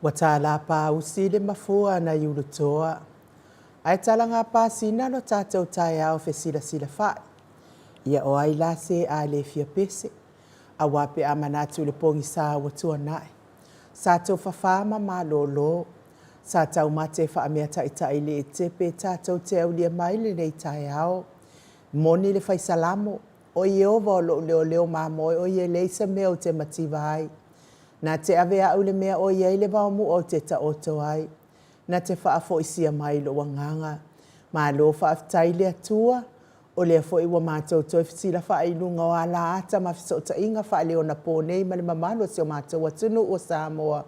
Watala pa usile mafua na yulutoa. Ai talanga pa sina no tātou tai au fe sila fai. Ia o ai lase a le fia pese. A wape a manatu le pongi sa watua nai. Sato fafama ma lolo. Satau mate fa amea tai le tepe tātou te au lia maile nei tai au. Moni le fai salamo. O Yehova o leo mamoe o ye leisa meo te mativai. Na te ave au le mea o iei le waumu o te ta oto ai. Na te whaafo isia mai lo wanganga. Ma lo whaafitai le atua. O le afo iwa mātou toi fitila whailunga o ala ata ma fisota inga whaale o na pōnei ma le mamalo si o mātou atunu o Samoa.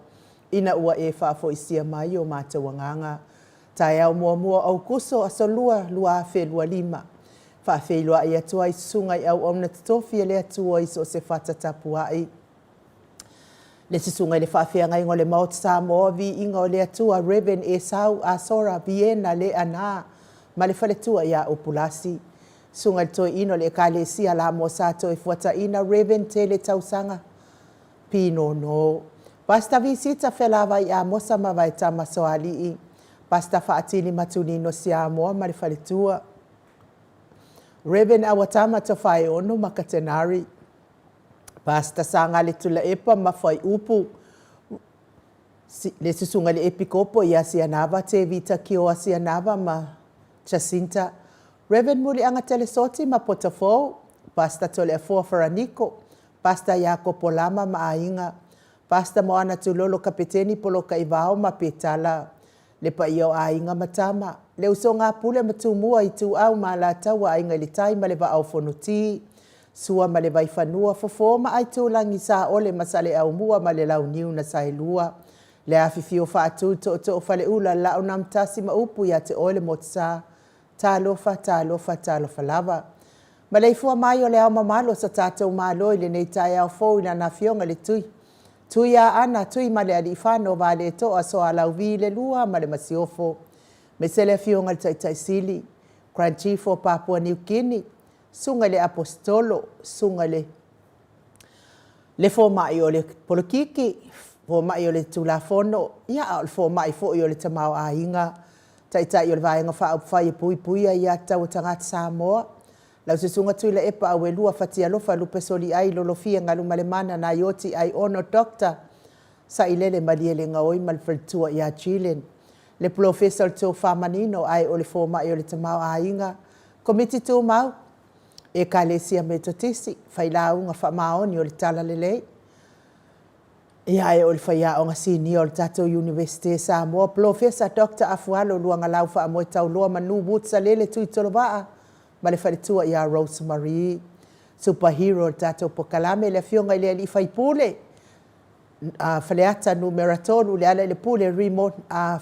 Ina ua e whaafo isia mai o mātou wanganga. Tai au mua au kuso aso lua fe lua lima. Whaafe lua i atua i sunga i au omna titofi le atua i so se whatatapu ai. Le sisunga le whaafea ngai ngole Maota Samoa Viiga o le atua Reven e sau a sora Viena le ana ma le whaletua ia opulasi. Sunga le toi ino le ka le sia la mo sato e fuata ina Reven te le tausanga. Pino no. Basta visita whelava i a mosa ma vai tama soali i. Basta whaatili matunino si a moa ma le whaletua. Reven awatama to whae ono makatenari. Pasta sanga le tula epa mawhai upu. Le susunga le epikopo i asianava te vita ki o asianava ma Jacinta. Reven muli anga telesoti ma potafou. Pasta tole a fua faraniko. Pasta yako polama ma ainga. Pasta moana tulolo kapeteni polo kaivao ma petala. Le pa iau ainga matama. Le usonga pule matumua i tu au ma la tawa ainga li tai ma le va au fonuti. Sua ma le vai whanua fofo ma ai tūlangi sa ole masale au mua ma le lau niu na sailua. Le awhiwhio whaatu to whale ula lau namtasi ma upu ia te ole motsa. Tālofa lava. Ma le ifua mai o le au mamalo sa tātou malo i le nei tai au fōu ina na fionga le tui. Tui a ana tui ma le ali whano va le toa so a lau vi le lua ma le masiofo. Me se le fionga le tai sili. Grand Chief o Papua New Guinea. Sunga le apostolo, sunga le fo mai o le polokiki, fo mai o le tulafono, ia o le fo mai fo i o le tamau a inga, tai o le vaenga wha whai pui ia tau tangata Samoa. Lau se sunga tui le epa au e lua fatia lofa lupe soli ai lolofia ngalu malemana na ioti ai ono dokta, sa ilele maliele ngaoi malfaltua ia Chilen. Le professor to whamanino ai o le fo mai o le tamau a inga, komiti tu mau, e ka le sia me totisi, whai la unga wha maoni o le tala lelei. Ia e o le whai a o ngasini o le Tato University Samoa, Professor Dr. Afualo luanga lau wha amoe tau loa manu wutsa lele tui tolo waa, ma le whaletua ia Rosemary, superhero o le Tato Pokalame, le fionga i le ali whai pule, whaleata numeratonu, le ala le pule rimon,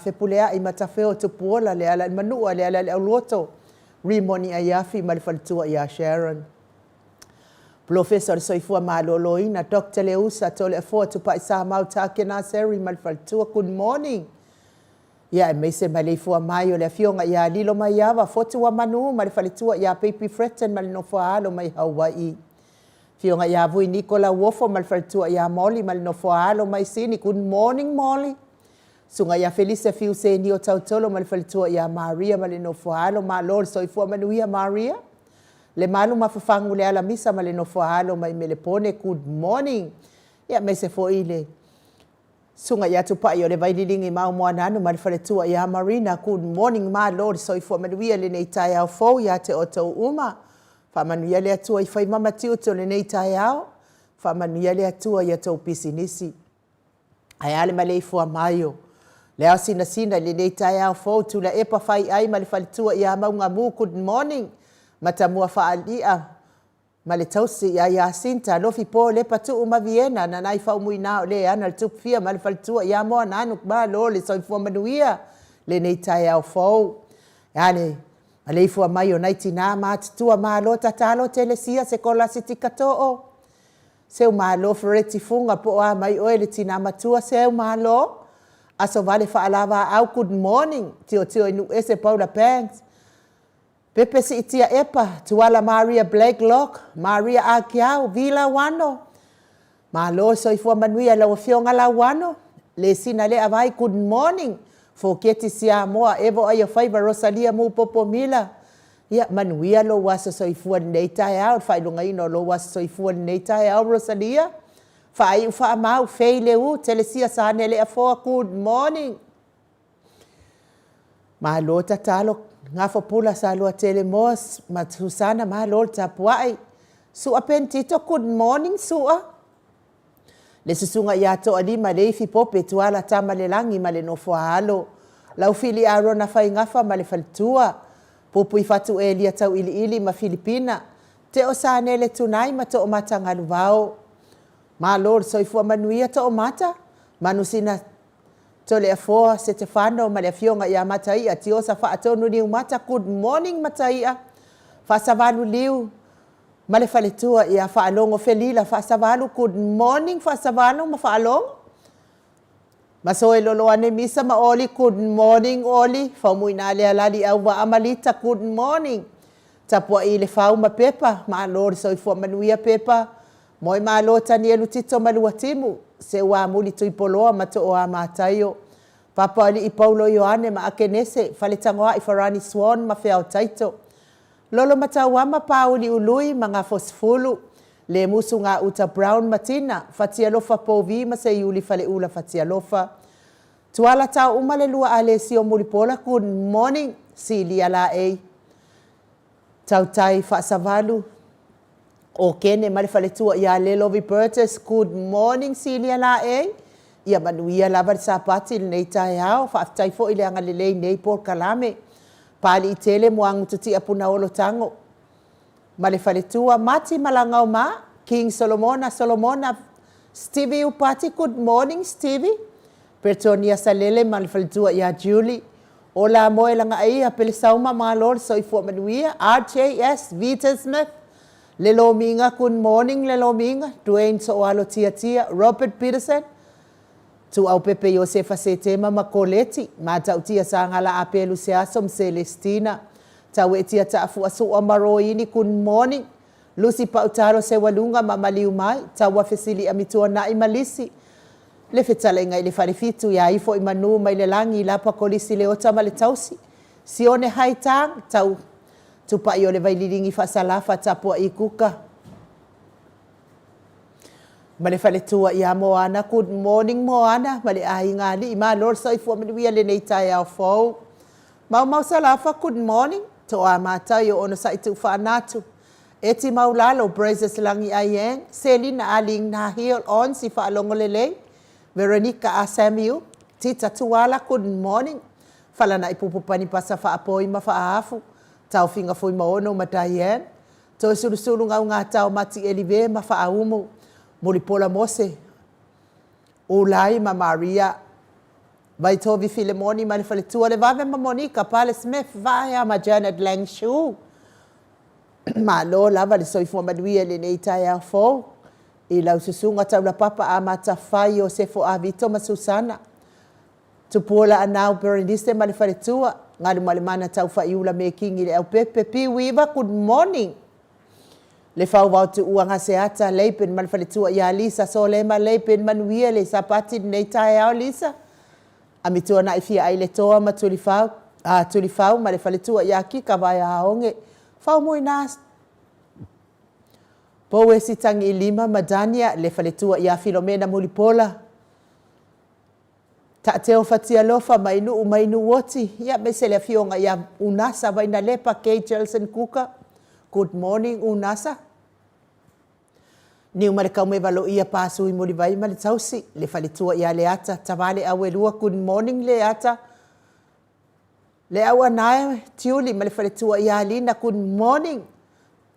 whepulea i matawheo tupuola, le ala manua, le ala le auloto, Rimoni a yafi ma le whaletua ia Sharon. Professor soifua maloloina, Dr. Leusa tole a fua tupa i sa mau tāke nā seri ma le whaletua, good morning. Ia e meise ma le fua mai o le fionga ia lilo mai awa, fotu wa manu ma le whaletua ia Pipi Fretten ma le nofoalo mai Hawaii. Fionga ia vui Nicola Wofo ma le whaletua ia Molly ma le nofoalo mai Sini, good morning Molly. Sunga ia Felicia fiu se ni o tautolo ma le whaletua ia Maria ma le nofoalo ma lor soifua manuia Maria. Le malu ma fafangu le ala misa ma le nofoalo ma i melepone, good morning. Ia me se fo ile. Sunga ia tupai o le vaililingi mau moananu ma le whaletua ia Marina, good morning ma lor soifua manuia le nei tai au fau ia te o tau uma. Whamanuia le atua i whai mama tiu to le nei tai au. Whamanuia le atua ia tau pisinisi. Ai ale ma le ifua maio. Lea sina le nei tai au fau tu la epa whai ai ma le whaletua ia maunga mu, good morning. Matamua whaalia. Ma le tausi ia Jacinta, lofi po le patu uma Viena, na nai whau mui nao le ana le tupfia ma le whaletua ia moa nanuk ba lo le soifua manuia. Le nei tai au fau. Iane, ma le ifua mai o naiti nā mātutua ma lo tatalo telesia se kola siti katoo. Seu ma lo fereti funga po a mai oe le tina matua seu ma lo. Aso vale whaalava au good morning, tio inu ese Paula Panks. Pepe si itia epa, tuala Maria Blakelock, Maria Akiau, Vila Wano. Ma lo soifua manuia lau fionga la wano. le sina le avai good morning fo keti Samoa evo ai fai ba Rosalia mu popo mila ia manuia lo wasa soifua nei tai au fai lunga ino lo wasa soifua nei tai au Rosalia fai ufa mau fei le u telesia sa nele afo good morning ma lo tatalo ngafo pula sa lo telemos ma Susana ma lo tapuai su apentito good morning sua le susunga ia to ali ma le fi pope tuala tama le langi ma le no foalo lau fili aro na fai ngafa ma le faltua pupu fatu elia tau ili ma Filipina te o sa nele tunai ma to mata ngaluvao ma lor soifua manuia to mata manusina to le afo Stefano ma le fionga ia matai atio sa fa atonu ni mata good morning matai fa savalu liu ma le faletua ia fa alongo felila fa savalu good morning fa savalu ma fa alongo ma so e lolo ane misa ma oli good morning oli fa muina le alali au wa amalita good morning tapua i le fau ma pepa ma lor soifua manuia pepa moi ma lo tani elu tito malua timu se wa muli tui poloa ma to o a mataio papa ali i Paulo Ioane ma akenese fale tangoa i Farani Swan ma feo taito lolo matawama pauli ului mga fosfulu le musu nga uta brown matina fatia lofa povi ma se yuli fale ula fatia lofa tuala tau umale lua ale sio mulipola good morning sili ala e tau tai fa savalu o kene male fale tua ia le lovi Burtis good morning sili ala e ia manuia lava sapati nei tai hao fa tai fo ile anga lelei nei por kalame pali tele moangu tuti apuna olo tango male fale tua mati malanga ma King Solomona Stevie upati good morning Stevie Pertonia salele male fale tua ia Julie ola moe langa ai apele sauma malor soifua manuia RJS Vita Smith Lelo minga good morning lelo minga Dwayne soalo tia Robert Peterson tu au pepe Josefa Setema makoleti ma tau tia sangala apelu seasom Celestina tau etia taafu asu amaroini good morning Lucy Pautaro se walunga mamaliu mai tau wafesili amitua na imalisi le fetala inga ile farifitu ya ifo imanu mai le langi lapa kolisi le ota male tausi sione haitang tau tupa yo le vaililingi fa salafa tapua ikuka male fale tua ia Moana good morning Moana male ainga li ma lord soifua mani le nei tai au fo mau salafa good morning to a mata yo ono sa itu fa natu eti maulalo brazes langi ayeng Selina aling na hill on si fa longolele Veronica Asamiu tita tuala good morning fala na ipupupani pasa fa apoi ma fa afu tau finga foi maono matayen to sulu nga tau mati elive ma fa aumo Molipola Mose Ulai ma Maria vai tovi Filemoni ma fale tua le vave ma Monica Pale Smith vai ma Janet Langshu ma lo lava le soifua manuia le nei tai a fo i lau susunga tau la papa a mata fai o sefo a Vito ma Susana tupola anau Berenice ma le fale tua ngalu malemana tau fa iula me kingi le au pepe pi wiva good morning le fau wau tu uanga seata leipen man fale tua ia Lisa so le ma leipen manuia le sapati nei tai au Lisa amitua na ifia ai le toa ma tulifau ma le fale tua ia kika vai a onge fau moi nas poe si tangi lima madania le fale tua ia Filomena Mulipola ta teo fatia lofa mainu woti ia mesele fionga ia unasa vai na lepa Kay Jelson Kuka good morning unasa ni umare kaume valo ia pasu i muli vai mali tausi le fale tua ia le ata tavale awelua good morning le ata le awa nae tiuli male fale tua ia Lina good morning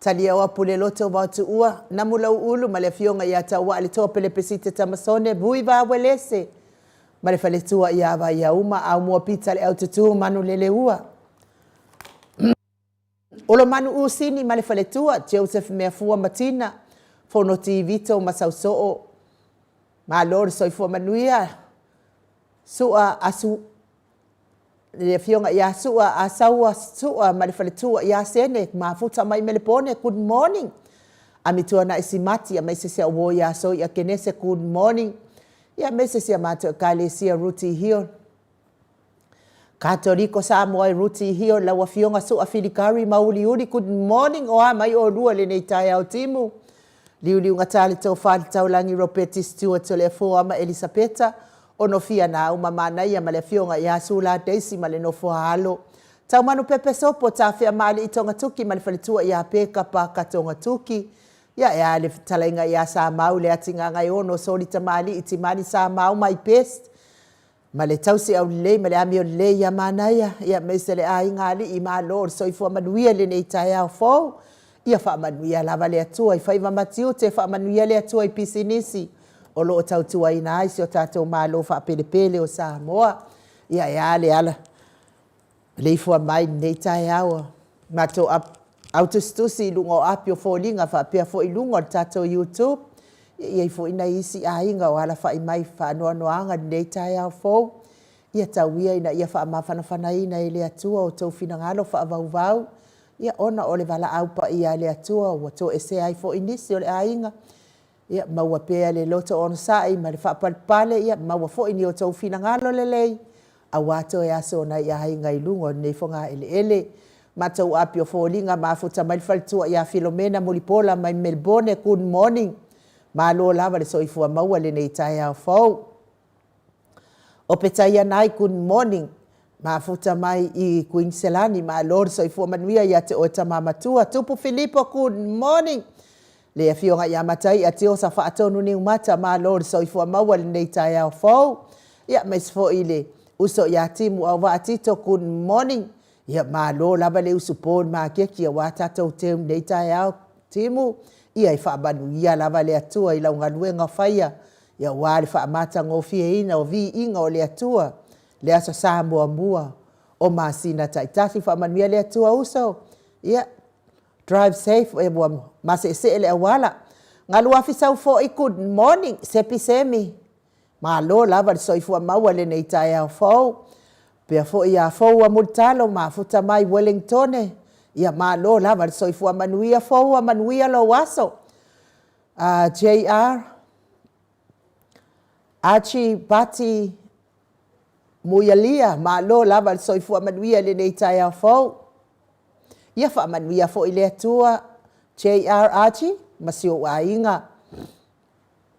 talia wa pule lote wa tu ua namula ulu male fionga ia ta wa le toa pele pesite tamasone bui va welese male fale tua ia va ia uma au mua pizza le au tutu manu lele ua Olo manu usini male fale tua Joseph Meafua Matina fono Vito masauso ma lor soifua manuia sua asu le fionga ia sua asaua sua male fale tua ia sene ma futa mai melepone good morning amitua na isimati ama isese awo ia so ia kenese good morning Ia mese sia mato kalesia ruti hio. Katoriko Samoa ruti hio la wafionga su afilikari mauli uli good morning o mai o lua le nei tai au timu. Liu ngatali tau whali tau langi ropeti Stewart to le fo ama Elisabeta o no fia na umamana ia ma le fionga ia sula deisi ma le no fo halo. Tau manu pepe sopo ta fia mali itonga tuki ma le falitua ia peka pa katonga tuki. Ia le talainga ia sa mau le atinga ngai ono soli tamali iti mali sa mau mai pest. Ma le tausi au lei ma le ami o lei ia manaya. Ia meise le ai ngali i ma lor so i fua manuia le nei tai au fau. Ia wha manuia lava le atua i whaiva matiu te wha manuia le atua i pisinisi. O lo o tautua ina aisi o tatou malo wha pelepele o Samoa. Ia le ala. Le fua mai nei tai au. Mato autostusi lungo api o fōlinga wha pia fo i lungo o tatou YouTube. Ia i fo ina isi a inga o ala wha i mai wha noanoanga nei tai au fō. Ia tauia ina ia wha mawhanawhana ina i le atua o tau finangalo wha vauvau. Ia ona o le wala aupa ia le atua o to ese ai fo inisi o le a inga. Ia maua pea le loto ono sai ma le wha palpale ia maua fo ini o tau finangalo le lei. A wato e aso na ia inga i lungo nei fonga ele. Matau api o fōlinga mafuta mai whalitua ia Filomena Mulipola mai Melbourne good morning. Ma lo lava le soifua maua le nei tai au fau. O petaia nai good morning. Mafuta mai i Queenselani ma lo le soifua manuia ia te ota mamatua. Tupu Filipo good morning. Le fionga ia matai a te osa whaatonu ni umata ma lo le soifua maua le nei tai au fau. Ia mesfo ile uso ia timu au vaatito good morning. Ia ma lo lava le usupon ma keki a watatou te nei tai au timu. Ia i whaabanu ia lava le atua i launga luenga whaia. Ia wale whaamata ngofie ina o Viiga o le atua. Le aso Samoa mua. O masina taitasi whaamanu ia le atua uso. Ia drive safe e mua mase se ele awala. Ngalu afisau fo i good morning sepi semi. Ma lo lava le soifua maua le nei tai au fau. Pea fo ia fau a multalo ma futa mai Wellingtone. Ia ma lo lava le soifua manuia fau a manuia lo waso. JR. Achi Pati Muyalia ma lo lava le soifua manuia le nei tai au fau. Ia wha manuia fo i le atua. JR Achi masio a inga.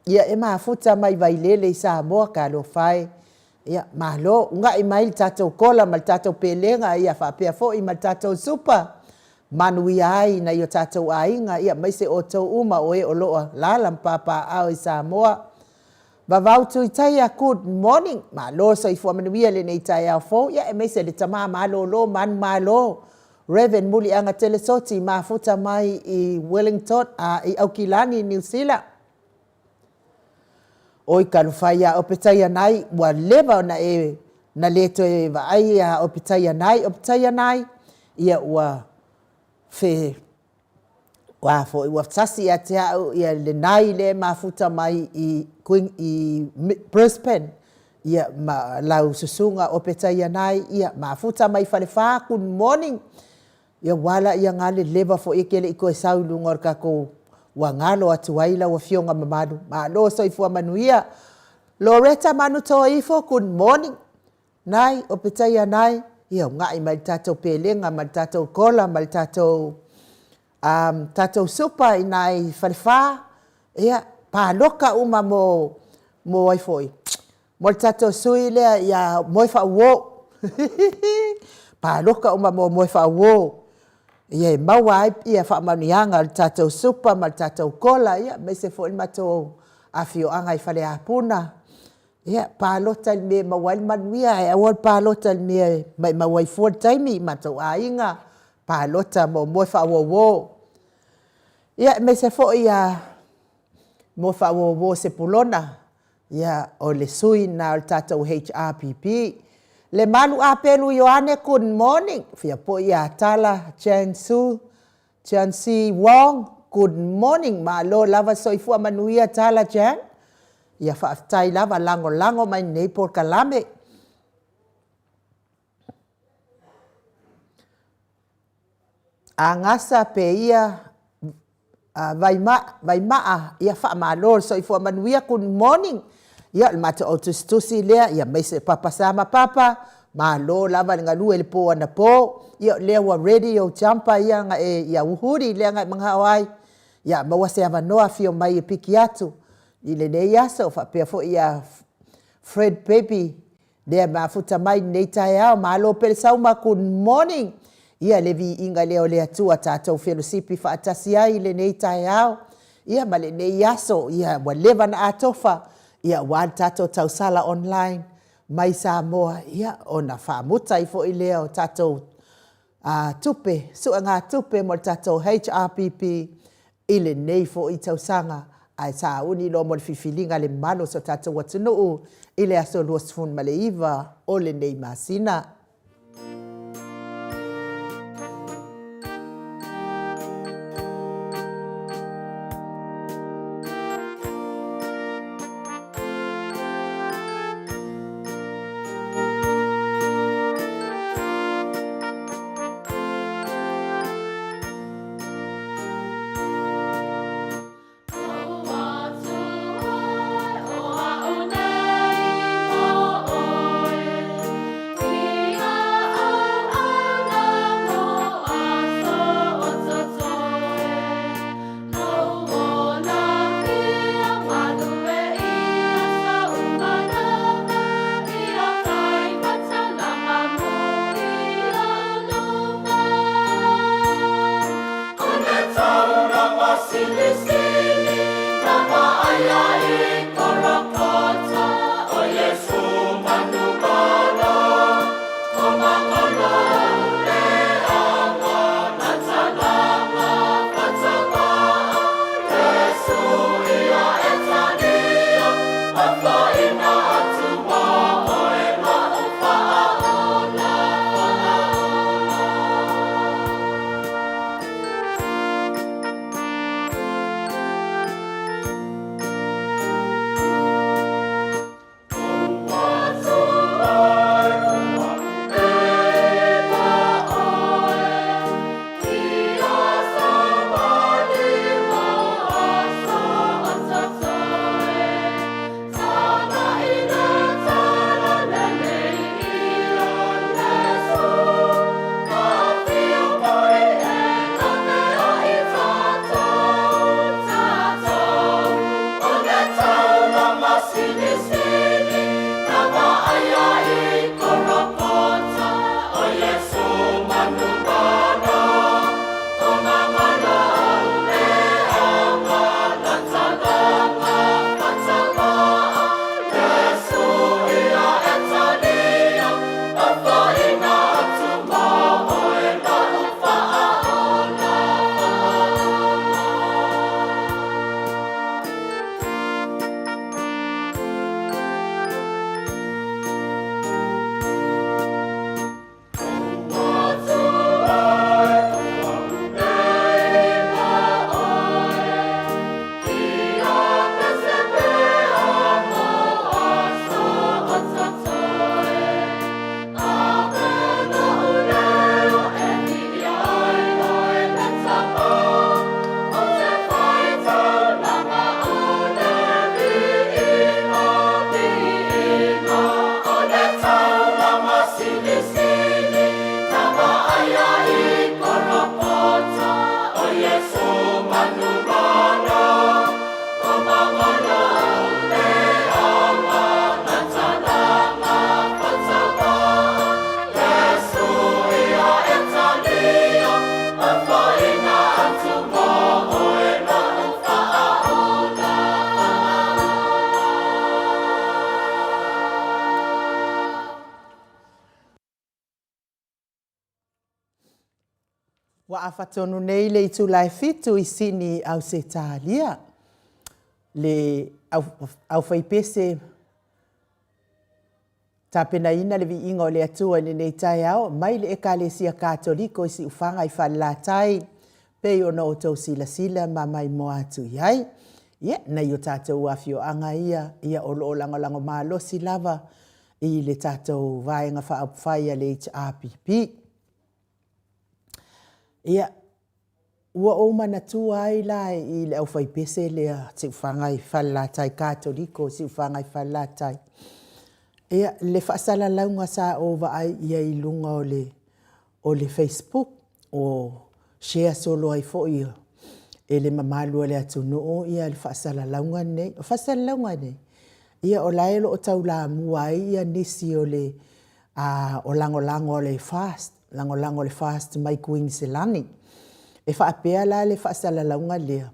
Ia e maa futa mai vailele i Samoa ka lo fai. Ia maa lo unga i mai tatou kola mal tatou pelenga ia whapea fo i mal tatou supa. Manui ai na i o tatou a inga ia maise o tau uma o e o loa lalam papa au i Samoa. Vavautu i taia good morning. Maa lo so i fua manuia le nei tai au fo. Ia e maise le tama maa lo man maa lo. Reven muli anga telesoti maa futa mai i Wellington i Aukilani New Zealand. Oi kalufaya o petaya nai wa leva na leto e vai o petaya nai ia wa fe wa fo wa sasi ate ia le nai le mafuta mai i Brisbane ia ma lau susunga o petaya nai ia mafuta mai falefa good morning ia wala ia ngale leva fo ikele iko e sau lungor ka ko wangalo atuaila wa fionga mamadu. Ma lo so ifua manuia. Loretta manu to ifo good morning. Nai o petaya nai. Ia ngai mal tatou pelenga mal tatou kola mal tatou supa inai falfa. Ia pa loka uma mo ai foi. Mo tatou suile ia moi fa wo. Pa loka uma mo fa wo. Ia mawai ia whaamanianga tatou supa mal tatou kola ia me se fo matou afio anga i whale apuna. Ia pālota me mawai manuia e awal pālota me mai mawai full time matou a inga. Pālota mo whaawowo. Ia me se fo ia mo whaawowo se pulona. Ia o le sui na o tatou HRPP. Le malu apelu Yohane good morning. Fia po ia tala Chansi Wong good morning. Ma lo lava soifua manuia tala Jan. Ia whaafitai lava lango mai nei por kalame. A ngasa pe ia vai maa ia wha malo soifua manuia good morning. Ia le mata o tustusi lea ia mai se papa sama papa ma lo lava le ngalu le po ana po ia le wa radio jampa ia nga e ia uhuri le nga mga awai ia ma wase ava noa fio mai e piki atu i le nei asa o fa pe fo ia Fred baby le ma futa mai nei tai ao ma lo pe sau ma good morning ia le vi inga leo le atua tatou fellowship fa atasi ai le nei tai ao ia ma le nei aso ia wa leva na atofa ia wan tatou tausala online mai Samoa ia ona whamuta i fo i leo tatou tupe suanga tupe mo tatou HRPP i le nei fo i tausanga ai sa uni lo mo fifilinga le malo so tatou watunuu i le aso luosfun ma le iwa o le nei masina. Wa afatonu nei le itu lai fitu i sini au se talia. Le au faipese tapena ina le viinga o le atua ni nei tai au, mai le ekalesia katoliko isi ufanga i whalatai, pei ona o tau sila ma mai moa atu iai. Ia, na i o tātou afio anga ia o loo lango malo si lava i le tātou vaenga whaapwhai a le HRPP. Ia, ua o manatua ai la I le au whaipese lea te whangai whalatai kātoriko, si whangai whalatai. Ia le whaasala launga sa o wa ai ia I lunga o le Facebook o share solo ai fo ia. E le mamalua le atu noo ia le whaasala launga nei. O whaasala launga nei. Ia o laelo o tau la mua ai ia nisi o le o lango le fast. Lango le fast mai kuing se lani. E whaapea la le whaasala launga lea.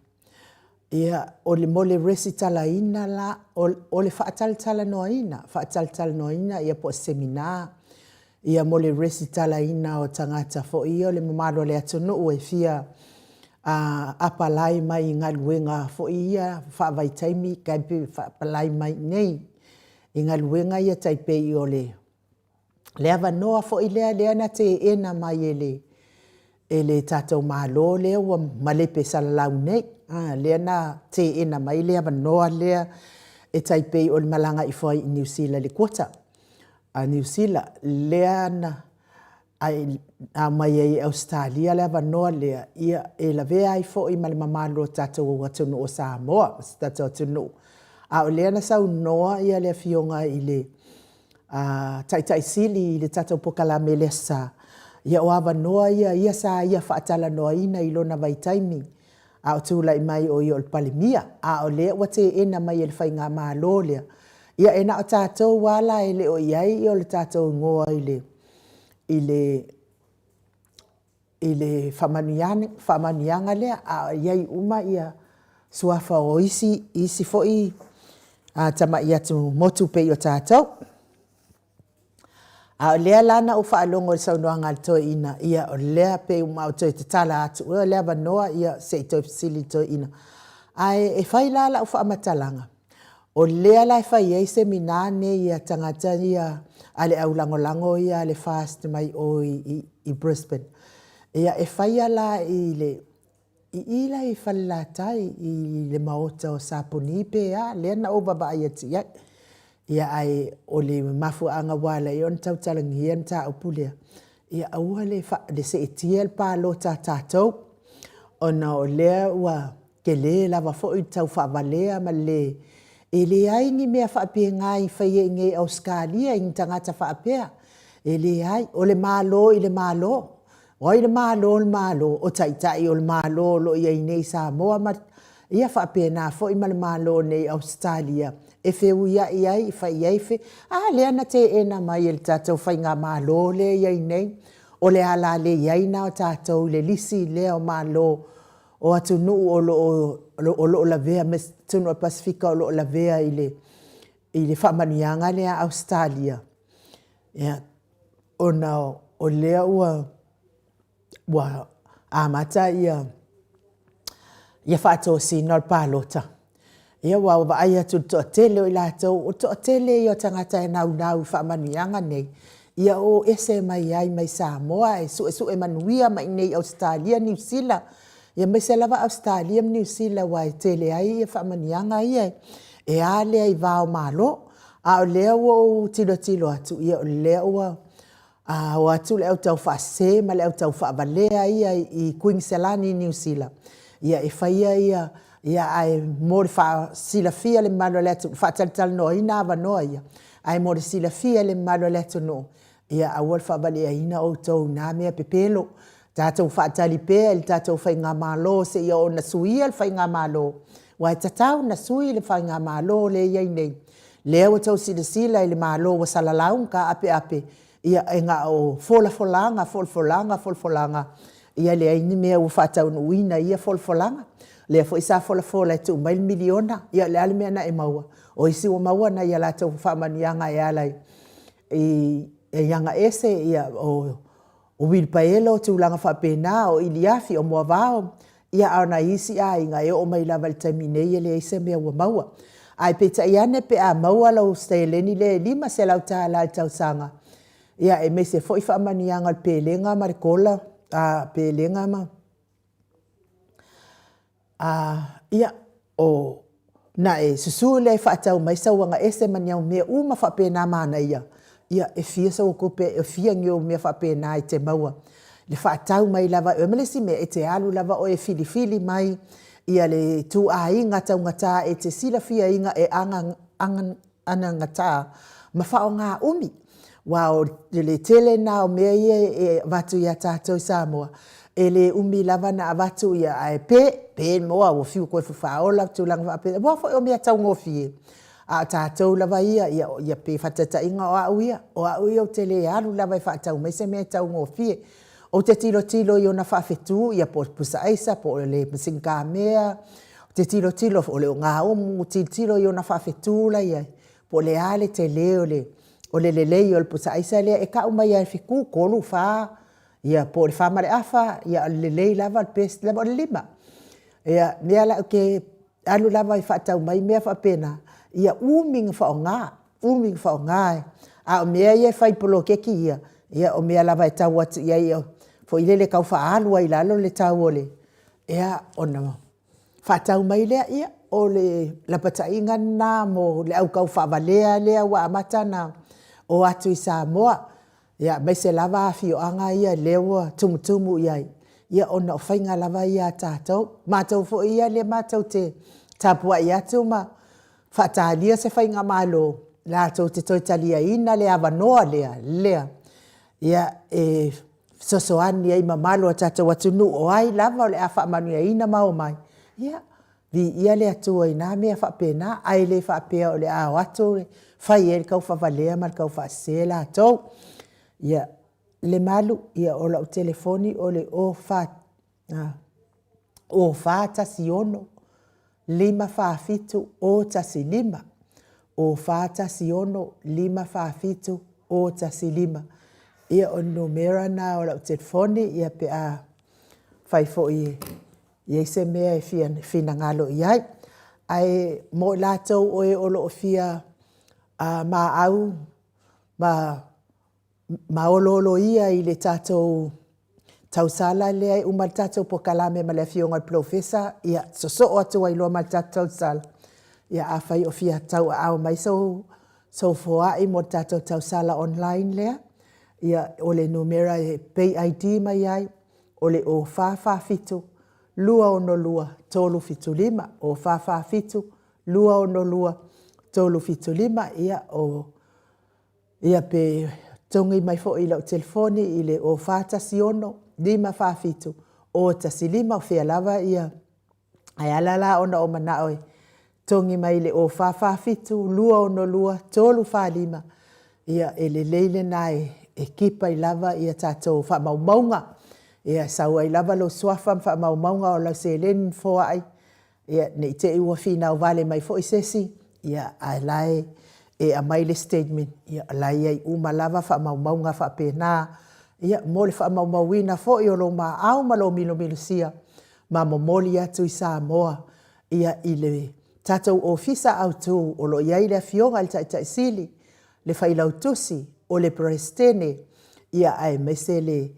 Ia o le mole resitala ina la o le whaataltala noa ina. Whaataltala noa ina ia po seminar. Ia mole resitala ina o tangata fo ia o le mamalo le atu noo e fia apalai mai ngā luenga fo ia whaavai taimi kaipe apalai mai nei. I ngā luenga ia taipe I o le. Le ava noa fo I lea na te ena mai e le tātou mālo lea ua malepe salalau nei. Lea na te ena mai lea ava noa lea e taipe o le malanga I fwai I New Zealand le kuota. New Zealand lea na mai ai Australia le ava noa lea ia e la vea ai fo I male mamalo tātou atunu o Samoa, tātou atunu. O lea na sau noa ia lea fionga I le tai sili I le tātou pokalame lea sa. Ia o ava noa ia sa ia whaatala noa ina I lona vai taimi. O tūla I mai o I o le palimia. O lea ua te ena mai e le whai ngā mālo lea. Ia ena o tātou wala e le o iai I o le tātou ngoa I le whamanianga lea. Iai uma ia suafa o isi fo I tama I atu motu pe I o tātou. Lea lana o whaalongo le saunoanga le toi ina. Ia o lea pe uma o toi te tala atu. Lea wanoa ia se toi pisili toi ina. E whai lala o whaamatalanga. O lea lai whai ei seminane ia tangata ia ale au lango ia le fast mai o I Brisbane. Ia e whai ala I le ila I whalatai I le Maota o Saponipe lea na o baba ia tia. Ia ai o le mafu anga wala I on tau talangi an ta upulea. Ia aua le se etia le palo tātou. Ona o lea ua ke le lava fo I tau whavalea ma le e le ai ni mea whaapea ngai whaia I ngai Australia I tangata whaapea. E le ai o le malo I le malo. O I le malo o taitai o le malo lo ia I nei Samoa ma ia whaapea nā fo I ma le malo nei Australia. E wheu ia I ai, whai ai whe. Lea na te ena mai le tātou whai ngā malo le iai nei. O le ala le iai na o tātou le lisi lea o malo. O atu nuu o lo la vea, mes tunu o Pasifika o lo la vea I le whamanianga lea Australia. O lea ua amata ia whaato sino al pālota. Ia wa ai atu to tele o latou o to tele I o tangata e nau whamanianga nei. Ia o ese mai ai mai Samoa e su e manuia mai nei Australia, New Zealand. Ia mai se lava Australia, New Zealand wa e tele ai e whamanianga ia. E a lea I vao malo. O lea o tilo atu. Ia o lea o atu le au tau whaase ma le au tau whaavalea ia I Queenselani, New Zealand. Ia e whaia ia ai mori fa sila fia le malo le atu fa tal no ina va no ia ai mori sila fia le malo le atu no ia awal fa bali ina o to na me pepelo tata fa tali pe el tata fa nga malo se ia ona sui el fa nga malo wa tata na sui le fa nga malo le ia nei le o to sila le malo wa salalaun ka ape ia nga o folanga ia le ai ni me o fa tau no ina ia folanga le fo isa fola tu mai miliona ia le alme na e maua o isi o maua na ia la tau whamanianga e alai e yanga ese ia o wilpaelo tu langa whapena o iliafi o mua vao ia ana isi a inga e o mai lava le taimine ia le ise mea ua maua ai peta iane pe a maua lau steleni le lima se lau ta la tau sanga ia e me se fo I whamanianga le pelenga marikola pelenga ma ia o na e susu le whaatau mai sauanga ese maniau mea uma whapena mana ia e fia sa ukope e fia ngio mea whapena I te maua le whaatau mai lava o emelesi me e te alu lava o e fili mai ia le tu a inga tau ngata e te sila fia inga e ana ngata ma whao ngā umi. Wa o le tele na o mea ia e watu ia tātou Samoa. E le umi lava na watu ia ai pe moa o fiu koe whaaola tūlanga whaape. Moa fo o mea tau ngofie. A tātou lava ia pe whatata inga o au ia o tele alu lava i whaatau mai se mea tau ngofie. O te tilo i ona whaafetu ia po pusa aisa po le msinga mea. O te tilo o le o ngā omu tilo i ona whaafetu la ia. Po le ale te leo o le lelei o le pusa aisa lea e ka umai ai fiku kolu wha. Ia po le whamare afa ia le lelei lava le pest lava o le lima. Ia mea la ke alu lava i whaatau mai mea whaapena. Ia uming whao ngā. A o mea ia whaipolo keki ia. Ia o mea lava e tau atu ia ia. Fo ilele kau whaalua i lalo le tau ole. Ia ona whaatau mai lea ia. O le lapata inga nā mo le au kau whaavalea lea wa amatana. O atu i Samoa. Ia mai se lava fio anga ia lewa tumutumu ia. Ia ona o whainga lava ia tātou. Mātou fo ia le mātou te tapua i atu ma. Whaatalia se whainga malo. Lātou te toitalia ina le avanoa lea. Ia e sosoani ai mamalo a tātou atunu o ai lava o le a whaamanuia ina mao mai. Ia vi ia le atua ina mea whaapena. Ai le whaapea o le a o atu. Whai e kau whavalea ma kau whaasea lātou. Ia le malu ia o lau telefoni o le o tasi ono. Lima whaafitu o tasi lima. O tasi ono lima whaafitu o tasi lima. Ia o numera na o lau telefoni ia pe a whaifo i se mea e whina ngalo iai. Ai mo lātou o e olo o fia ma au ma olo ia i le tātou tausala lea i umal tātou po kalame ma le fionga profesa ia soso o atua i loa ma tātou sala. Ia a whai o fia tau au mai so foa i mo tātou tausala online lea. Ia o le numera e pay ID mai ai o le o whawhawhitu lua ono lua tolu fitu lima o whawhawhitu lua ono lua tolu fitu lima ia pe tongi mai fo i lau telefoni i le o tasi ono lima whaafitu o tasi lima o whea lava ia ai alala ona o manaoi tongi mai le o whaafitu lua ono lua tolu whalima ia e le leile na e kipa i lava ia tātou whamaumaunga ia saua i lava lo swafa whamaumaunga o lau se len foa ai ia nei te iwa whina o vale mai fo i sesi ia ai lai e a maile statement ia lai ai uma lava whamaumaunga whapena ia mole whamaumauina fo i o lo ma au ma lo milo sia ma momoli atu i Samoa ia i le tātou ofisa au tu o lo iai le fionga le tai sili le whailau tusi o le prestene ia ai mese le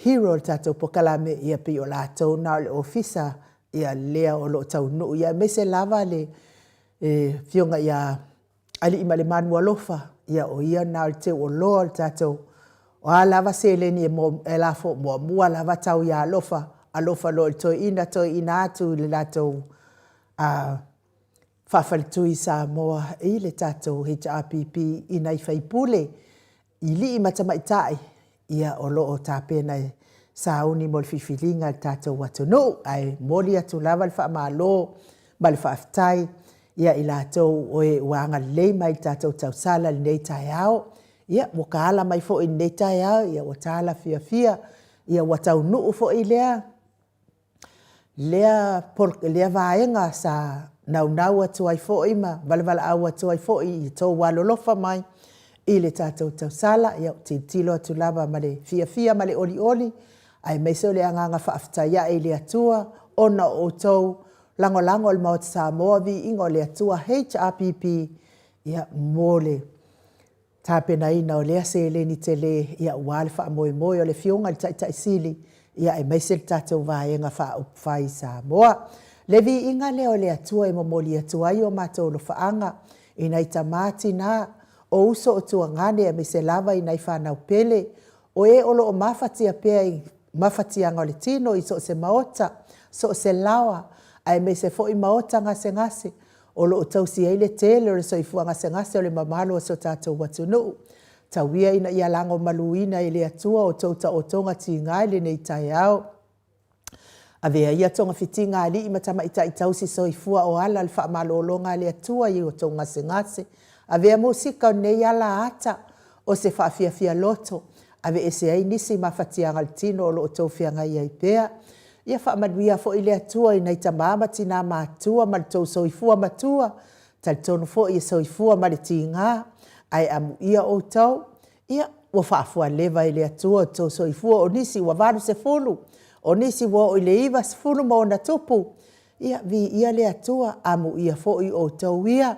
hero tātou pokalame ia pi o lātou na le ofisa ia lea o lo tau nu ia mese lava le fionga ia ali ima le manu alofa ia o ia na te o loa tātou o a lava se le ni e la fo mua lava tau ia alofa lo toi ina atu le lātou whawhalitu i Samoa i le tātou HRPP i nei whaipule i li i matamaitai ia o loo tāpena sauni mo le whiwhilinga tātou watunu ai moli atu lava le whaamalo ma le whaaftai ia i lātou o e wanga lei mai tātou tausala le nei tai au ia mo ka ala mai fo i nei tai au ia o tāla fia ia watau nuu fo i lea vaenga sa nau atu ai fo i ma valvala au atu ai fo i tō walolofa mai i le tātou tausala ia tilo atu lava ma le fia ma le oli ai meiso le anganga whaaftai ia i le atua ona o tau lango le Maota Samoa Viiga le atua HRPP ia mole tāpena ina o lea se le ni te le ia wale whaamoe o le fionga le tai sili ia e meise le tātou vaenga whaai Samoa. Le Viiga leo le atua e momoli atua i o mātou lo whaanga i nei tamati nā o uso o tua ngane e meise lava i nei whanau pele o e olo o mawhatia pea mafatianga o le tino i so se maota, so se lawa, ai me se fo i maota ngase, o lo tausi ai le tele o le soifua ngase o le mamalo o so tātou watunu. Tauia ina ia lango maluina i le atua o tauta o tonga ti ngai le nei tai au. Avea ia tonga fitinga ali i matama ita i tausi soifua o ala le wha malolonga le atua i o tonga ngase. Avea musika o nei ala ata o se whaafia loto. Ave ese ai nisi mawhatianga le tino o lo o tauwhianga i pea. Ia whaamanuia fo i le atua i nei tamama tina mātua ma le tau soifua matua. Tal tono fo i soifua ma le tinga. Ai amu ia o tau. Ia wa whaafua lewa i le atua o tau soifua o nisi wa varu se fulu. O nisi wa o i le iwa se fulu ma o na tupu. Ia vi ia le atua amu ia fo i o tau ia.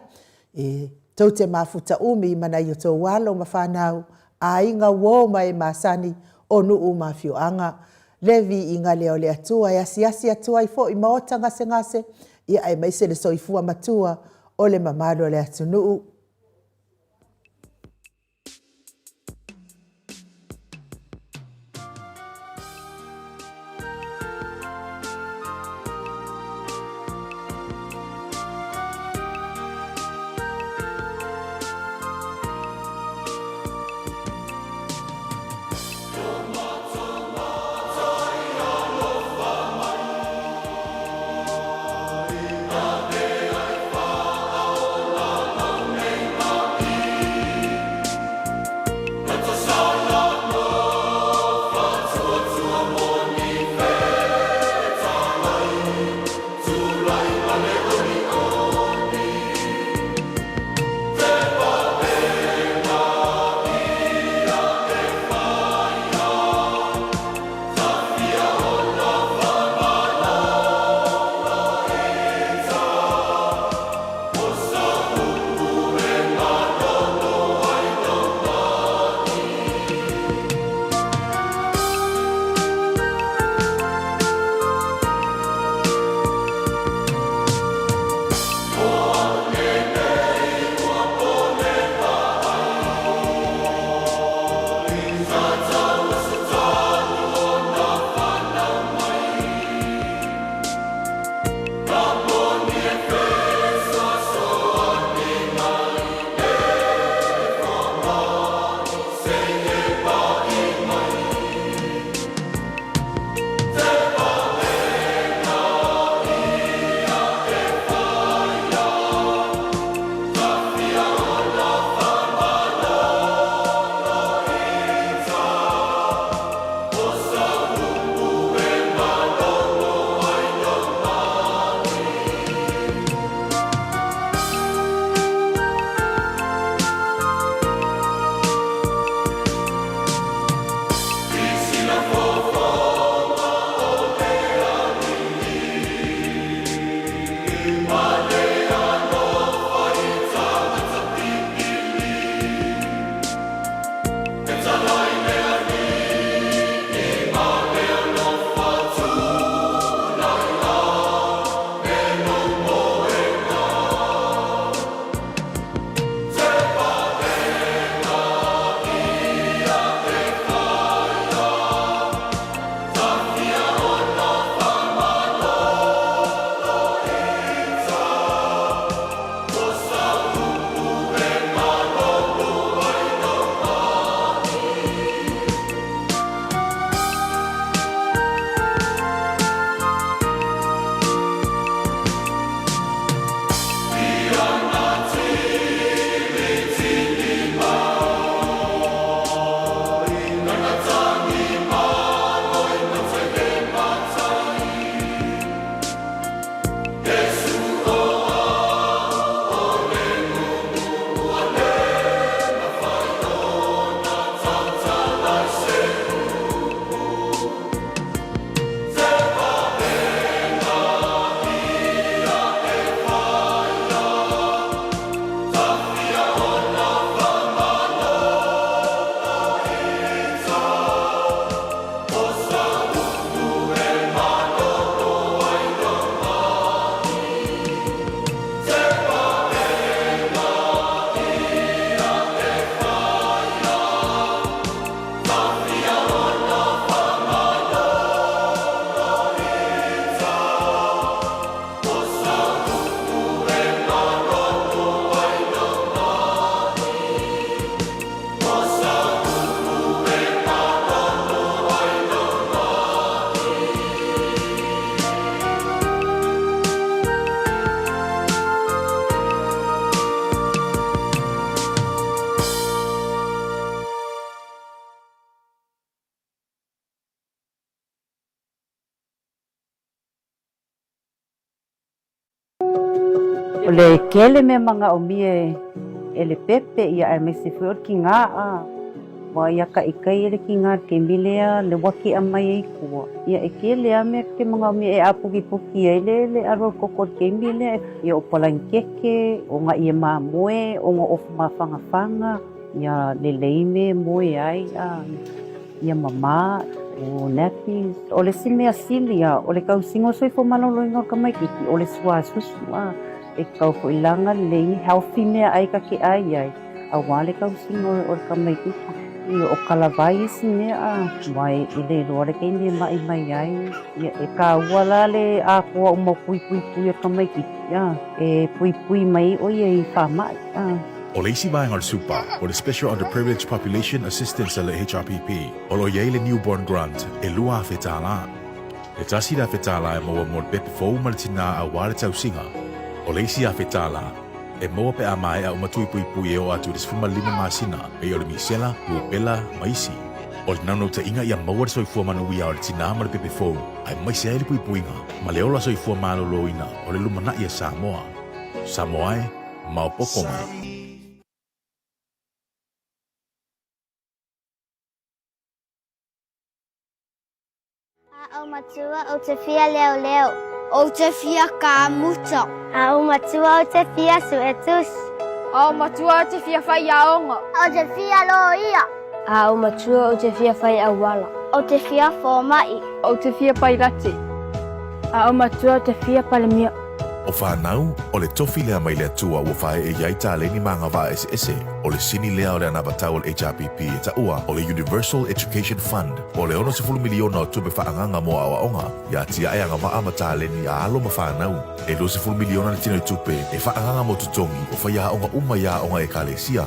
Tau te mafuta umi mana i o tau walo ma whanau. A inga wo mai masani o nuu mafioanga. Levi inga leo le atua, ya siasi atua i fo i maota ngase, ia ai maise le soifua matua o le mamalo le atunuu. O le kele me mga omie e le pepe ia ai me se fo ki nga a. Wa ia ka ikai le ki nga ke milea le waki a mai e kua. Ia e kele a me ke mga omie e apuki puki e le aro koko ke milea. Ia o palankeke, o nga ia maa moe, o nga ofu maa fanga. Ia le leime moe ai a. Ia mama, o nappies, o le simea silia, o le kausingo soi fo malolo inga ka mai kiki, o le suasusu a. E kau fo ilanga le healthy mea ai ka ke ai. A wale kausingo o le ka mai kiki. Ia o kalawai isi mea a. Mai i le roa le kei mea mai ai. Ia e ka uala le a kua umau pui a ka mai kiki a. E pui mai o ia i whamai a. O le isi mai ngal supa, o le Special Underprivileged Population Assistance le HRPP, o lo iei le Newborn Grant, e lua a whetala. Le tasi la whetala e maua mo le pepe fau malitina a wale tau singa. O le isi a whetala, e maua pe a mai a umatui pui e o atu des fuma lima masina, e o le misela, uopela, maisi. O le nanau ta inga ia maua le soifua manuia o le tina ma le pepe fau, ai maisi ai le pui inga, ma le ola soifua malolo ina, o le lumana ia Samoa. Samoa e, maopoko mai. Au matua o te fia leo. O te fia ka muta. Au matua o te fia suetus. Au matua o te fia whai aonga. O te fia loia. Au matua o te fia whai awala. O te fia fomai. O te fia pai rati. Au matua o te fia palemia. O whanau, o le tofi lea mai le atua ua whae e iai tā leni maanga wā ese. O le sini lea o le anawatau o le HRPP e ta ua o le Universal Education Fund. O le 10 miliona o tupe whaanganga mo awa onga. Ia tia e anga maa ma tā leni a alo ma whanau. E 10 miliona le tino i tupe e whaanganga mo tutongi o whaia onga uma ia onga e kalesia.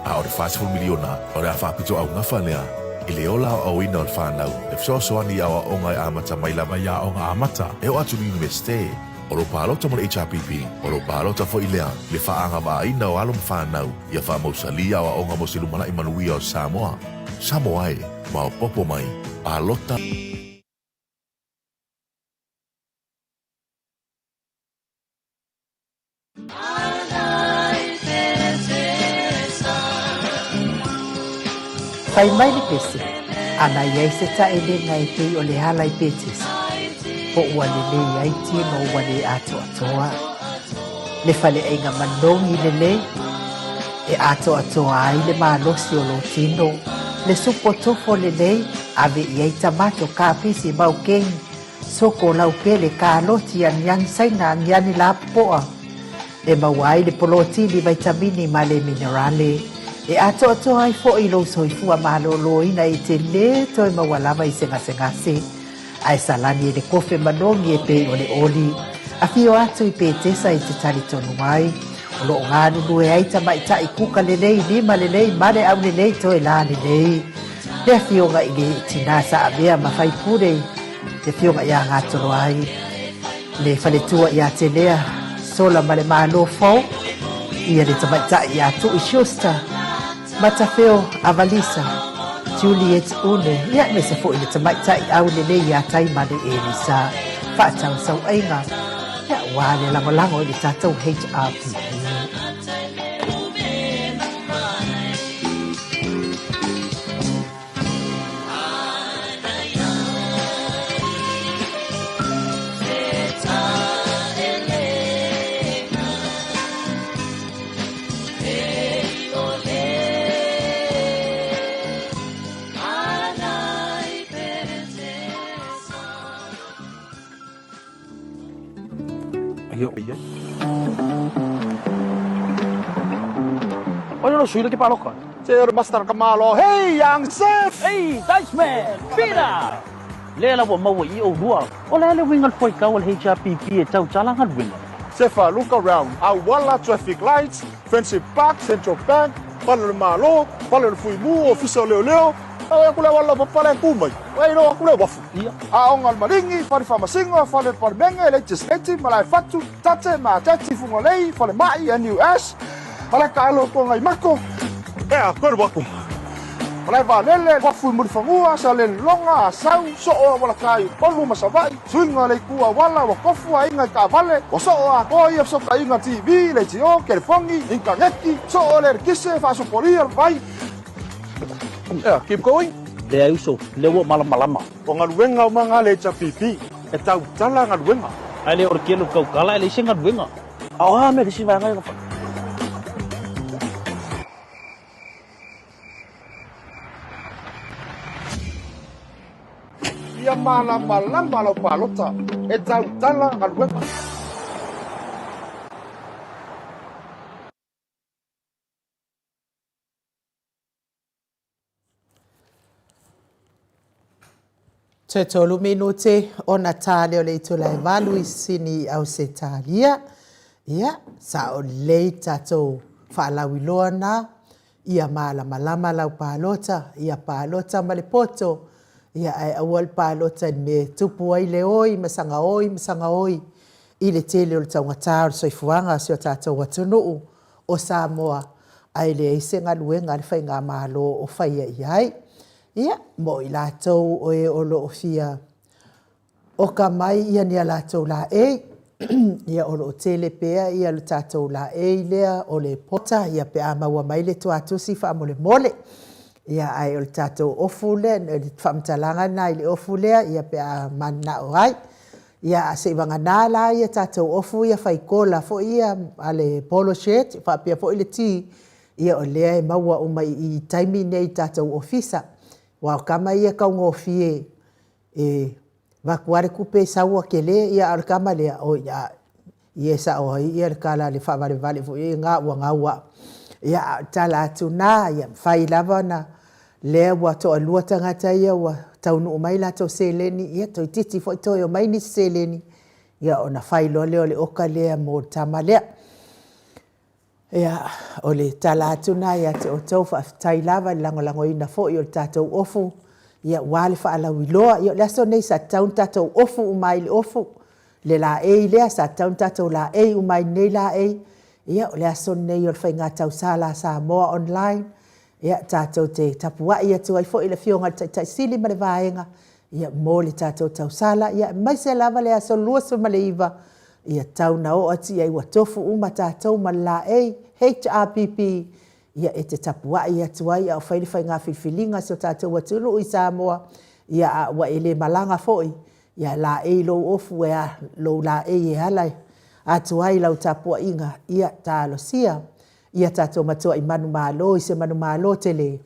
A o le 5 miliona o le a whapito au ngafa lea. I le ola o awina o le whanau. E fsoasoani awa onga e amata mai lama ia onga amata. E o atu ni universite. O lo palota mo le HRPP, o lo palota fo ilea, le whaanga wa ina o alum whanau, ia wha mausalia o onga mo silumana i manuia o Samoa. Samoa e, mao popo mai, palota. Pai mai ni pese, ana iai se ta ele ngai pei o le hala i petes. Po ua lele iai tie ma ua le atoa. Le fale ainga manongi lele, e atoa ai le malosi o lo tino. Le supo tofo lele, ave iai tamato ka pisi mau keng. Soko lau pele ka aloti an saina an la poa. E mawai le poloti li vitamini ma le minerale. E atoa ai fo i lo soifua malolo ina i te le toi mawalama i sengase. Ai salani e le kofe manongi e pe o le oli. A fio atu i pe tesa i te tali tonu mai. O lo ngānu nue ai ta mai ta i kuka lelei lima lelei mare au lelei toi la lelei. Le fio nga i le tina sa amea mawhai pure. Le fio nga ia ngātoro ai. Le whaletua i a te lea. Sola male malo fau. Ia le ta mai ta i atu i shusta. Matafeo avalisa. Juliet une, ia me se fo i le tamaitai au lele ia tai male e lisa. Whaatau sau ainga, ia wale lango i le tātou HRPP. Olha no suíno que paloca. Ser master kamalo. Hey, young chef. Hey, Dutchman. Pira. Lela wa mawa I o rua. Ola le wingal foi ka wal HRPP e tau chalangan wingal. Chef, look around. Awala traffic lights, Friendship Park, Central Bank, Palo Malo, Palo Fuimu, Official Leo. Ay kule wala papale kumay. Ay no kule wafu. Aongal maringi, pari famasingo, fale parmenge, legislative, malai fatu, tate ma tati fungolei, fale mai NUS. Malaka alo ko ngai mako. Kor waku. Malai valele wafu muri fangua sa le longa sau so o wala kai polu masavai swinga le kua wala wa kofu inga ka vale o so a koi so ka inga TV le tio ke fongi inga ngeki so o le kise fa so polia vai. Yeah, keep going. Le auso, le wo malama. O ngaluenga o manga le chapipi e tau tala ngaluenga. Ai le orkelo kau kala le singa wenga. Awa me si vanga ko. Ia malama lo palota e tau tala ngaluenga. Te tolu minute o na tale o le tula e valu I sini au se talia. Ia, sa o le tato whaalawi loa na. Ia malama lau palota. Ia palota ma le poto. Ia ai awal palota me tupu ai le oi, masanga oi. I le tele o le taungatā o le soifuanga si o tato watunuu o Samoa. Ai le isenga luenga le whainga malo o whaia iai. Ia, mo I lātou o e olo o fia. O ka mai ia ni a lātou la e. Ia olo o tele pea, ia lo tātou la e lea o le pota. Ia pe a maua mai le tu atusi wha mole. Ia ai o le tātou ofu lea, le whamtalanga na I le ofu lea, ia pe a mana o ai. Ia se wanga nā la ia tātou ofu ia whaikola fo ia a le polo shirt, wha pia fo I le ti. Ia o lea e maua o mai I taimi nei tātou ofisa. Wa kama ia kaungo fie e vakuare kupe saua kele ia al kama le o ia ia sa o ia kala le fa vale fo ia nga wa ia tala tuna ia fai lava na le wa to alua tangata ia wa taunu mai la to seleni ia to titi fo to mai ni seleni ia ona fai lo le oka le mo tamale ia o le talatuna ia te o tau whaafitai lava lango ina fo I o le tātou ofu ia wale whaalawi loa ia le aso nei sa taun tātou ofu umai le ofu le la e lea sa taun tātou la e umai nei la e ia o le aso nei o le whainga tau sala Samoa online ia tātou te tapua ia tu ai fo I le fionga tai sili ma le vaenga ia mo le tātou tau sala ia mai se lava le aso luaso ma le iwa ia tau na o ati ai watofu uma tātou ma la e HRPP ia e te tapua ia tuai au whairewhai ngā whiwhilinga so tātou watunu I Samoa ia wa ele malanga foi ia la e lo ofu e lo la e halai atuai lau tapua inga ia tālo sia ia tātou matua I manu malo I se manu malo tele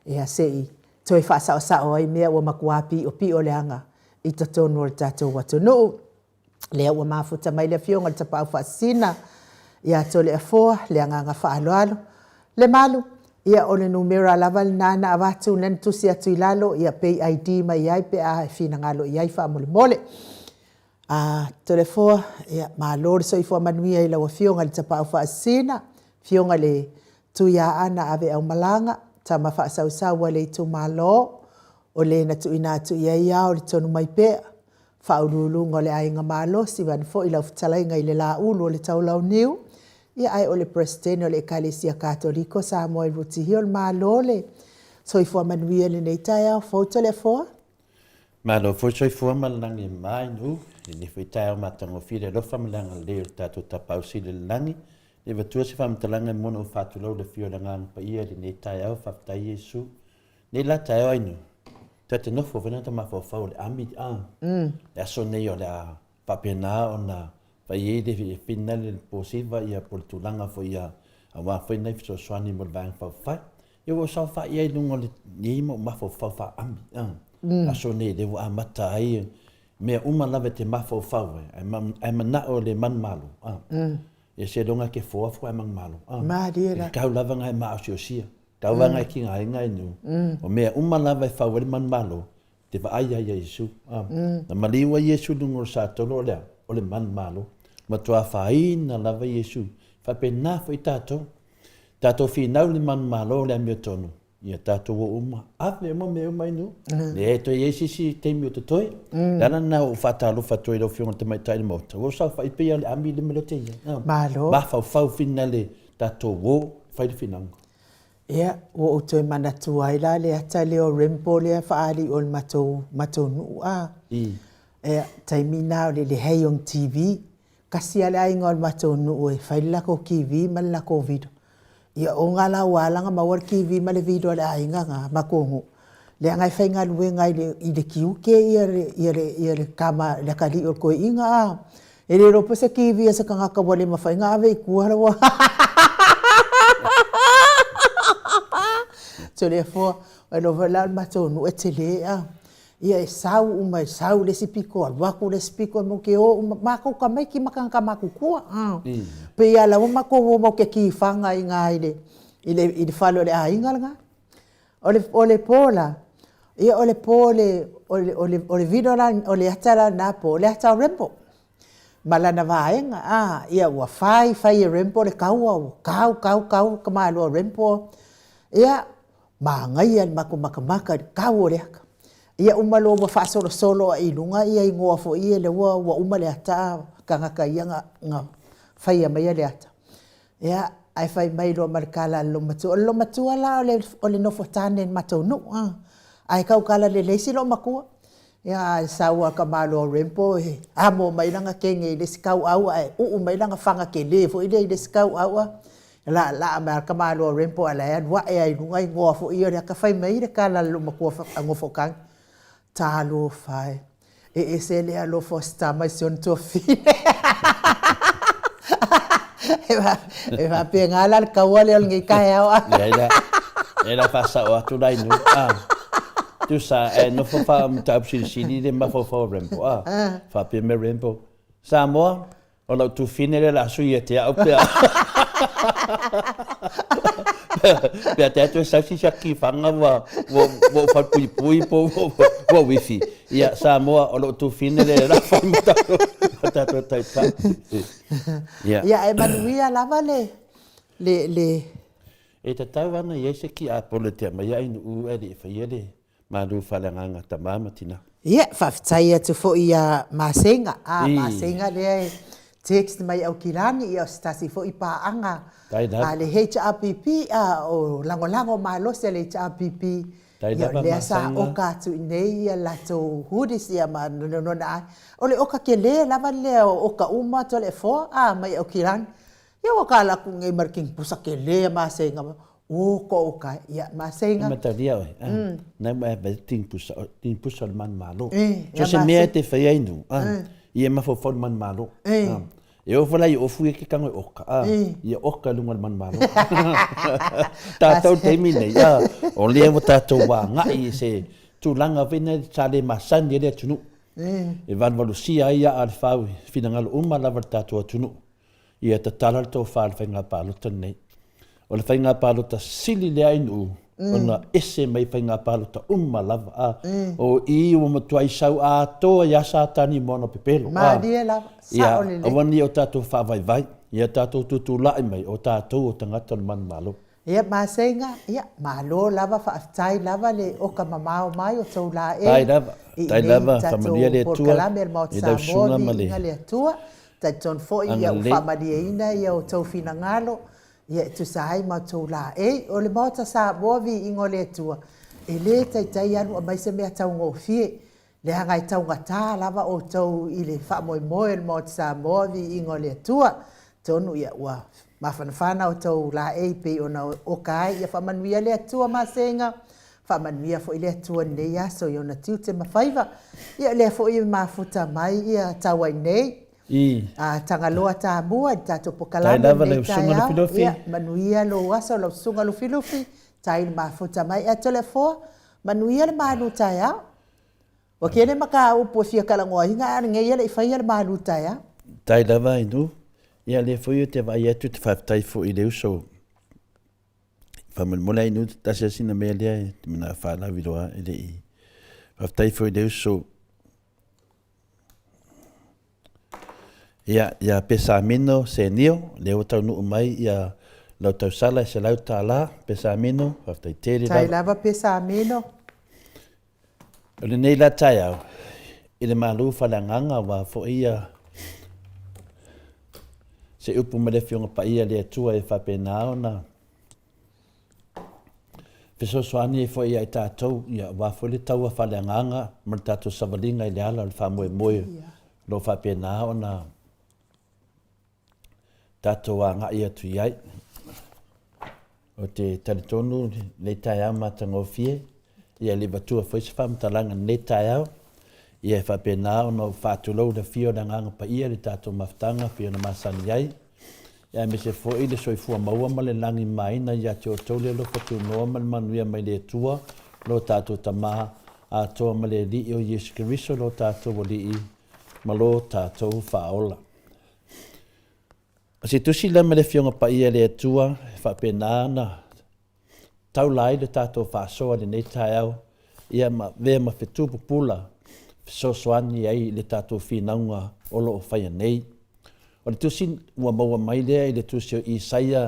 ia sei toi whaasao sao ai mea wa makuapi o pi o leanga I tatonu o le tātou watunu lea ua mafuta mai le fionga le tapau whaasina ia tole a foa lea nganga whaaloalo le malu ia o le numera lava le nana avatu nen tusi atu I lalo ia pay ID mai iai pe a fina ngalo iai wha mole tole foa ia maalore so I foa manuia I lau fionga le tapau whaasina fionga le tuia ana ave au malanga tama whaasausaua le tu malo o le na tu ina tu iai au le tonu mai pea whaurulunga le ainga malo si van fo I lau fitalainga I le la ulu o le taulau niu ia ai o le presidente o le Ekalesia Katoliko Samoa I rutihi o le malo le so I fua manuia le nei tai au fauta le fua malo fo so I fua malangi mai nu ni fo tai au matango file lo famalanga le tatu tapausi le langi le vatua se famtalanga mono fatulo le fio langa pa ia le nei tai au fatai Yesu nei la tai au inu tete no fo vena ma fo le ambi ya sonne yo la papena ona pa ye de final le posiva ia por tulanga fo ia awa fo nei so swani mo bang fa yo wo so fa ia lungo le ni mo ma fo fa ambi a sonne de wa mata ai me uma lava te ma fo ai mana o le man malu ye se donga ke fo ai man malu ma dira ka lava ngai ma asiosia tau wanga ki ngai nu o me uma lava fa wel man malo te va ai Yesu na maliwa Yesu dungo sa tolo le o le man malo ma tua fa ina lava Yesu fa pena foi tato final le man malo le mio tonu ia tato o uma ave mo me mai nu le to Yesu si te mio to toi dana na o fatalo fatoi lo fion te mai tai mo o sa fa pe le ami le melote malo ba fa final tato wo fa final Ia, o o toi manatu ai la le ata leo rempo le whaali o le matou nuu a. Ia, taimina o le hei on TV, kasi ale ai ngol matou nuu e whaila ko kiwi malila ko video. Ia o ngala walanga mawar kiwi ma le video le ai nganga makongo. Le ngai whainga lue ngai i le kiuke ia le kama le kali o koe inga a. E le ropo se kiwi e se kangaka wale ma whainga ave i kuara wa. So le fo e lo vala matou nuu e te le a. Ia e sau umai sau le sipiko al waku le sipiko mo ke o mako ka mai ki makanga maku kua. Pe ia la mako mo ke ki fanga i ngai ile falo le ai ngala. Ole pola. Ia ole pole ole video la ole atala na po le ata rempo. Malana vaenga ia wa fai rempo le kau kama lo rempo. Ia ma ngai al maka kau le. Ia umalo wa fa solo i lunga ia i ngoa fo ia le wa umale ata kanga ia nga fai mai le ata. Ia ai fai mai lo markala lo matu ala ole no fotane matou no ai kau kala le leisi lo makua ia saua ka malo rempo he amo mai langa kenge le skau au ai mai langa fanga ke le fo ile le skau au la ma ka malo rempo ala wa ai ngai ngoa fo ia ka fai mai le kala lo makua ngofo kan talo fai e se le alo fo sta mai son to fine Eva pengala kawale al ngi kaya wa. Ela pasa o tu dai nu. Tu sa no fa tap sini de ma fa rempo fa pe me rempo. Samoa o lo tu finire la suiete au pe. Pe te tu sa si ki fanga wo fa pui po wifi. Ia Samoa o lo tu finire la fa tato taita. Ia e manuia lava le. E te tau ana i eise ki a pole te mai ai nu e le whaiere maru whalanganga ta mamatina. Ia, whawhitai atu fo ia masenga. Masenga le text mai au kirani i au stasi fo i paanga. Le HRPP o lango malo se le HRPP. Ia lea sa oka tu nei ia lato hudis ia ma nona ai. Ole oka ke le lava le oka uma to le fo mai au kirani. Ia oka la ku ngai marking pusa ke le ma senga ko oka ia ma senga. Mata dia oi. Na ma be ting pusa man malo. So se me te fai ai nu. Ia ma fo man malo. E o fala i o fu ke kango oka. Ia oka lunga man malo. Tatou te mine ia. O le mo tatou wa ngai se tu langa vene sale masan dia tunu. E van valusia ia al fau finanga uma lava tatou tunu. Ia ta tala to fal fainga palo tane. O le fainga palo ta sili le ai nu. Ona ese mai fainga palo ta lava o I o matuai sau a to ya sa tani mono pepelo. Ma dia la sa o le. Ia wani o tatou fa vai. Ia tatou tutu lai mai o tatou o tangata man malo. Ia masenga, ia malo lava whaatai lava le oka mamao mai o tau la e. Tai lava familia le tua. I dau sunga male. Le tua. Tai ton fo ia u familia ina ia o tau fina ngalo. Ia tu sai ma tau la e. O le Maota Samoa vi ingo le tua. E le tai anu a mai se mea tau ngofie. Le hangai tau ngata lava o tau i le whamoe le Maota Samoa vi ingo le tua. Tonu ia ua. Mawhanawhana o tau la e pe o na o kai. Ia whamanuia le tua masenga. Whamanuia fo i le tua nei aso i o na tiu te mawhaiva. Ia le fo i mafuta mai ia tau ai nei. Tangaloa tā mua, tātou pokalama nei tai au. Ia, manuia lo aso, lo sunga lo filufi. Tai le mafuta mai, tole foa. Manuia le malu tai au. Wa kene maka upo fia kalangoa hinga, ngai ele i whaia le malu tai au. Tai lava inu. Ia le fo i te vai atu te whaftai fo i leo so. Whamanmola inu te tasia sina mea lea e te mana whala viroa ele i. Whaftai fo i leo so. Ia pesa mino se nio, leo tau nuu mai, ia lau tau sala se lau tā la, pesa mino, whaftai tere lau. Tai lava pesa mino. O le nei la tai au, i le malu whalanganga wa fo ia se upu mele fionga pa ia le atua e whapenao na fesoasoani e foʻi ia i tatou ia ua foi le taua faaleagaga ma le tatou savaliga i le ala o le faamoemoe lo faapena ona tatou agaʻi atu i ai o te talitonu le taeao matagofie ia le vatua foi se faamatalaga le taeao ia e faapena ona o faatulou le fio le agaga paia le tatou mafutaga fio na masani ai ia me se foʻi le soifua maua ma le lagi maina ia te outou le alofa tunoa ma le manuia mai le atua lo tatou tamā atoa ma le alii o iesu keriso lo tatou alii ma lo tatou faaola o se tusi lea ma le fioga paia le atua faapena na taula ai le tatou faasoa lenei taeao ia ma vea ma fetupupula fesoasoani ai le tatou finauga o loo faia nei o le tusi ua maua mai lea i le tusi o Isaia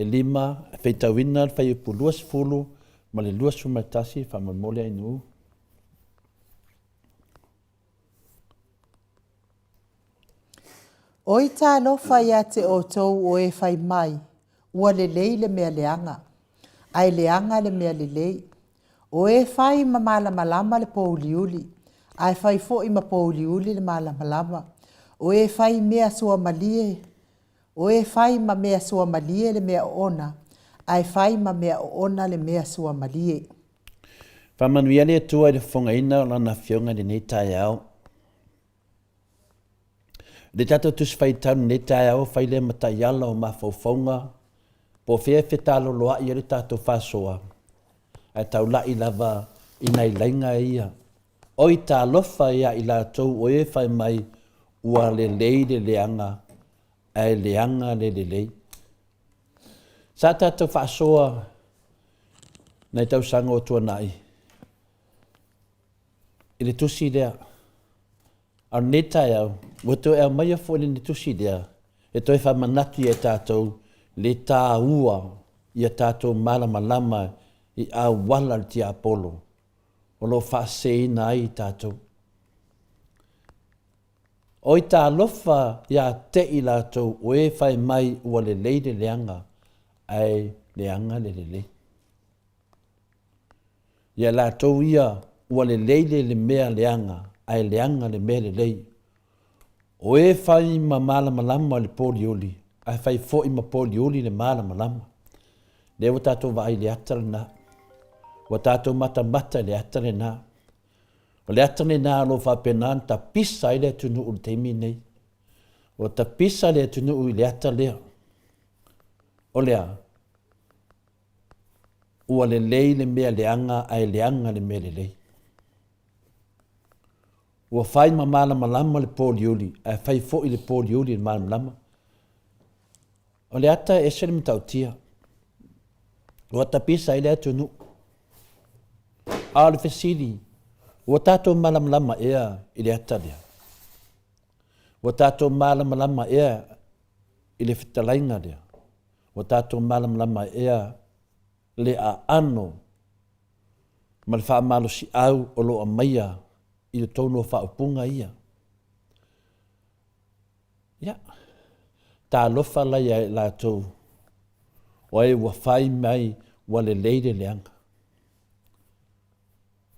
e 5 feitauina le faiupulua sefulu ma le 2 faamoemoe ai nuu O i tālofa ia te outou o e whai mai, ua lelei le mea leanga. Ai leanga le mea lelei. O e whai ma malama le pouliuli. Ai whai fo i ma pouliuli le malama. O e whai mea sua malie. O e whai ma mea sua malie le mea ona. Ai whai ma mea ona le mea sua malie. Whamanuia le atua i le whongaina o lana whionga le nei tai au. Le tato tus whai tanu nei tai au whai le matai ala o mawhauwhaunga. Po whea whetalo loa i le tato whasoa. Ai tau la i lava i nei lainga ia. Oi tā lofa ia i la tau o e whai mai ua le lei le leanga. Ai leanga le lei. Sa tato whasoa nei tau sanga o tua nai. I le tusi lea. Au netai au, wato e mai a fōne ni tusi lea. E toi wha manatu i e tātou le tā ua i a tātou malama i a wala ti Apollo. O lo wha seina ai i tātou. O i tā lofa i a te i lātou o e whai mai ua le leide leanga ai leanga le le. Ia lātou ia ua le leile le mea leanga, ai leanga le mea le lei. O e whai ma malama lama le polioli, ai whai fo i ma polioli le malama lama. Le wa tātou vai le atare na, wa tātou mata le atare na. O le atare na alo whapenan ta pisa i le tunu u teimi nei. O ta pisa le tunu u le atare lea. O lea, ua le lei le mea leanga ai leanga le mea le lei. Ua whai ma malama lama le polioli, ai whai fo i le polioli le malama lama. O le ata e sere mi tautia. Ua tapisa i le atunu. A le fesili. Ua tato malama lama ea i le ata lea. Ua tato malama lama ea i le fitalainga lea. Ua tato malama lama ea le a ano. Ma le wha malo si au o lo a maia i le tono wha upunga ia. Ia. Tā lofa lai ai la tau. O e wa whai mai wa le leide leanga.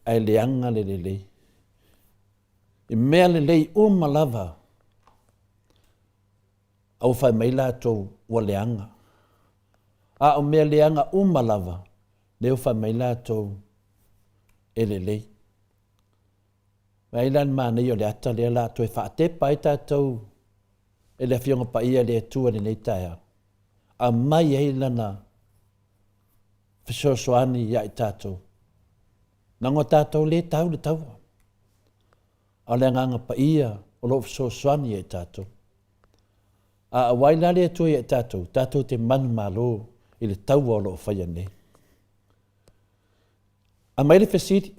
Ai leanga le lei. I mea le lei malava. Au whai mai la tau wa leanga. A o mea leanga malava. Leo whai mai la tau e le lei. Mai lan mana i o le ata lea la tau e whaate pai tātou e le fionga pa ia le tua ni nei taia. A mai ei lana fisosoani ia i tātou. Nango tātou le tau le tau. A le nganga pa ia o lo fisosoani ia i tātou. A waila le tua ia i tātou. Tātou te manu malo i le tau o lo whaia nei. A mai le fesiri.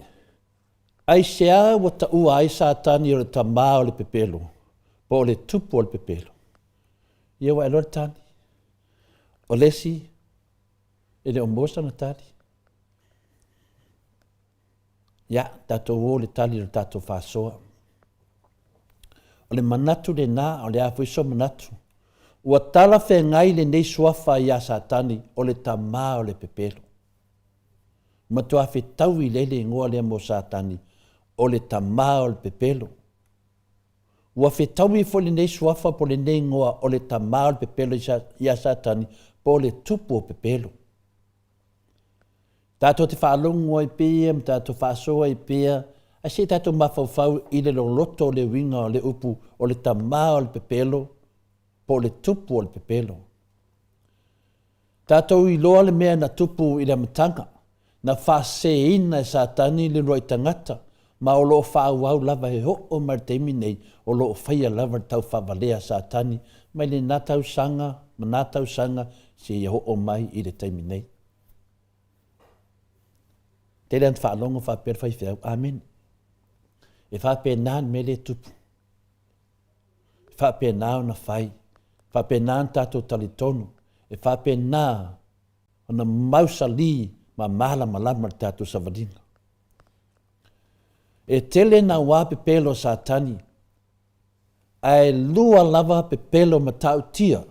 Ai sea wa ta ua ai satani o le tamā o le pepelo. Po o le tupu o le pepelo. Ia wa elor tani. O lesi. E le omosa na tali. Ia, tatou o le tali o tatou whasoa. O le manatu le nā, o le afuiso manatu. Ua tala whengai le nei suafa ia satani o le tamā o le pepelo. ma toa whetau I lele ngoa lea mo Satani, o le tamā o le pepelo. Ua whetau I fole nei suafa po le nei ngoa o le tamā o le pepelo ia Satani, po le tupu o pepelo. Tātou te whaalongo I pēa, tātou whaasoa I pēa, a se tātou mawhauwhau I le loto o le winga o le upu, o le tamā o le pepelo, po le tupu o le pepelo. Tātou I loa le mea na tupu I le matanga, na whaseina e Satani le roi tangata, ma o loo whaauau lava he ho o marteimi nei, o loo whaia lava tau whawalea Satani, mai le nātau sanga, ma nātau sanga, se ia ho o mai I le taimi nei. Te lean whaalongo whapera whaiwhau, amen. E whapena me le tupu. Whapena o na whai, whapena tātou talitonu, e whapena o na mausali ma mala malama tātou savadinga. E tele na wā pepelo Satani, ai lua lava pepelo matau tia,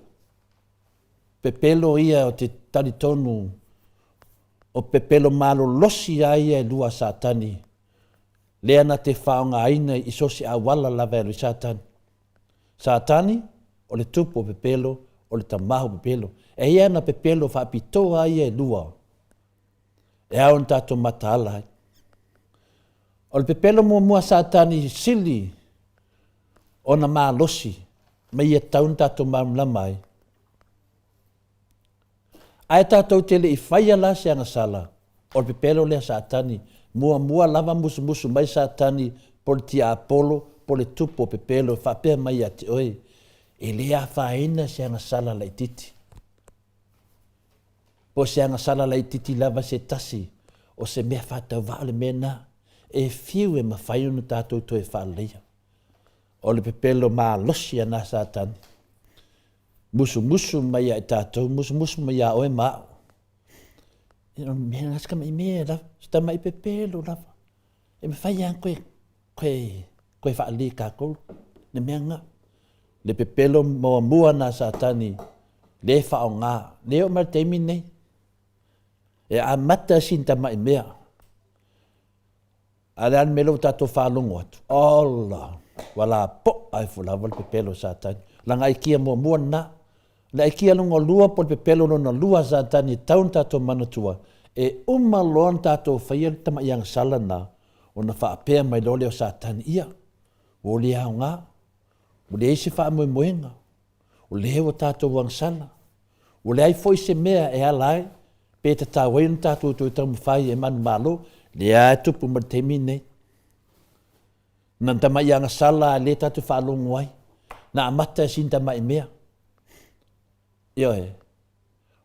pepelo ia o te talitonu, o pepelo malo losi ai e lua Satani, lea na te whaonga aina I sosi a wala lava e lui Satani. Satani, o le tupu o pepelo, o le tamahu pepelo, e ia na pepelo whaapitoa ai e lua, e aon tātou mataala ai. O le pepelo mua Satani sili, o na maa losi, me ia taun tātou mamlama ai. Ai tātou tele I whaia la se anga sala, o le pepelo lea Satani, mua lava musu mai Satani, po le tia Apollo, po le tupu o pepelo, whapea mai ati oe, e lea whaina se anga sala lai titi. Po se anga sala lai titi lava se tasi, o se mea whatau wale mena, e fiu e mawhaiunu tātou to e whaleia. O le pepelo maa losi ana Satani. Musu mai ai tātou, musu mai a oe mao. Ino mea ngaska mai mea lava, sta mai pepelo lava. E me whai an koe whaali kākou, ne mea ngā. Le pepelo mua na Satani, le whao ngā, le o marteimi nei. E a mata sinta mai mea. Ale an melo tātou whaalongo atu. Ola, wala po ai fulawa le pepelo Satani. Langa ikia mua na. La ikia lungo lua po le pepelo no na lua Satani taun tātou manatua. E loan tātou whaia tama iang sala na. O na whaapea mai lole o Satani ia. O le hao ngā. O le eise wha moenga. O le hewa tātou wang sala. O le ai foi se mea e alai. Pe te tāwainu tātou tui tamu whai e manu malo. Le ai tupu martemi nei. Nan tama ianga sala le tātou whaalongo ai. Na amata sin tama i mea. Io e.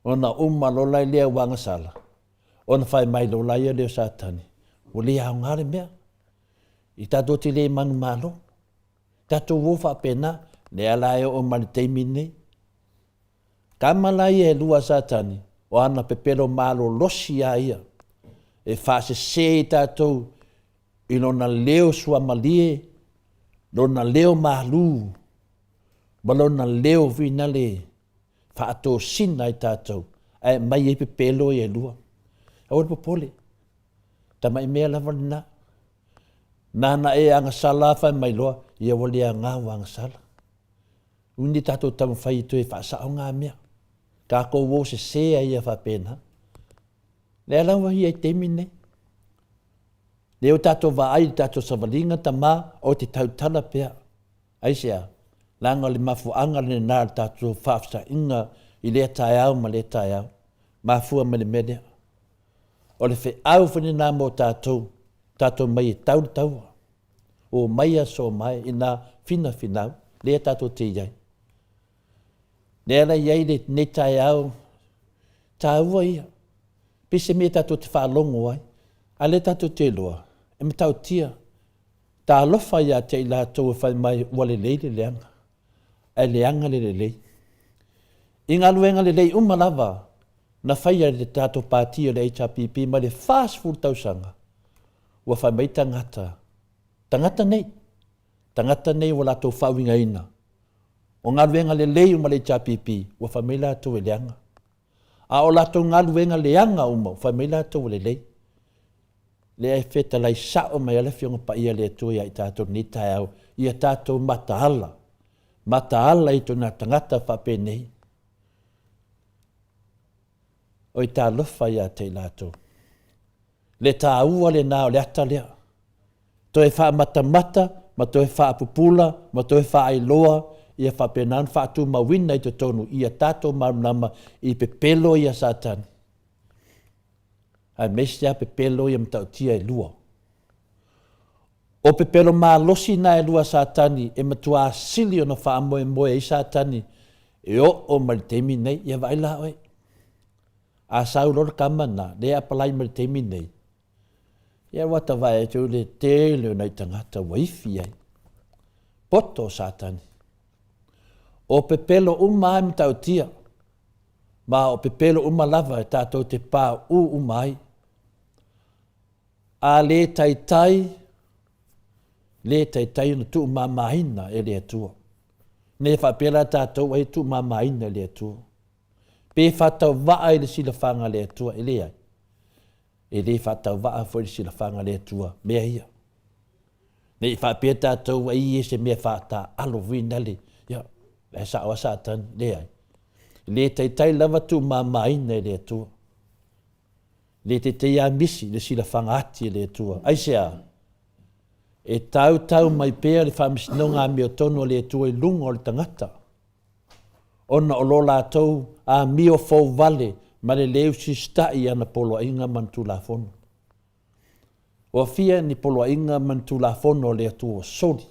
Ona lolai lea wanga sala. Ona whai mai lolai leo Satani. O lea hao ngare mea. I tātou te le manu malo. Tātou wofa pena. Le alai o martemi nei. Kamalai e lua Satani. O ana pepelo malo losi a ia. E whaase se tātou I lona leo sua malie, lona leo malu, ma lona leo vinale, whaato sina I tātou, ai mai e pepelo I e lua. Aore popole, ta mai mea lava na. Nana e anga sala whai mai loa, ia wale a ngā wanga sala. Uni tātou tamu whai tu e whaasao ngā mea. Ka ko wo se sea ia whapena. Lea lawa hi ai temi nei. Leo tātou wa ai tātou savalinga tamā o te tautala pea. Aisea, langa le mafuanga le nā tātou whaafsa inga I lea tai au ma lea tai au. Mafua ma le medea. O le whi au whani nā mō tātou mai e tautaua. O mai a so mai I nā whina whinau, lea tātou te iai. Lea la iai le ne tai au, tāua ia. Pise me tātou te whaalongo ai, a le tātou te loa. E me tau tia, tā alofa ia te I lātou e whai mai wale lei le leanga. Ai leanga le lei. I ngā luenga le lei umalawa, na whaia le tātou pātia le HRPP ma le fast food tausanga. Ua whai mai tangata. Tangata nei wa lātou whauinga ina. O ngā luenga le lei uma le HRPP, ua whai mai lātou e leanga. A o lātou ngā luenga leanga uma, whai mai lātou le lei. le ai feta lai sao mai ala fionga pa ia le tu ia i tātou ni tai au, ia tātou mataala. Mataala i tuna tangata whape nei. O i tā lofa ia te lātou. Le tā ua le nāo le ata lea. To e wha mata, ma to e wha pupula, ma to e wha ailoa, ia whape nan wha tu mawina i te tonu, ia tātou marunama i pepelo ia Satan. Ai mesia pepelo ia mtautia e lua. O pepelo losi na e lua Satani, e matua sili o na wha moe i Satani, e o maritemi nei, ia vaila oi. A sau lor kamana, le apalai maritemi nei. Ia wata vai e tu le te leo nei tangata waifi ai. Poto Satani. O pepelo umai mtautia, ma o pepelo lava e tātou te pā umai. A le tai na tu mamahina e le atua. Ne whapela tātou ai tu mamahina le atua. Pe whatau waa e le sila whanga le atua e le ai. E le whatau waa fo le sila whanga le atua mea ia. Ne whapela tātou ai e se mea whata alo vina le. Ia, e sa o Satan le ai. Le tai lava tu mamahina le atua. Le te ia misi le sila whanga ati le atua. Ai sea, e tau mai pēr le whamisnonga mea tono le atua i lunga o le tangata. Ona o lo lātou a mio fau vale ma le leu si stai ana polo inga mantu la fono. O fia ni polo inga mantu la fono le atua soli.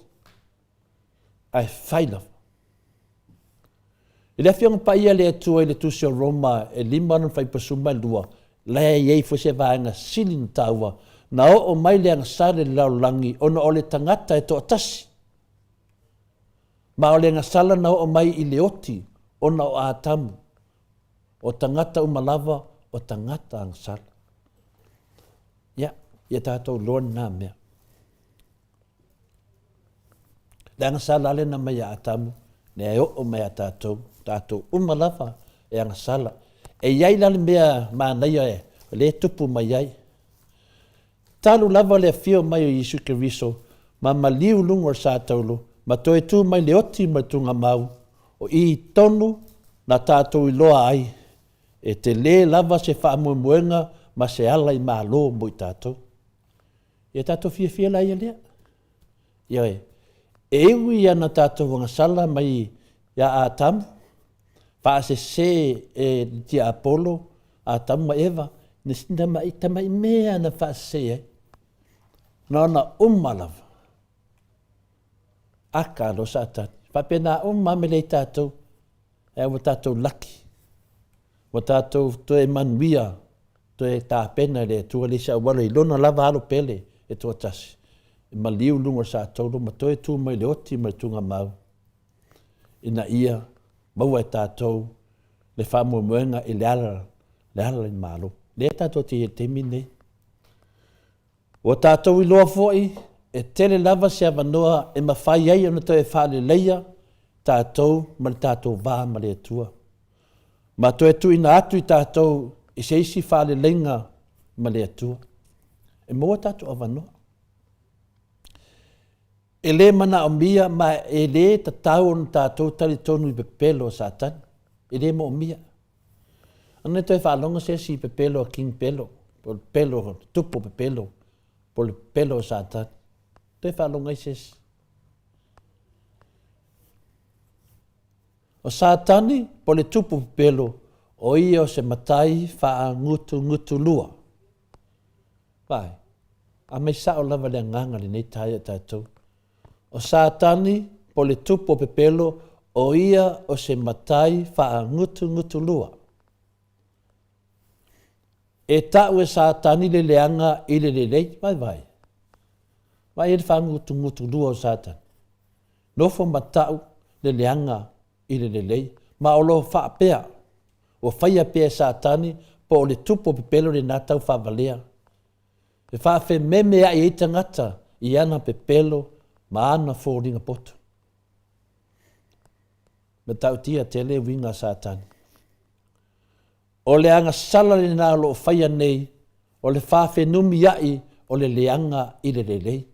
Ai whaila. I le whionga pa ia le atua i le tusi o Roma e limanan whai pasuma lua. Lea iei fo se vaenga silin taua. Na o mai le angasare le laulangi ona o le tangata e to atasi. Ma o le angasala na o mai i le oti ona o atamu. O tangata umalava o tangata angasala. Ia tātou loan nā mea. Le angasala ale na mai a atamu. Ne e o mai a tātou umalava e angasala. E iai lale mea mānaia e, le tupu mai iai. Talu lava le fio mai o Yesu Keriso, ma maliu lungo sa taulu, ma toe tu mai le oti ma tunga mau, o i tonu na tātou i loa ai, e te le lava se whaamuenga, ma se ala i mālo mo i tātou. Ia tātou fia la ia lea. Ia e ui ana tātou wangasala mai ia a tamu, pa se ti Apollo a tamu Eva nesina mai tamai mea na fa se na umalava aka lo Satan pa pena me tatou e o tatou laki o tatou to e manuia to e ta pena le tu le sa wala i lona lava alo pele e to tasi ma liu lungo sa tolu ma to e tu mai le oti mai tunga mau ina ia mau e tātou le whamuenga i le ala i malo. Le tātou te mine. O tātou i loa fōi, e tele lava se avanoa e mawhai ai ona to e whale leia, tātou ma le tātou vā ma le atua. Ma to e tu ina atu i tātou i se isi whale lenga ma le atua. E mua tātou avanoa. E le mana o mia, ma e le tatau on tātou tali tonu i pepelo o Satan. E le mo o mia. Ane toi whaalonga se si pepelo a king pelo. Po pelo, tupo pepelo. Po le pelo o Satan. Toi whaalonga i se si. O Satani, po le tupo pepelo, o ia o se matai wha ngutu lua. Vai, a mei sao lava le nganga le nei tai a tātou. O Satani, po le tupo pepelo, o ia o se matai wha ngutu lua. E tau e Satani le leanga i le lei, vai. Vai e wha ngutu lua o Satani. Nofo matau le leanga i le lei, ma o lo wha pea. O whaia pea Satani, po le tupo pepelo le natau wha valea. E wha fe meme a i tangata i ana pepelo, ma ana fōringa poto. Me tau tia tele winga Satani. O le anga sala le nā lo whaia nei, o le whawhe numi ai, o le leanga i le lelei.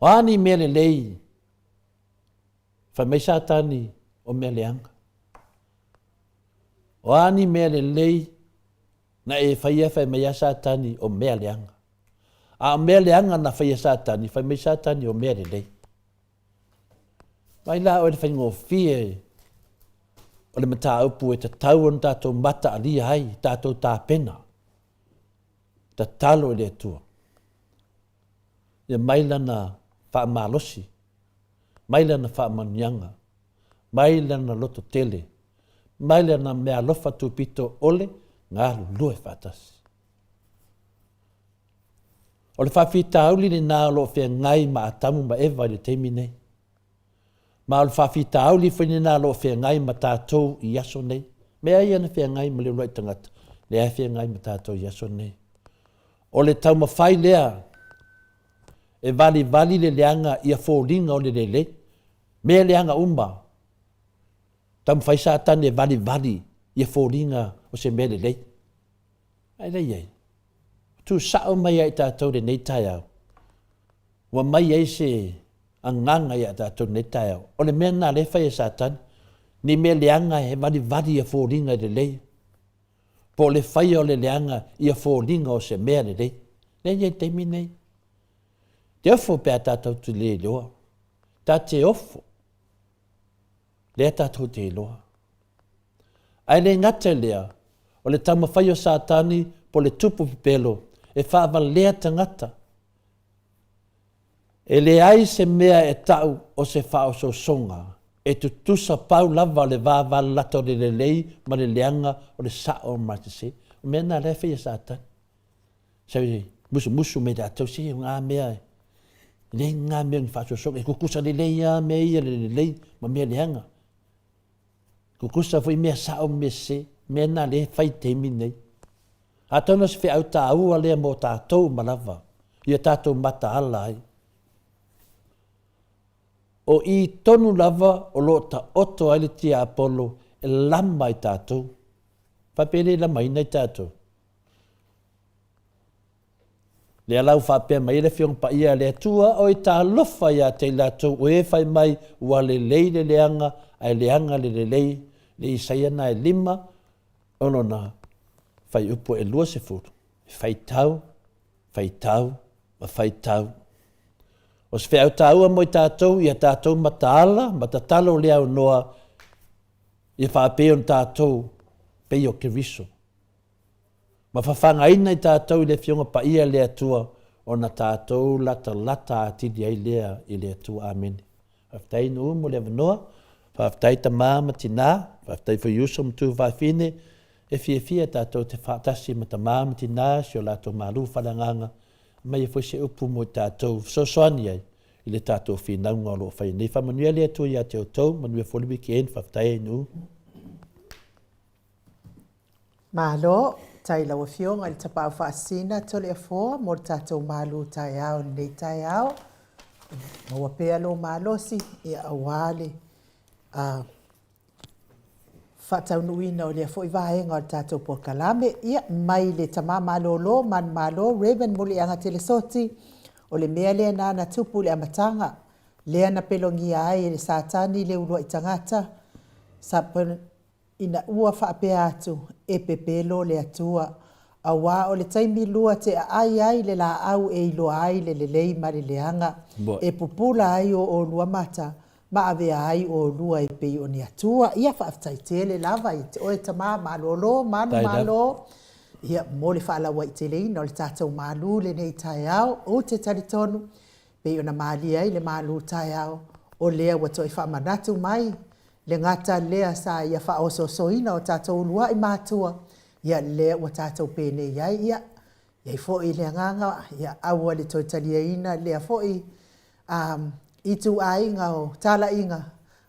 O ani mea lelei, whai mai satani o mea leanga. O ani mea lelei, na e whai mai a satani o mea leanga. A mea leanga na whai mai satani o mea lelei. Mai la o le whai ngō fie, o le mata upu e ta tau on tātou mata alia hai, tātou tā pena. Ta talo e le atua. Ia maila na wha malosi, maila na wha manianga, maila na loto tele, maila na mea lofa tupito ole, ngā lue whatasi. O le whawhita auli ni nā lo whea ngai ma atamu ma ewa i le teimi nei. Ma o le whawhita auli wheni nā lo whea ngai ma tātou i aso nei. Mea ia na whea ngai ma leo noi tangata. Lea whea ngai ma tātou i aso nei. O le tau mawhai lea, e vali le leanga ia fōringa o le lele. Mea leanga umba. Tau mawhai sātani e vali ia fōringa o se mea lele. Ai lei ei. Tu sao mai ai tātou le nei tai au. Wa mai ai se anganga ia tātou nei tai au. O le mea nā le whai e sātani. Ni mea leanga e vali ia fōringa le lei. Po le whai o le leanga ia fōringa o se mea le lei. Nei ei teimi nei. Te ofo pēr tātou tu le loa. Tā te ofo. Lea tātou te loa. Ai le ngata lea. O le tama whai o sātani po le tupu pipelo. E whaava lea tangata. E le ai se mea e tau o se whao so songa. E tu tusa pau lava le vāwa lato le lei ma le leanga o le sao mati se. O mea nā le whai a sātani. Sawi musu me tātou se ngā mea e. Le ngā mea ni whao so songa. E kukusa le lei a mea ia le lei ma mea leanga. Kukusa fui mea sao me se. Mea nā le whai teimi nei. A tona se whi au tā ua lea mō tātou malawa. Ia tātou mata ala ai. O i tonu lava o lo ta oto ai le tia Apollo e lama i tātou. Whapere lama ina i tātou. Lea lau whapea mai le whiong pa ia le atua o i tā lofa ia te lātou o e whai mai ua le lei le leanga ai leanga le lei le isaiana e 5 ono na whai upo e lua se furu. Whai tau, ma whai tau. O se whai au tāua mo i tātou, ia tātou mataala, matatalo lea o noa, ia whapeo n tātou, peo ke riso. Ma whawhanga ina i tātou i le whionga pa ia lea tua, o na tātou lata atidi ai lea i lea tua. Amen. Whaftai no mo lea vanoa, whaftai ta māma tina, whaftai whaiuso mtu whawhine, e fia tātou te whaatasi ma ta māma tina, si o lātou mālu whalanganga, mai e fwoi se upu mo tātou soani ai, i le tātou whinaunga o lo whai. Nei whamanuia lea tua ia te o tau, manuia wholiwi ki en whaftai nu. Malo, tai lawa fionga i tapau whaasina, tole a fōa, mo tātou mālu tai au, nei tai au. Maua pēa lo mālosi, e awale. Whatau nuina o lea fo i vaenga o tātou por kalame. Ia mai le tamā malolo, man malo, Raven muli anga telesoti. O le mea lea nana tupu le amatanga. Lea na pelongi ai le sātani le urua i tangata. Sapan ina ua whaapea atu e pepelo le atua. Awa o le taimi lua te ai le la au e ilo ai le lei mari leanga. E pupula ai o lua mata. Ma ave ai o lua e pei o ni atua. Ia whaaftai tele lava i te oe tamā malolo, manu malo. Ia mole whaalawa i tele ina o le tātou malu le nei tai au. O te taritonu, pei o na mali ai le malu tai au. O lea wato i whaamanatu mai. Le ngata lea sa ia whaososo ina o tātou lua i mātua. Ia lea wa tātou pene iai. Ia i fo i lea nganga. Ia aua le toitalia ina lea fo i... I tu ainga o tala inga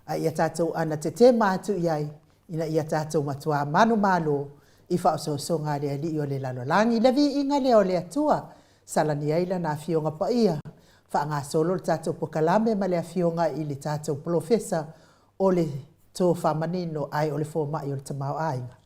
a ia tātou ana te mātu iai ina ia tātou matua manu malo i whaososo ngā rea li o le lalolangi. Levi inga lea o lea tua salani aila nā fionga pa ia. Wha ngā solo le tātou pokalame ma lea fionga i le tātou profesa o le tō whamanino ai o le fōma i o le tamau ainga.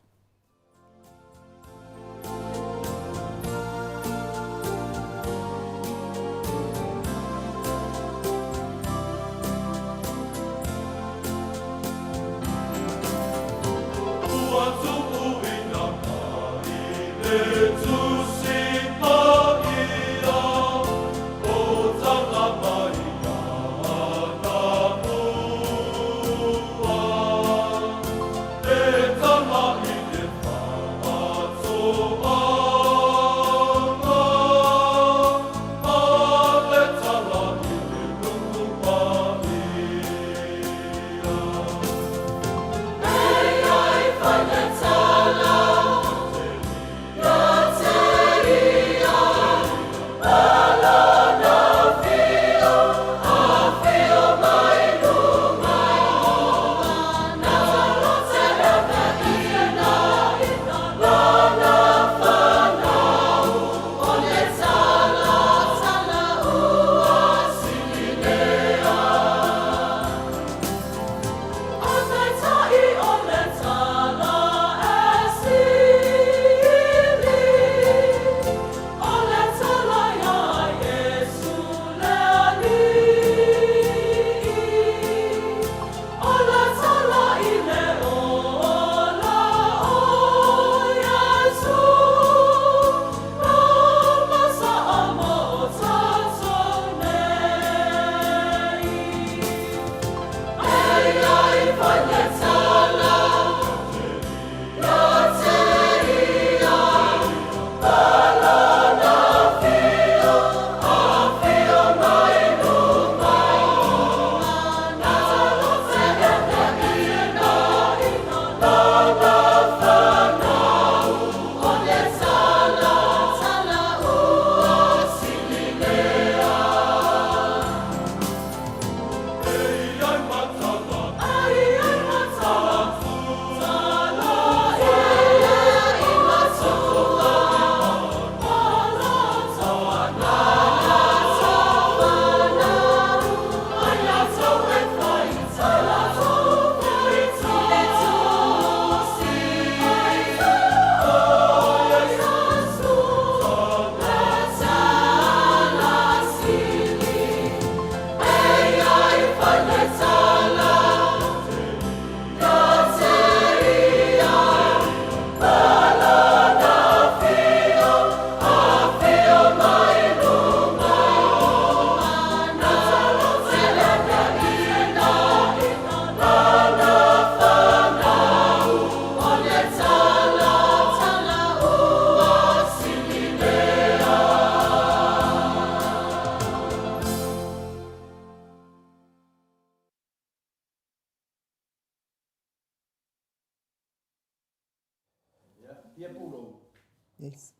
Yes.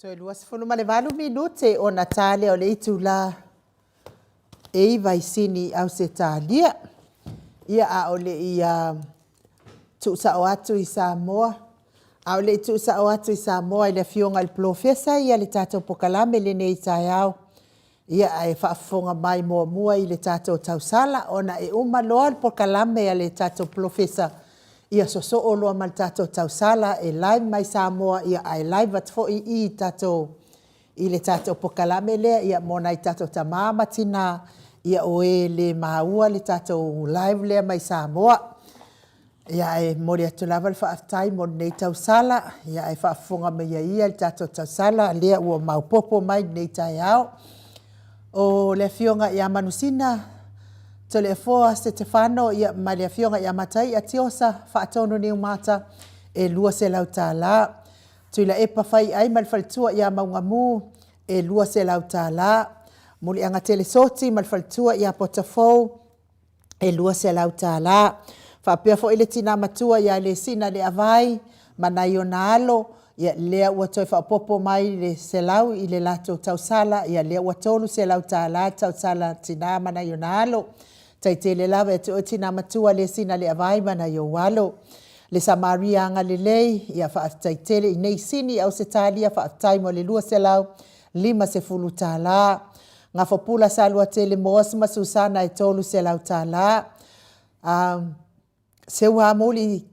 Toi luas fono male valu minute o Natale o le itula e vai sini au se talia. Ia a o le ia tu sa o atu I Samoa. A o le tu sa o atu I Samoa I le fionga il profesa ia le tato pokalame le nei taiao. Ia ai whaafonga mai mua I le tato tausala ona e umaloa pokalame ia le tato profesa. Ia so o loa mal tato tausala e live mai Samoa ia ai live at fo I tato I le tato pokalame lea ia mona I tato tamama tina ia o e le maua le tato live lea mai Samoa. Ia e mori atu lava le whaatai mo nei tausala ia e whaafonga mai ia le tato tausala lea ua maupopo mai nei tai au. O le fionga ia manusina to le foa Stefano ia ma le fionga ia matai atiosa whaatono ni umata e lua se lau tāla. Tui la epa whai ai mal whaltua ia maungamu e lua se lau tāla. Muli anga telesoti mal whaltua ia potafou e lua se lau tāla. Whapea fo ile tina matua ia le sina le avai manai o naalo ia lea ua toi whapopo mai le se lau I le lato tausala ia lea ua tolu se lau tāla tausala tina manai o naalo. Tai te le lawa e te o tina matua le sina le avai manai o walo. Le Samaria anga le lei ia whaatai tele I nei sini au se talia whaatai mo le lua se lau 50 tāla. Ngā whapula sa lua tele moasma Susana e tolu se lau tāla. Se ua moli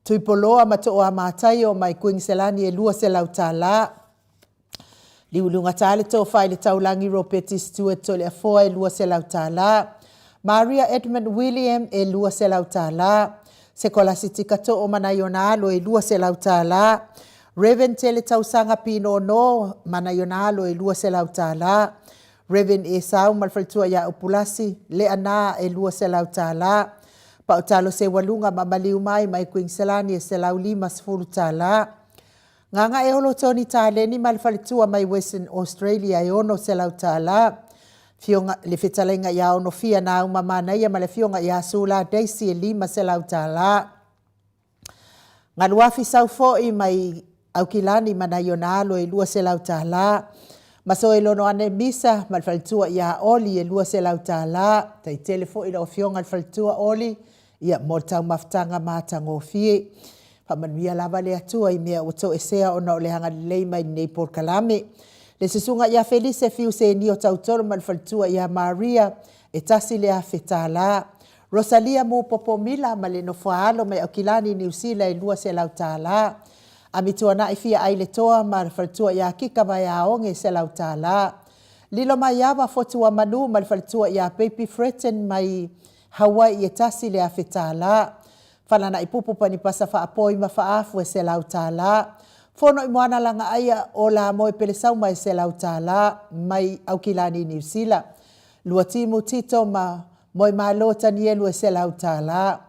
tuipoloa mato o amatai o mai kuing selani e lua se lau tāla. Liulunga tale tō whai le taulangi Ropeti Stewart to le afoa e lua se lau tāla. Maria Edmund William e lua se lau tāla. Se kola sitika tō o manayonalo e lua se lau tāla. Reverend Tele Tausanga Pino no manayonalo e lua se lau tāla. Reverend Esau malfaltua ya upulasi le ana e lua se lau tāla. Pautalo se walunga mamaliu mai kuing selani e se lau 50 tāla. Nganga e holo toni tāle ni malfalitua mai Western Australia e ono se lau tāla. Fionga le fitalenga ya ono fia na umamana ia male fionga ya sula Daisy e 5 se lau tāla. Ngaluafi sau foi mai aukilani manayonalo e lua se lau tāla. Maso e lono ane misa malfalitua ya oli e lua se lau tāla. Tai telefo ila o fionga malfalitua oli ia mortau maftanga matango fie. Pamanuia lava le atua I mea uto esea ona o le hanga lei mai nei por kalame. Le sisunga ia Felice fiu se ni o tautoro malfaltua ia Maria e tasi le a fetala. Rosalia mu popomila ma le no Afualo mai Aukilani New Zealand e lua se lau tāla. Amitua na ifia ai le toa malfaltua ia kika vai aonge se lau tāla. Lilo mai awa fotua manu malfaltua ia Baby Fretten mai Hawaii e tasi le a fetala. Falana ipupu pani pasa whaapoi ma whaafu e se lau tāla. Fono I moana langa aia o la moe pelesau mai se lau tāla mai Aukilani New Zealand. Lua timu tito ma moe malo tanielu e se lau tāla.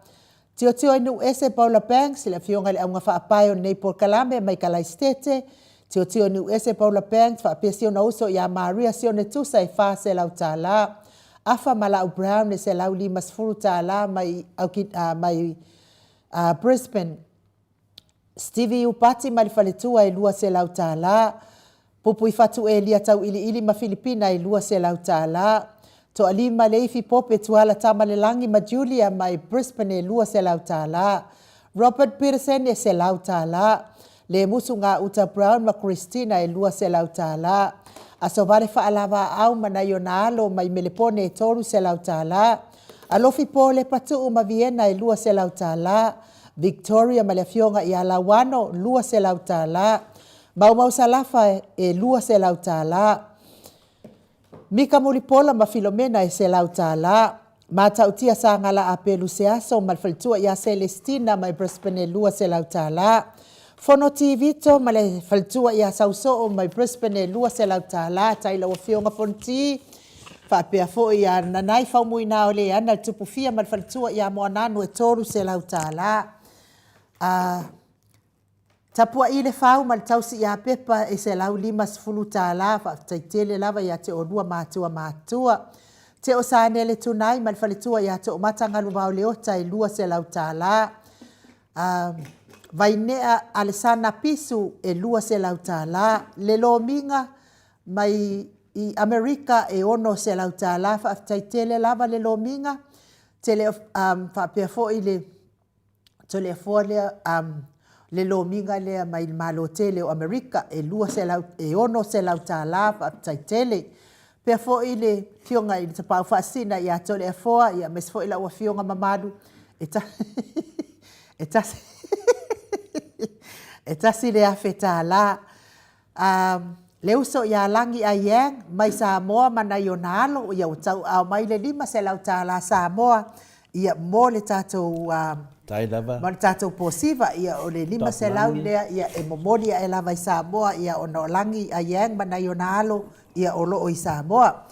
Tio inu ese Paula Banks le fionga le aunga whaapai o nei por kalame mai kalai stete. Tio inu ese Paula Banks whaapesio na uso ia Maria sio ne tusa e wha se lau tāla. Afa Malau Brown e se lau 50 tāla mai Brisbane. Stevie Upati malifaletua e lua se lau tāla. Pupu I fatu e lia tau ili ma Filipina e lua se lau tāla. To alima leifi pope tuala tamale langi ma Julia mai Brisbane e lua se lau tāla. Robert Peterson e se lau tāla. Le musu ngā Uta Brown ma Christina e lua se lau tāla. Aso vare whaalava au manayonalo mai Melepone e toru se lau tāla. Alofi pole patu ma Vienna e lua se lau tāla. Victoria ma le fionga I Alawano lua se lau tāla. Mau salafa e lua se lau tāla. Mika Mulipola ma Filomena e se lau tāla. Mata utia sa ngala a pelu se aso malfaltua ia Celestina mai Brisbane e lua se lau tāla. Fono TV to ma le faltua ia sauso o mai Brisbane e lua se lau tāla. Taila o fionga fonti. Whapea fo ia nanai whaumui na o le ana tupu fia malfaltua ia moananu e toru se lau tāla. Tapua I le whau mal tausi ia pepa e se lau 50 tāla. Whaataitele lava ia te o lua mātua. Te o sa nele tunai ma le faletua ia to matanga lu mau le ota e lua se lau tala. Vai nea Alessana Pisu e lua se lau tala. Le lo minga mai i Amerika e ono se lau tala. Fa taitele lava le lo minga. Tele fa pe fo ile tole fo le lo minga le mai malo tele o Amerika e lua se lau e ono se lau tala fa taitele. Pea fo ile fionga i te pau whaasina i ato le afoa i a mes fo ila ua fionga mamadu e tasi le awheta la. Le uso i a langi a yang mai Samoa mana i o nalo i a utau au mai le lima se lau ta la Samoa i a mo le tatou ma le tatou posiva i a o le lima se lau lea i a e momori a e lava i Samoa i a o no langi a yang mana i o nalo ia o loo i Samoa.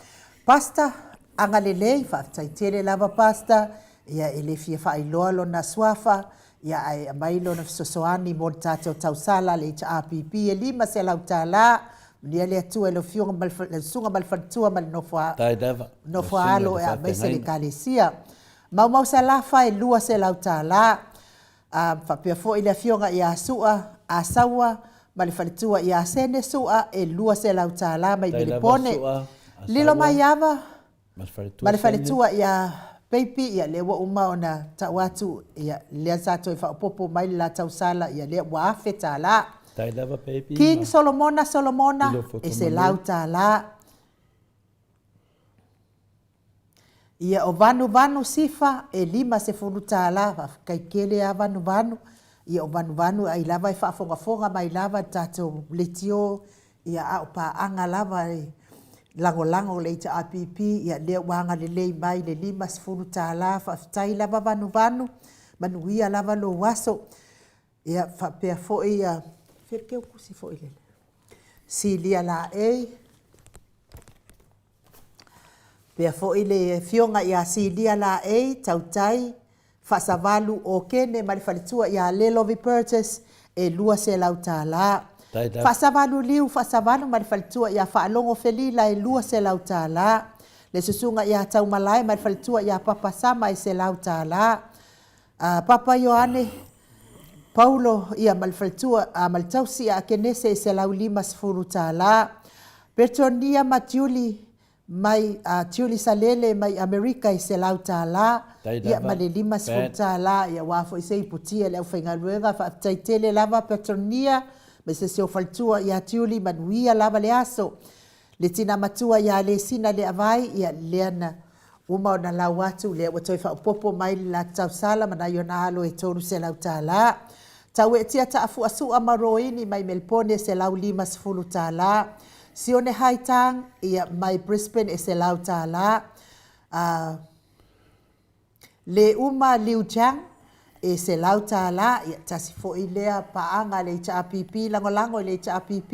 Pasta, anga lelei, whaaftaitele lava pasta, ia ele fia whaailoa lo na swafa, ia ai amailo na fisosoani mo tātou tausala le HRPP, e lima se lau tāla, nia le atua e lo fionga sunga malfantua mal nofua alo e a meise le kalesia. Mau sa lafa e lua se lau tāla, whapea fo i le fionga i a sua, a sawa, ma le faletua i a sene sua e lua se lau tāla mai milipone. Lilo mai ava, ma le faletua i a peipi i a lewa uma o na tawatu i a lea sato i whaopopo mai la tausala i a lea waafe tāla. King Solomona e se lau tāla. Ia o vanu sifa e lima se funu tāla, kai kele a vanu. Ia o vanu ai lava i whaafonga mai lava tātou letio ia au paanga lava e lango le ita APP ia lea wanga le lei mai le lima sifuru tāla whaafitai lava vanu manuia lava lo waso ia whapea fo ia whirkeu kusi fo i lele si lia la e pea fo i le fionga ia si lia la e tautai Fasavalu o kene ma le faletua ia le lovi purchase e lua se lau tāla. Fasavalu ma le faletua ia whaalongo felila e lua se lau tāla. Le susunga ia taumalai ma le faletua ia papasama e se lau tāla. Papa Ioane Paulo ia ma le faletua ma le tausi ia kenese e se lau lima sifuru tāla. Petronia ma Tiuli mai Tiuli Salele mai Amerika i se lau tāla. Ia ma le lima sifuru tāla ia wafo i se iputia le au whaingaruenga whaaftaitele lava Petronia me se seo faltua ia Tiuli manuia lava le aso. Le tina matua ia le sina le avai ia leana uma o na lau atu le watoi whaopopo mai la tausala mana i ona alo e tonu se lau tāla. Tau e tia ta afu asu amaroini mai Melpone se lau lima sifuru tāla. Sione Haitang ia mai Brisbane e se lau tāla. Le uma Liujang e se lau tāla ia tasi fo i lea paanga le HRPP lango le HRPP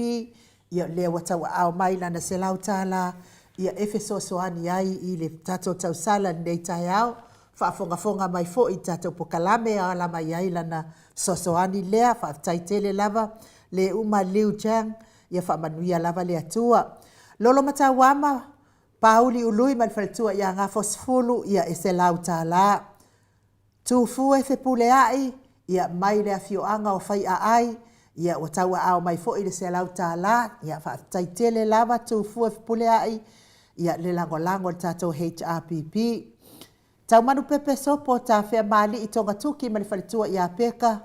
ia lea watawa au mai lana se lau tāla ia efeso soani ai i le tato tausala nei tai au whaafonga mai fo i tato pokalame a la mai ai lana sosoani lea whaaftaitele lava le uma Liujang ia whaamanuia lava le atua. Lolo matawama pauli ului mal faletua ia ngā fosfulu ia e se lau tāla. Tufu e whepule ai ia mai le afioanga o whai a ai ia o taua au mai fo i le se lau tāla ia whaaftaitele lava tufu e whepule ai ia le lango le tātou HRPP. Tau manu pepe sopo tā whea mali i tonga tuki mal faletua ia peka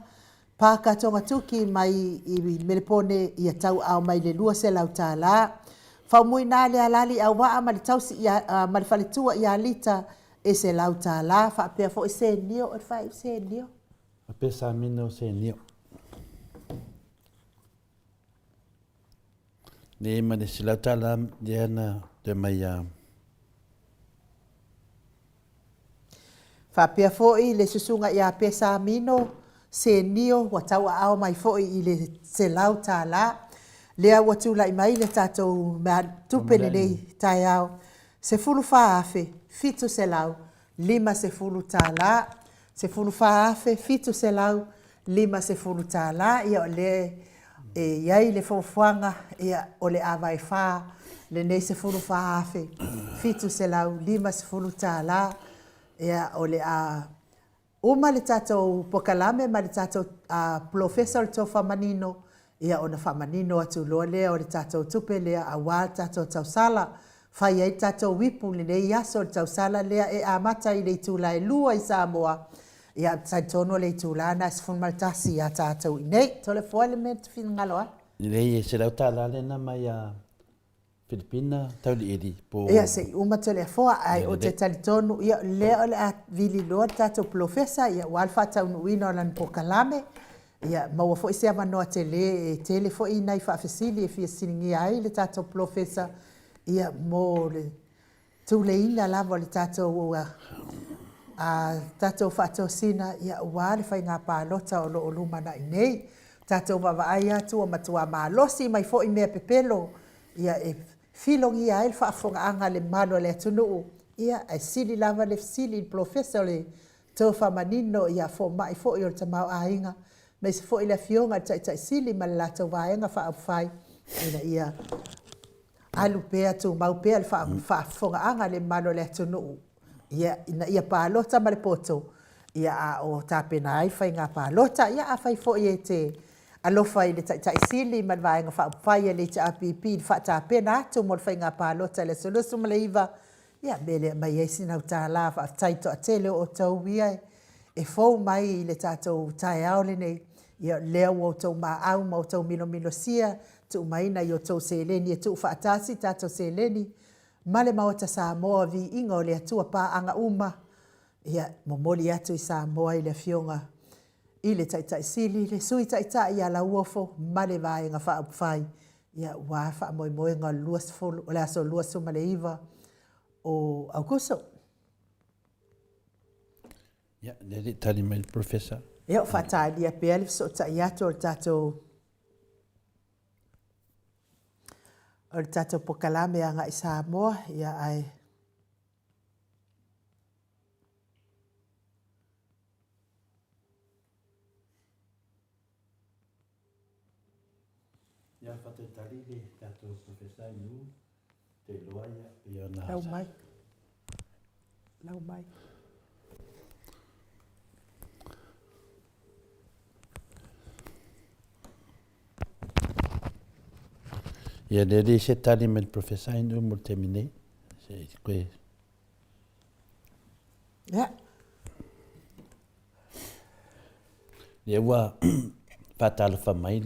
paka tonga tuki mai i Melpone ia tau au mai le lua se lau tāla. Whaumui nā le alali au waa ma le tausi ma le faletua ia lita e se lau tāla. Whaapea fo i se nio e whai se nio. Whaapea sa mino se nio. Ne ma le se lau tāla diana de mai Whaapea fo i le susunga ia pe sa mino se nio wa taua au mai fo i le se lau tāla. Lea watu lai mai le tātou mea tupene nei tai au. Se fulu whaafe, fitu se lau, lima se fulu tāla. Se fulu whaafe, fitu se lau, lima se fulu tāla. Ia o le, iai le fofuanga, ia o le awai wha, le nei se fulu whaafe, fitu se lau, 5 se fulu tāla, ia o le a uma le tātou pokalame, ma le tātou professor le tō whamanino, ia o na whamanino atu loa lea o le tātou tupe lea a wā tātou tausala, whai ai tātou wipu le nei aso le tausala lea e a mata i le tūla e lua i Samoa, ia tai tono le tūla na se funmaltasi a tātou i nei, tole fwale me te whina ngaloa. Nei se lau tāla le na mai a Filipina tau li edi po ia se uma tele fo ai o te talitonu ia le ole a vili lo tato professor ia walfa tau no wino lan po kalame ia ma fo se ama no tele fo ina i fa fasili e fi siningi ai le tato professor ia mo le tu le ina la vo le tato a tato fato sina ia wale fa nga pa lota o lo luma na nei tato va ai atu o matua ma losi mai fo i me pepelo ia e filongi ai fa fonga le malo le tunu ia ai sili lava le sili professor le to fa manino ia fo mai fo i te mau ainga me se fo i le fionga tai sili ma la to vaenga fa fai ia alu pe tu mau pe fa fonga le malo le tunu ia pa lota ma le poto ia o tapena ai fa nga pa lota ia a fai fo i te alofa i le tai sili man vaenga fa fai le te APP fa ta pena tu mo fai nga pa lota le solusu ma le iva ia mele mai esi na tala fa tai to atele o tau ia e fo mai le tato tai au le nei ia leo o tau ma au mo tau mino sia tu mai na yo tau seleni tu fa tasi tato seleni male Maota Samoa Viiga o le atua pa anga uma ia momoli atu i Samoa i le fionga i le tai sili le sui tai ia la uofo male vaenga fa fai ia wa fa moi nga luas fo o le aso luas ma le iva o Augusto ia le tali mai professor ia fa tai dia pe so tai atu tato o tato pokalame anga i Samoa ia ai ia fate tali le tato professor nu te loia ia na lau mai ia le se tali me professor nu mo termine se que ia ia wa fatal fa mai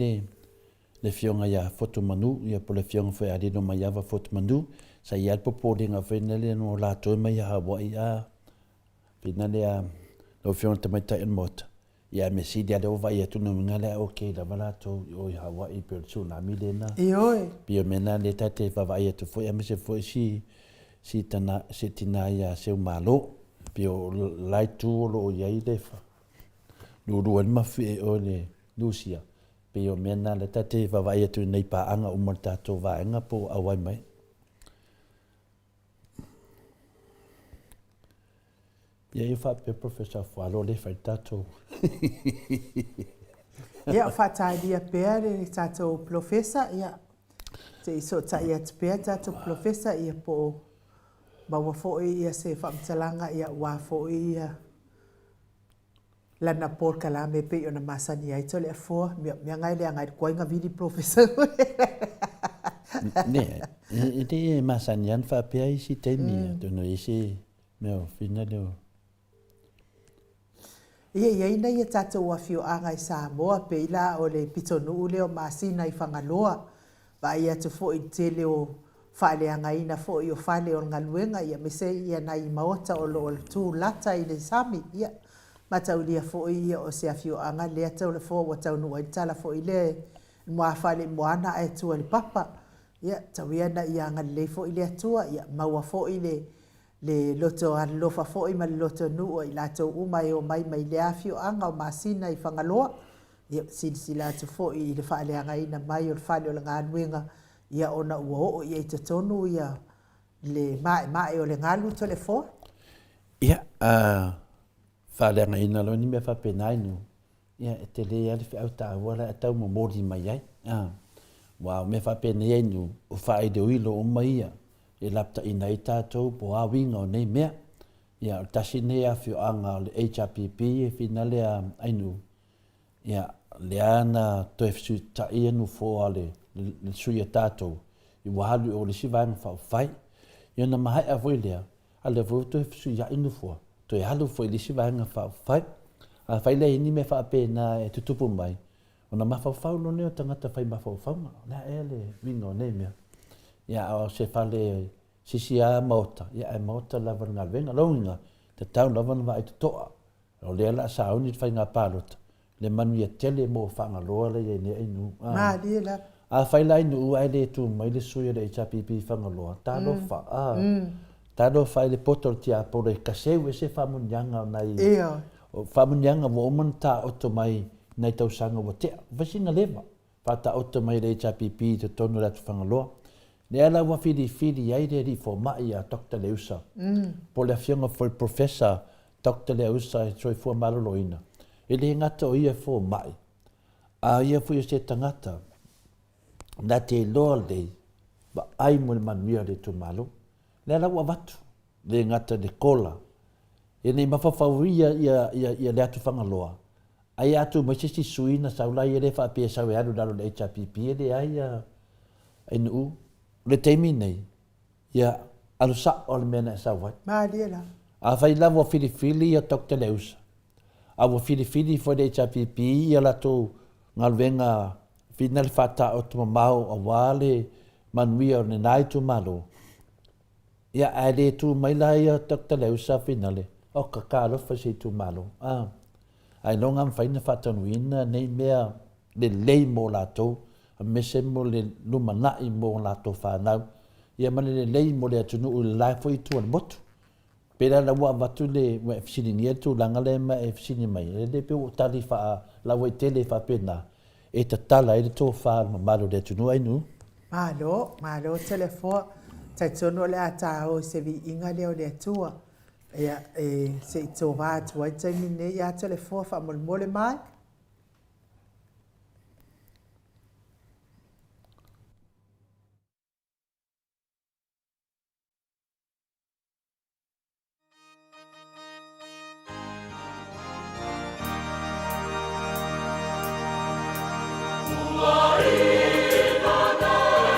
le fionga ia foto manu ia po le fionga foi ali no mai ava foto manu sa ia po polinga foi nele no la to mai ha wa ia pina le no fionga te mai tai mot ia me si dia do vai tu no ngale okay da bala to o ha wa i per tsunami le na oi pio mena le tate va vai tu foi me se foi si tana se tina ia se malo pio lai tu lo ia i le fa lu ma fi o le lucia pio mena le tate va vai tu nei pa anga o mo tato va anga po awai mai ia eu fa pe professor Afualo le fa tato ia fa tai dia pe le tato professor ia te so tai ia pe tato professor ia po ba wa fo ia se fa mtalanga ia wa fo ia lana por kalame pe ona masani ai tole fo mi ngai le ngai ko nga vidi professor ne ite masanian fa pe ai si te mi to no isi meu finale ia ina ia tato wa fio anga i Samoa pe ila o le pitonu le o masina i fangaloa ba ia to fo i tele o fale anga ina fo i o fale o ngaluenga ia me se ia na i Maota o lo tu lata i le sami ia mataulia fo i o se afio anga le tau le fo wa tau no i tala fo i le mo fale mo ana e tu le papa ia tau ia na ia anga le fo i le tua ia maua fo i le loto a lofa fo i ma loto nu o i lato uma e o mai le afio anga o masina i fangaloa ia silsila tu fo i le fale anga ina mai o fale o ngaluenga ia ona ua ia i te tonu ia le mai o le ngalu to le fo ia fale anga ina lo ni me fa penai nu ia te le ia le fa ta wala tau mo mori mai ai Wa me fa pe nei nu o fa de wilo o mai e lapta ina i tātou po a winga o nei mea. Ia o tasi nei a whio anga o le HRPP e whina lea ainu. Ia le ana to e fisu ta i anu fōa le sui a tātou. I wahalu o le siwanga whao whai. Ia na mahai a voi lea. A le vau to e fisu ia inu fōa. To e halu fōi le siwanga whao whai. A whai le ini me wha pe na e tutupu mai. O na mawhau no neo tangata whai mawhau ma. Na e le winga o nei mea. Ia o se whale sisi a Maota. Ia e Maota lava ngā venga launga. Te tau lava na vai te toa. O lea la sa auni whai ngā pālota. Le manu ia tele mo whanga loa le e ne inu. Ma lia la. A whai lai nu ua ele tu mai le suia le HRPP whanga loa. Tā lo wha. Tā lo whai le poto ti a pore kaseu e se whamunianga o nei. Eo. O whamunianga wa oman tā oto mai nei tau sanga wa tea. Wasinga lewa. Whata oto mai le HRPP te tonu ratu whanga loa. Le ala wa whiri ai re ri fo mai a Dr. Leusa. Po le whianga fo professor Dr. Leusa e troi fua maloloina. E le ngata o ia fo mai. A ia fu se tangata. Na te loa le ba ai mo le manuia le tu malo. Le ala wa watu. Le ngata le kola. E nei mawhawhauria ia le atu whangaloa. Ai atu mai sisi suina saulai e le whapea sau e anu dalo le HRPP e le ai ai nuu. Le teimi nei, ia alusa o le mena e sauai. Ma lia la. A whai lawa o whirifiri ia Dr. Leusa. A wa whirifiri fo le HRPP ia lato ngaluenga whina le whata o tu mamau a wale manuia o ne nai tu malo. Ia a le tu maila ia Dr. Leusa whina le. O kakalo whasi tu malo. Ai longa mwhaina whatanuina nei mea le lei mo lato. Mese mo le lumanai mo lato whanau. Ia mane le lei mo le atunu u le lai fwoi tu an motu. Pera la wa watu le wa efisini ngia tu langa le ma efisini mai. Le pe o tali wha la wai tele wha pena. E ta tala e le tō wha malo le atunu ainu. Malo telefo. Tai tono le ata o se vi inga leo le atua. Ia se i tō wā atua i taimine ia telefo wha mole mai. Afualo.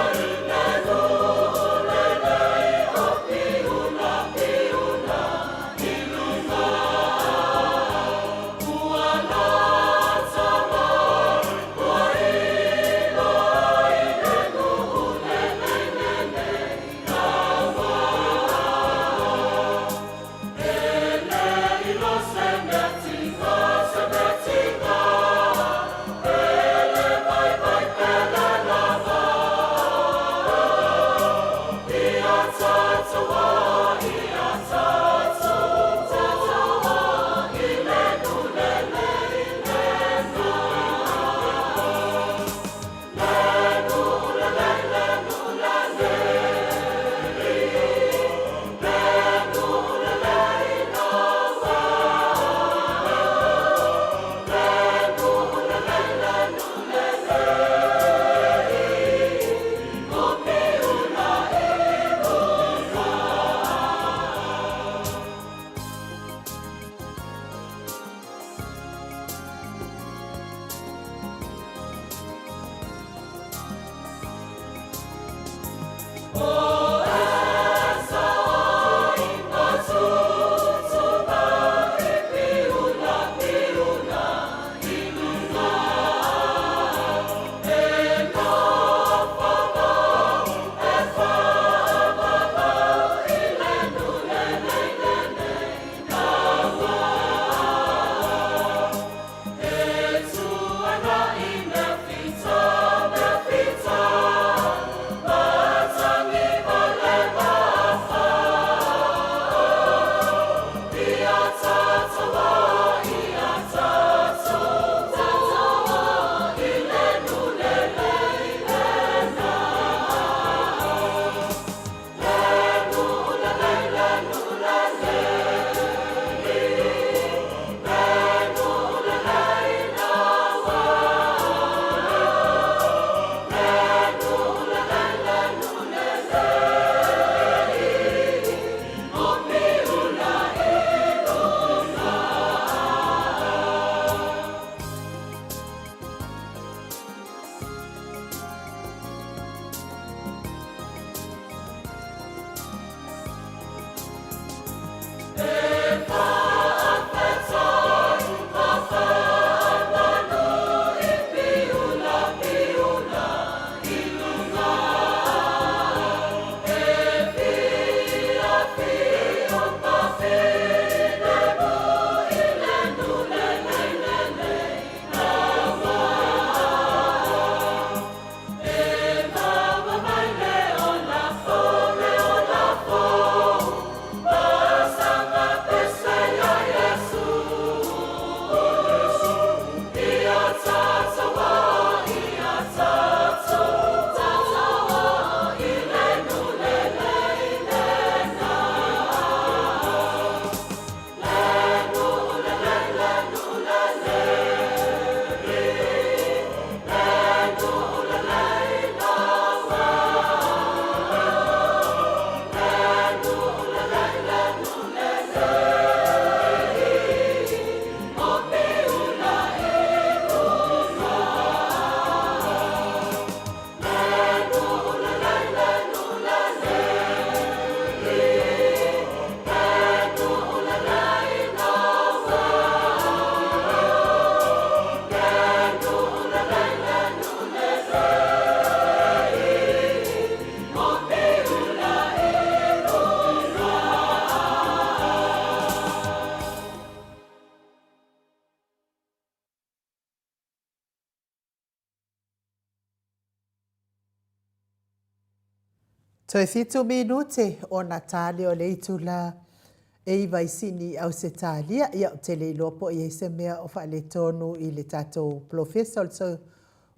Toe fitu minute o Natale o leitula e vai sini au se talia ia o te leilo po i se mea o wha le tonu i le tatou professor so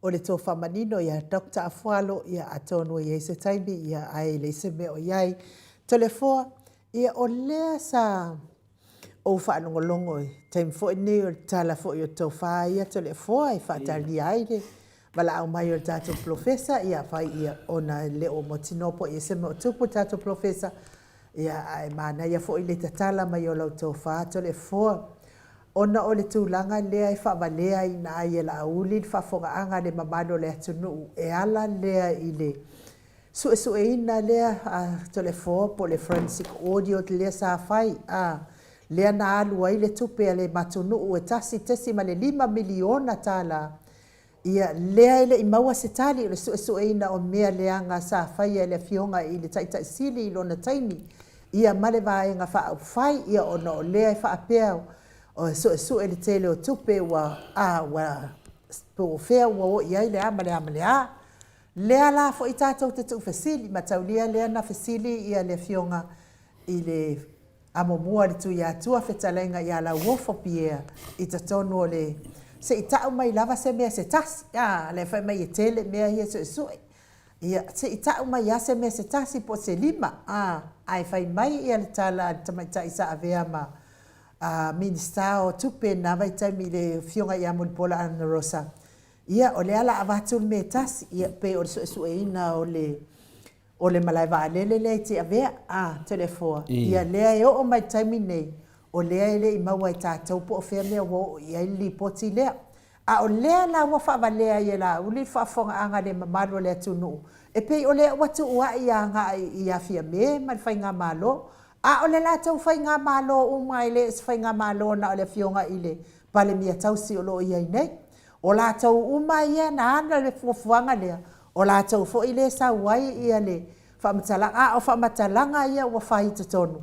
o le tō whamanino ia Dr. Afualo ia a tonu i se taimi ia ai le se mea o iai tole foa ia o lea sa o whaanongolongo i taim fo ni o tala fo i o tō wha ia tole foa i whaatali ai le wala au mai o tatou professor ia whai ia ona le o motinopo i se mea o tupu tatou professor ia ai mana ia fo i le tatala mai o lau tō wha tole foa ona o le tūlanga lea i whabalea i na ai e la auli whafongaanga le mamano le atunu e ala lea i le sue ina lea tole foa po le forensic audio te lea sa whai lea na alu ai le tupe le matunu e tasi ma le 5 miliona tala ia lea ile i maua se tali o le sue ina o mea leanga sa whai e le fionga i le taitai sili i lona taimi ia male vaenga wha whai ia ona o lea i whaapea o e le tele o tupe wa po fea wa o ia ile amale lea la fo i tātou te tu fasili ma taulia lea na fasili ia le fionga i le amomua le tu ia Atua fetalenga ia la wofo pia i tatonu o le se i tau mai lava se mea se tasi le fai mai e tele mea ia sue ia se i tau mai ia se mea se tasi po se 5 ai fai mai ia le tala tamaitai sa avea ma minista o tupe na vai taimi le fionga ia mulpola ana rosa ia o le ala avatul me tasi ia pe o sue ina o le malai va le te avea telefoa ia lea e o mai taimi nei o lea ele i maua i tātou po o whea mea wo ia i li poti lea o lea la wa wha lea ia la uli whafonga anga le mamalo lea tunu e pei o lea watu ua i anga i a fia me man whai ngā malo o le la tau whai ngā malo umai le whai ngā malo na o le fionga i le pale mia tausi o lo ia i nei o la tau umai ia na ana le fuafuanga lea o la tau fo i le sa wai ia le whamatalanga o whamatalanga ia wa whai te tonu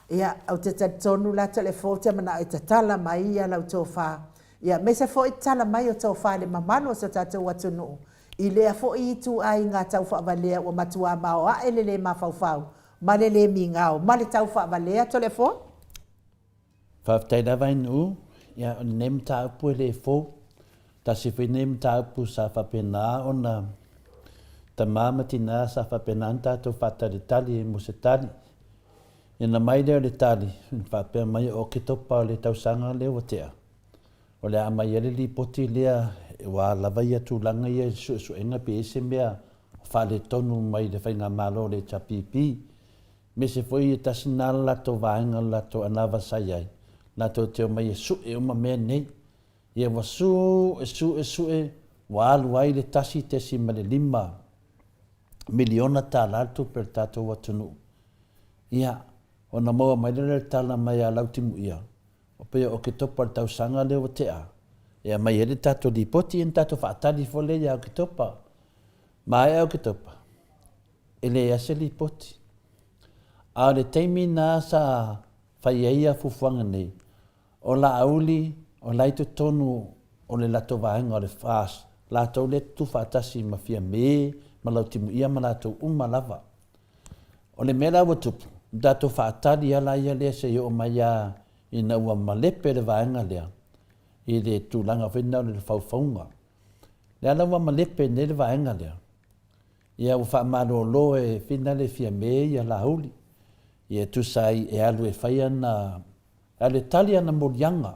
ia au te tonu la telefo te mana i te tala mai ia lau tō wha ia me se fo i tala mai o tō wha le mamano sa tātou atunu i lea fo i tu ai ngā tau whaavalea o matua mao a ele le mawhauwhau ma le mi ngao ma le tau whaavalea telefo Whaftai na vai nu ia o nem tā upu e le fo ta si whi nem tā upu sa whapena o na ta māmatina sa whapena tātou whatari tali mo se tali ina mai leo le tali, whapea mai o ke topa o le tausanga leo tea. O le amai ele li poti lea e wā lava ia tūlanga ia suenga pe ese mea whale tonu mai le whainga malo le chapipi. Me se foi e tasina lato vaenga lato anawa sayai. Lato teo mai e sue uma mea nei. Ia wa sue wā aluai le tasi tesi ma le 5 miliona tā lalto per tato watunu. Ia o na moa mai le tala mai a lautimu ia. O pea o ke topa tau sanga leo tea. Ia mai ele tato li poti en tato whaatali fole ia o ke topa. Mai au ke topa. Ele ase li poti. A le teimi nā sa whaiaia fufuanga nei. O la auli, o laito tonu o le lato vaenga o le fast. Lato le tu whaatasi ma fia me, ma lautimu ia ma lato lava. O le mera watupu. Dato whaatari ala ia lea se o mai a ina ua malepe le vaenga lea. I le tūlanga whenau le whauwhaunga. Le ala ua malepe ne le vaenga lea. Ia ua whaamaro lo e whina le fia me ia la huli. Ia tusai e alu e whaia na ale tali ana morianga.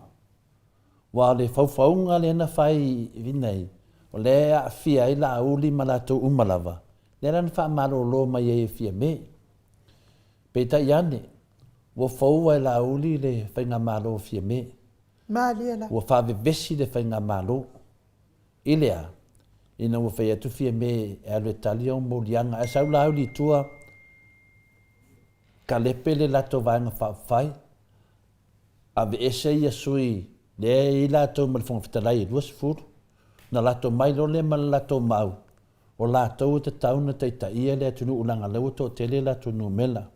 Wa le whauwhaunga le na whai vinei. O le a fia i la huli malato umalava. Le ala na whaamaro lo mai e fia me. Peita iane, wa faua e la uli le whainga malo fia me. Maaliela. Wa whawe vesi le whainga malo. Ilea, ina wa whai atu fia me e alu e talia o morianga. E sau la uli tua, ka lepe le lato vaenga whawhai. A ve ese ia sui, le i lato malifonga fitalai e luas furu. Na lato mai lo le mal lato mau. O lato te tauna teita ia le atunu ulanga lau to tele lato numela.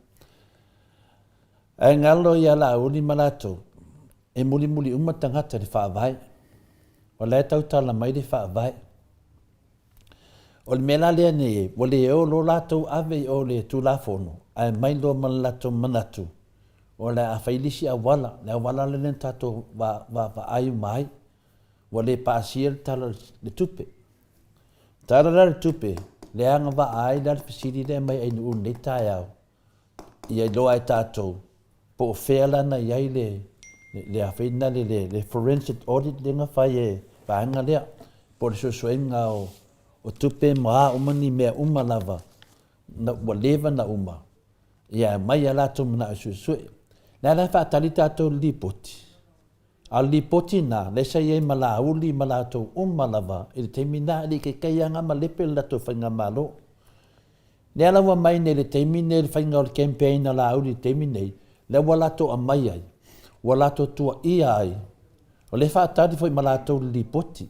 E ngalo ia la uli malato, e muli uma tangata le whaavai. O le tau tala mai le whaavai. O le mela lea ne, o le o lo lātou ave o le tulafono, ai mai lo man lātou manatu. O le a whailisi a wala, le a wala le nen tātou wa ayu mai, o le pāsia le tala le tupe. Tala le tupe, le anga wa ai le fisiri le mai ainu un le tai au. Ia loa ai tātou, po o whea lana iai le a whaina le forensic audit le nga whai e whaanga lea, po le susuenga o tupe maa umani mea umalava, na ua lewa na uma. Ia mai a lātou mana o susue. Nā lai whaatali tātou lipoti. A lipoti nā, le sa iei mala uli mala tātou umalava, i le teimi nā, li ke keianga ma lepe le lātou whainga malo. Nē lawa mai ne le teimi ne le whainga o le campaign a la uli teimi nei, le wa lātou a mai ai, wa lātou tua ia ai, o le whaatali fwoi ma lātou lipoti.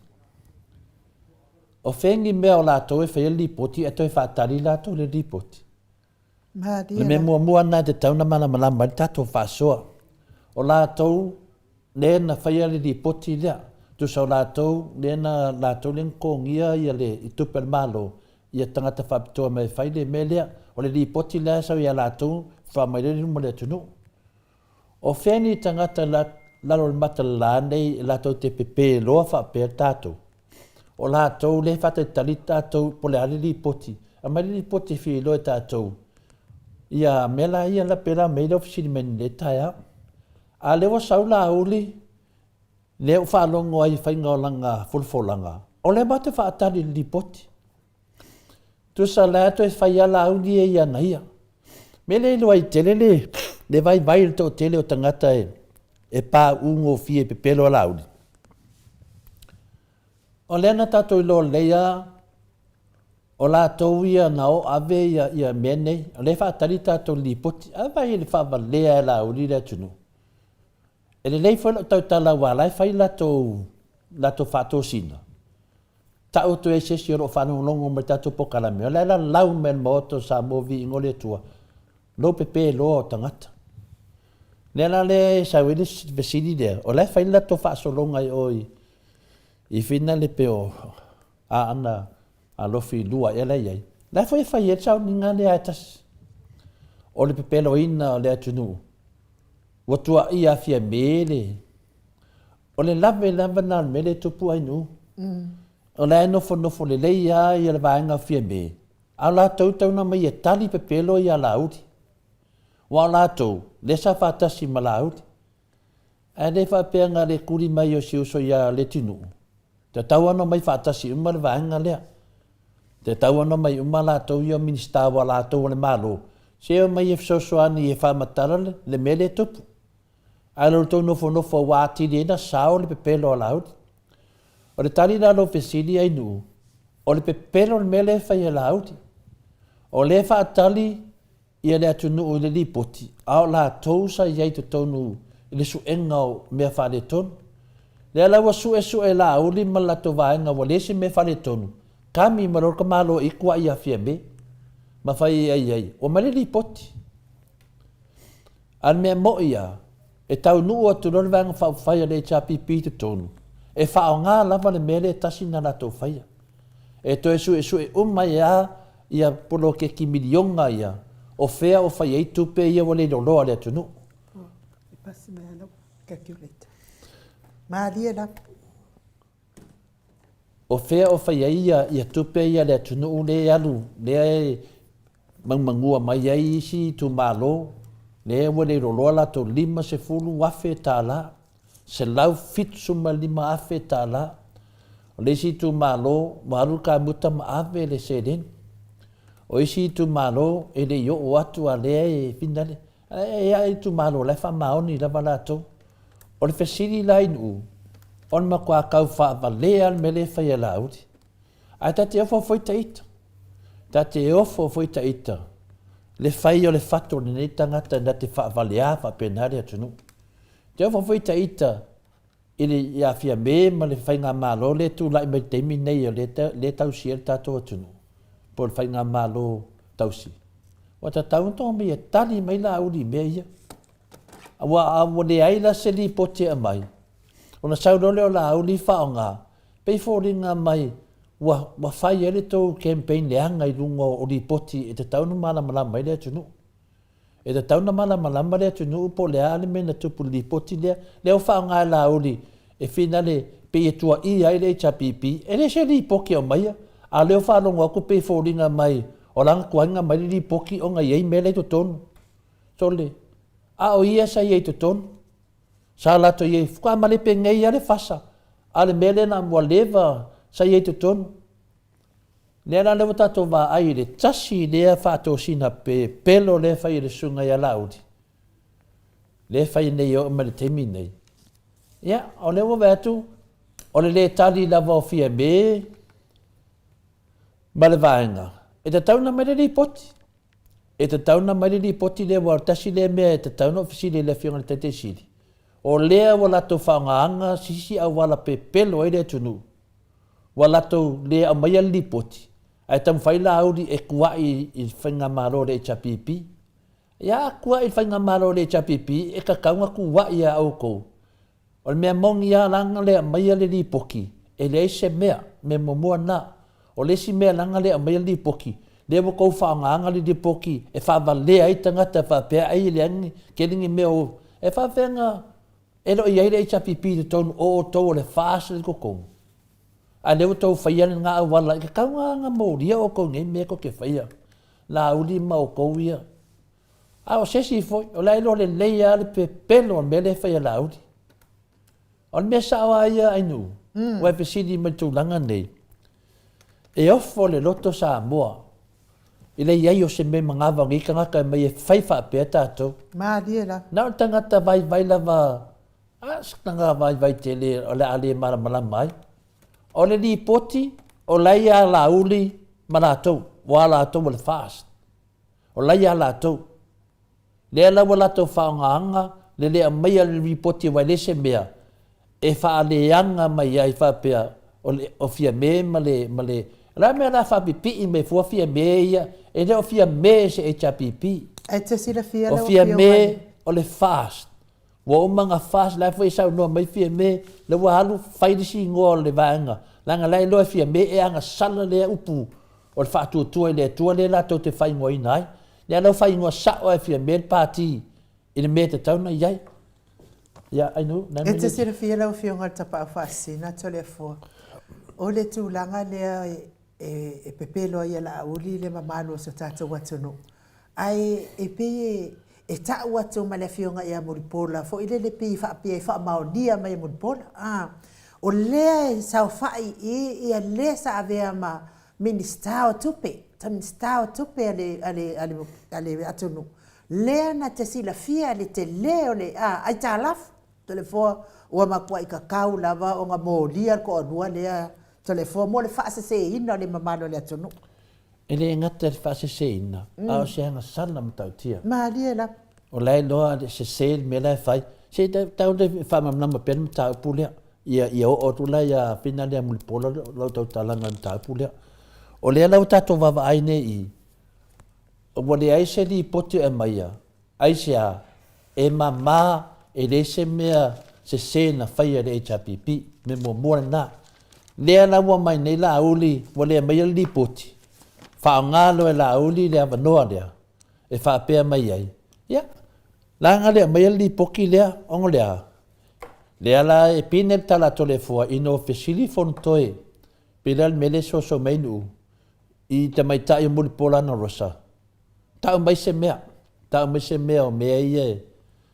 O whengi mea o lātou e whaia lipoti, e toi whaatali lātou le lipoti. Le me mua nai te tauna mana malama i tātou whaasoa. O lātou, le na whaia le lipoti lea, tu sau lātou, le na lātou le nkongia ia le i tupel malo, ia tangata whapitoa mai whaile me lea, o le lipoti lea sau ia lātou, whamairere mo le tunu. O wheni tangata lalo le mata la nei, lātou te pepe loa whapea tātou. O lātou le whata tali tātou po le ale lipoti. A mai lipoti whi loe tātou. Ia mela ia la pera meila ofisiri meni le taia. A lewa sau la uli, leo whaalongo ai whainga o langa fulfolanga. O le mate whaatari lipoti. Tu sa lea to e whaia la uli e ia naia. Mele ilo ai telele, le vai le to tele o tangata e pā ungo fie pepelo la uli. O lena tātou ilo leia, o lātou ia na o ave ia menei, o le whaatari tātou lipoti, a vai le whaavalea e la uli le tunu. E le lei whai tau tala wala, e whai lātou whātou sina. Tau tu e sesi oro whanau longo mai tātou pokalame, o le la lau men Maota Samoa Viiga le Atua, lo pepe lo o tangata. Le la le sauele vesini lea, o le whai lātou whaasolonga i oi, I whina le peo a ana a lofi lua e la iei. Lai fwoi whai e tau ni ngā le aitas. O le pepelo ina o le atunu. Watua I a fia mele. O le lave na mele tupu ainu. O le nofo le leia I a le vaenga fia me. A la tau na mai e tali pepelo I a la uri. Wa la tau, le sa whatasi ma la uri. A le whapea ngā le kuri mai o siuso I a le tinu. Te tau ano mai whaatasi le vaenga lea. Te tau ano mai la tau I o minista wa la tau le malo. Se o mai e fsosoani e whamatara le mele tupu. A lo tau nofo wāti le na sao le pepelo a laudi. O le tali la lo fesili ai nu. O le pepelo le mele whai a laudi. O le whaatali I le atunu o le lipoti. A o la tau sa iai te tonu I le suenga o mea whale tonu. Le ala wa sue la uli ma la to vaenga wa lesi me fale tonu. Kami maror ka malo I kua I a fia me. Ma fai ai. O male li poti. An mea mo ia. E tau nuu atu lor vanga whai le HRPP te tonu. E whao ngā lava le mele tasi na la to whaia. E to e sue ia ia polo ke ki milionga ia. O fea o whai ei tupe ia wale loloa le atunu. Pasi mea lau, calculator. Maalia la. O fea o whai ia tupe ia le atunu le alu. Le e mangua mai ai isi tu malo. Le wale loloa la to 5 se fulu wafe tā la. Se lau fit suma 5 afe tā la. O le isi tu malo, maru ka muta ma ave le seden. O isi tu malo, e le yo o atu a lea e finale. E tu malo, le wha maoni la walato. O le fesiri la inu. On ma kua kau wha valea me le whai ala uti. Ai ta te ofo foi ta ita. Ta te ofo foi ta ita. Le whai o le whato ni nei tangata na te wha valea wha penare atunu. Te ofo foi ta ita. Ili ia fia me ma le whai ngā malo le tu lai mai teimi nei o le tausi el tato atunu. Po le whai ngā malo tausi. Wa ta taunto me e tali mai la uri mea ia. Awa le aila se li pote a mai. O na saurole o la uri whaonga. Pei fōringa mai wa fai ele tō campaign leanga I lunga o ripoti e te tauna malama ele atunu. E te tauna malama ele atunu po lea ale mena tupu ripoti lea o whaanga la ori e finale pe e tua I ai le HPP e le se ripoki o maia a leo whalonga ko pe fōringa mai o langa kuanga mai ripoki o ngai ei mele to tonu. Tole, a o ia sa iei to tonu. Sa lato iei fuka male pe ngai ale fasa. Ale mele na mua leva sa iei to tonu. Lea la lewa tato wa ai le tasi lea whato sina pe pelo le whai le sunga ia laudi. Le whai nei o ma le temi nei. Ia, o lewa wetu, o le tali lava o fia me, ma le vaenga. E te tauna mai le ripoti. E te tauna mai le ripoti le wa tasi le mea e te tauna ofisili le fionga le tete sili. O lea wa lato whaongaanga sisi au wala pe pelo e le tunu. Wa lato lea a mai le ripoti. Ai tam whaila auri e kuai I whainga maro le HPP. Ia kuai I whainga maro le HPP e ka kaunga kuai a au kou. O le mea mongi a langa le a mai le ripoki. E le se mea me momua na. O le si mea langa le a mai le ripoki. Le wo kou whaongaanga le ripoki e whavalea I tangata whapea ai le angi kelingi mea o. E whawhenga e lo I ai le HPP le tonu o tau le whaasa le kokongu. A leo tau whaia ni ngā awala, ka kaunga ngā mōria o kou ngei mea ko ke whaia. La uli ma o kou ia. A o sesi foi, o lai lo le leia le pe pelo me le whaia la uli. O le mea sawa ia ainu, o e pesidi mai tūlanga nei. E ofo le loto Samoa, I le iai o se me mangawa ngika ngaka mai e whaifa pēr tātou. Ma diela. Nā o tangata vai lava, tanga vai tele o le ale maramala mai. O le ripoti, o lai a la uli maratou, wa la tau le fast. O lai a la tau. Le la wa tau whaongaanga, le lea mai a le ripoti wai lese mea, e whaaleanga mai ai whapea, o fia me male, la mea la whapipi me fua fia me ia, e le o fia me se HPP. E te sila fia o fia me, o le fast. Wa o manga fast la foi sa no mai fia me le wa halu faidisi ngol le vaanga langa lai lo fia me e anga sala le upu o fa tu le la to te fai ngoi nai le lo fai ngo sa o fia me party in me te tauna yai ya I know e te sira fia la fia ngal tapa fasi na tole fo o le tu langa le e pepelo ia la uli le mamalo so tata watuno ai e pe e ta watu ma le fionga ia muripola fo ile le pi fa pi fa maonia mai muripola o le sa fai ia le sa avea ma ministao tupe ale atunu le na te sila fia le te leo le ai ta laf telefo o ma kwa ka kau lava o nga molia ko rua le telefo mo le fa se ina le mamalo le atunu ele ngata le fa se ina a se nga sala mtautia ma liela o lai loa se sale me lai fai se tau de fa mam namba pen tau pulia ia o tu lai a pina le mulpola lo tau talanga tau pulia o le lau tato vava ai nei o wale ai se li poti e maia ai se a e mama e le se mea se na fai le HPP me mo na le lau mai nei la uli wale mai li poti fa ngalo e la uli le avanoa le e fa pe mai ai ia langa le mai li poki le ongo le ala e pinel tala tole fua ino ofisili fontoe pilal mele so menu I te mai tai muli pola na rosa tau mai se mea o mea ie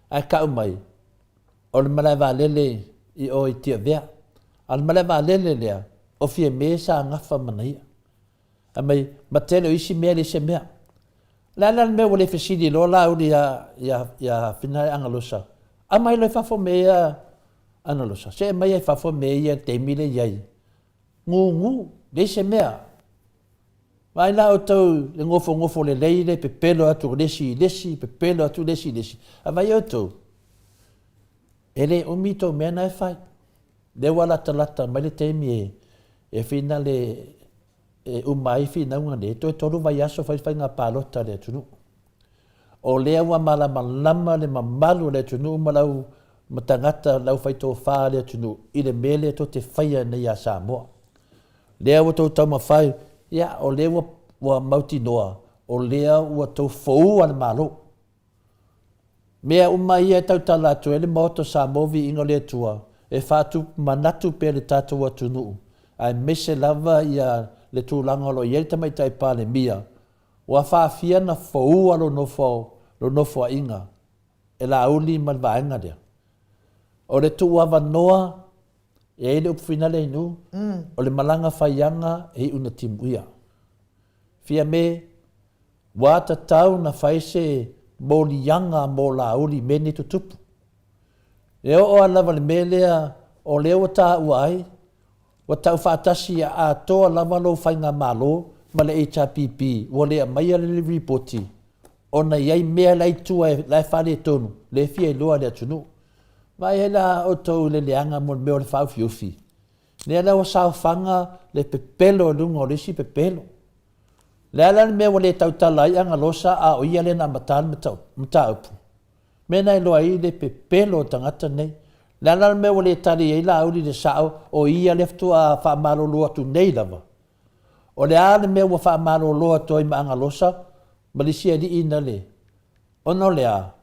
ai kau mai o le malava lele I o I tia vea al malava lele lea o fie mea sa ngafa manaia a mai matele o isi mea le se mea la mea wale fesidi lo la uli ya finai angalosa a mai lo fafo mea angalosa se mai ai fafo mea te mile iai ngu le se mea vai la o tau le ngofo le leile pe pelo atu lesi pe pelo atu lesi a vai o tau ele o mito mea na e fai le wala talata mai le teimi e fina le umai fina unga le to tolu vai aso fai ngā palota le tunu o lea wa malama le mamalu le tunu malau matangata lau fai tō wha le tunu I le mele to te whaia nei a Samoa lea ua tau taumawhai, ia o lea ua mauti noa, o lea ua tau fou ana malo. Mea uma ia tau tala atu, ele Maota Samoa Viiga le Atua, e whātu manatu pe le tātou atu nuu. Ai mese lava ia le tūlanga lo ieri tamai tai pāle mia. Ua whaafia na fou alo nofo a inga. E la uli man vaenga dea. O le tu awa noa, e ele upwhina le inu, o le malanga whaianga e una timuia. Fia me, wata tau na whaise mō lianga mō la uli meni tutupu. E o lava le melea o leo ta uai, wa tau whaatasi a toa lava lo whainga malo, ma le HRPP, wa lea maia le ripoti, o na iai mea lai tua lai whale tonu, le fia loa le atunu. Vai e la o tau le leanga mo meo le whau fiufi. Lea la o sao whanga le pepelo lungo le si pepelo. Lea la mea wa le tau talai anga losa a o ia le na matana mta upu. Mena i loa i le pepelo tangata nei. Lea la mea wa le tali e la auri le sao o ia leftu a whaamalo loa tu nei lava. O le ale mea wa whaamalo loa toi ma anga losa, malisia di ina le. Ono lea,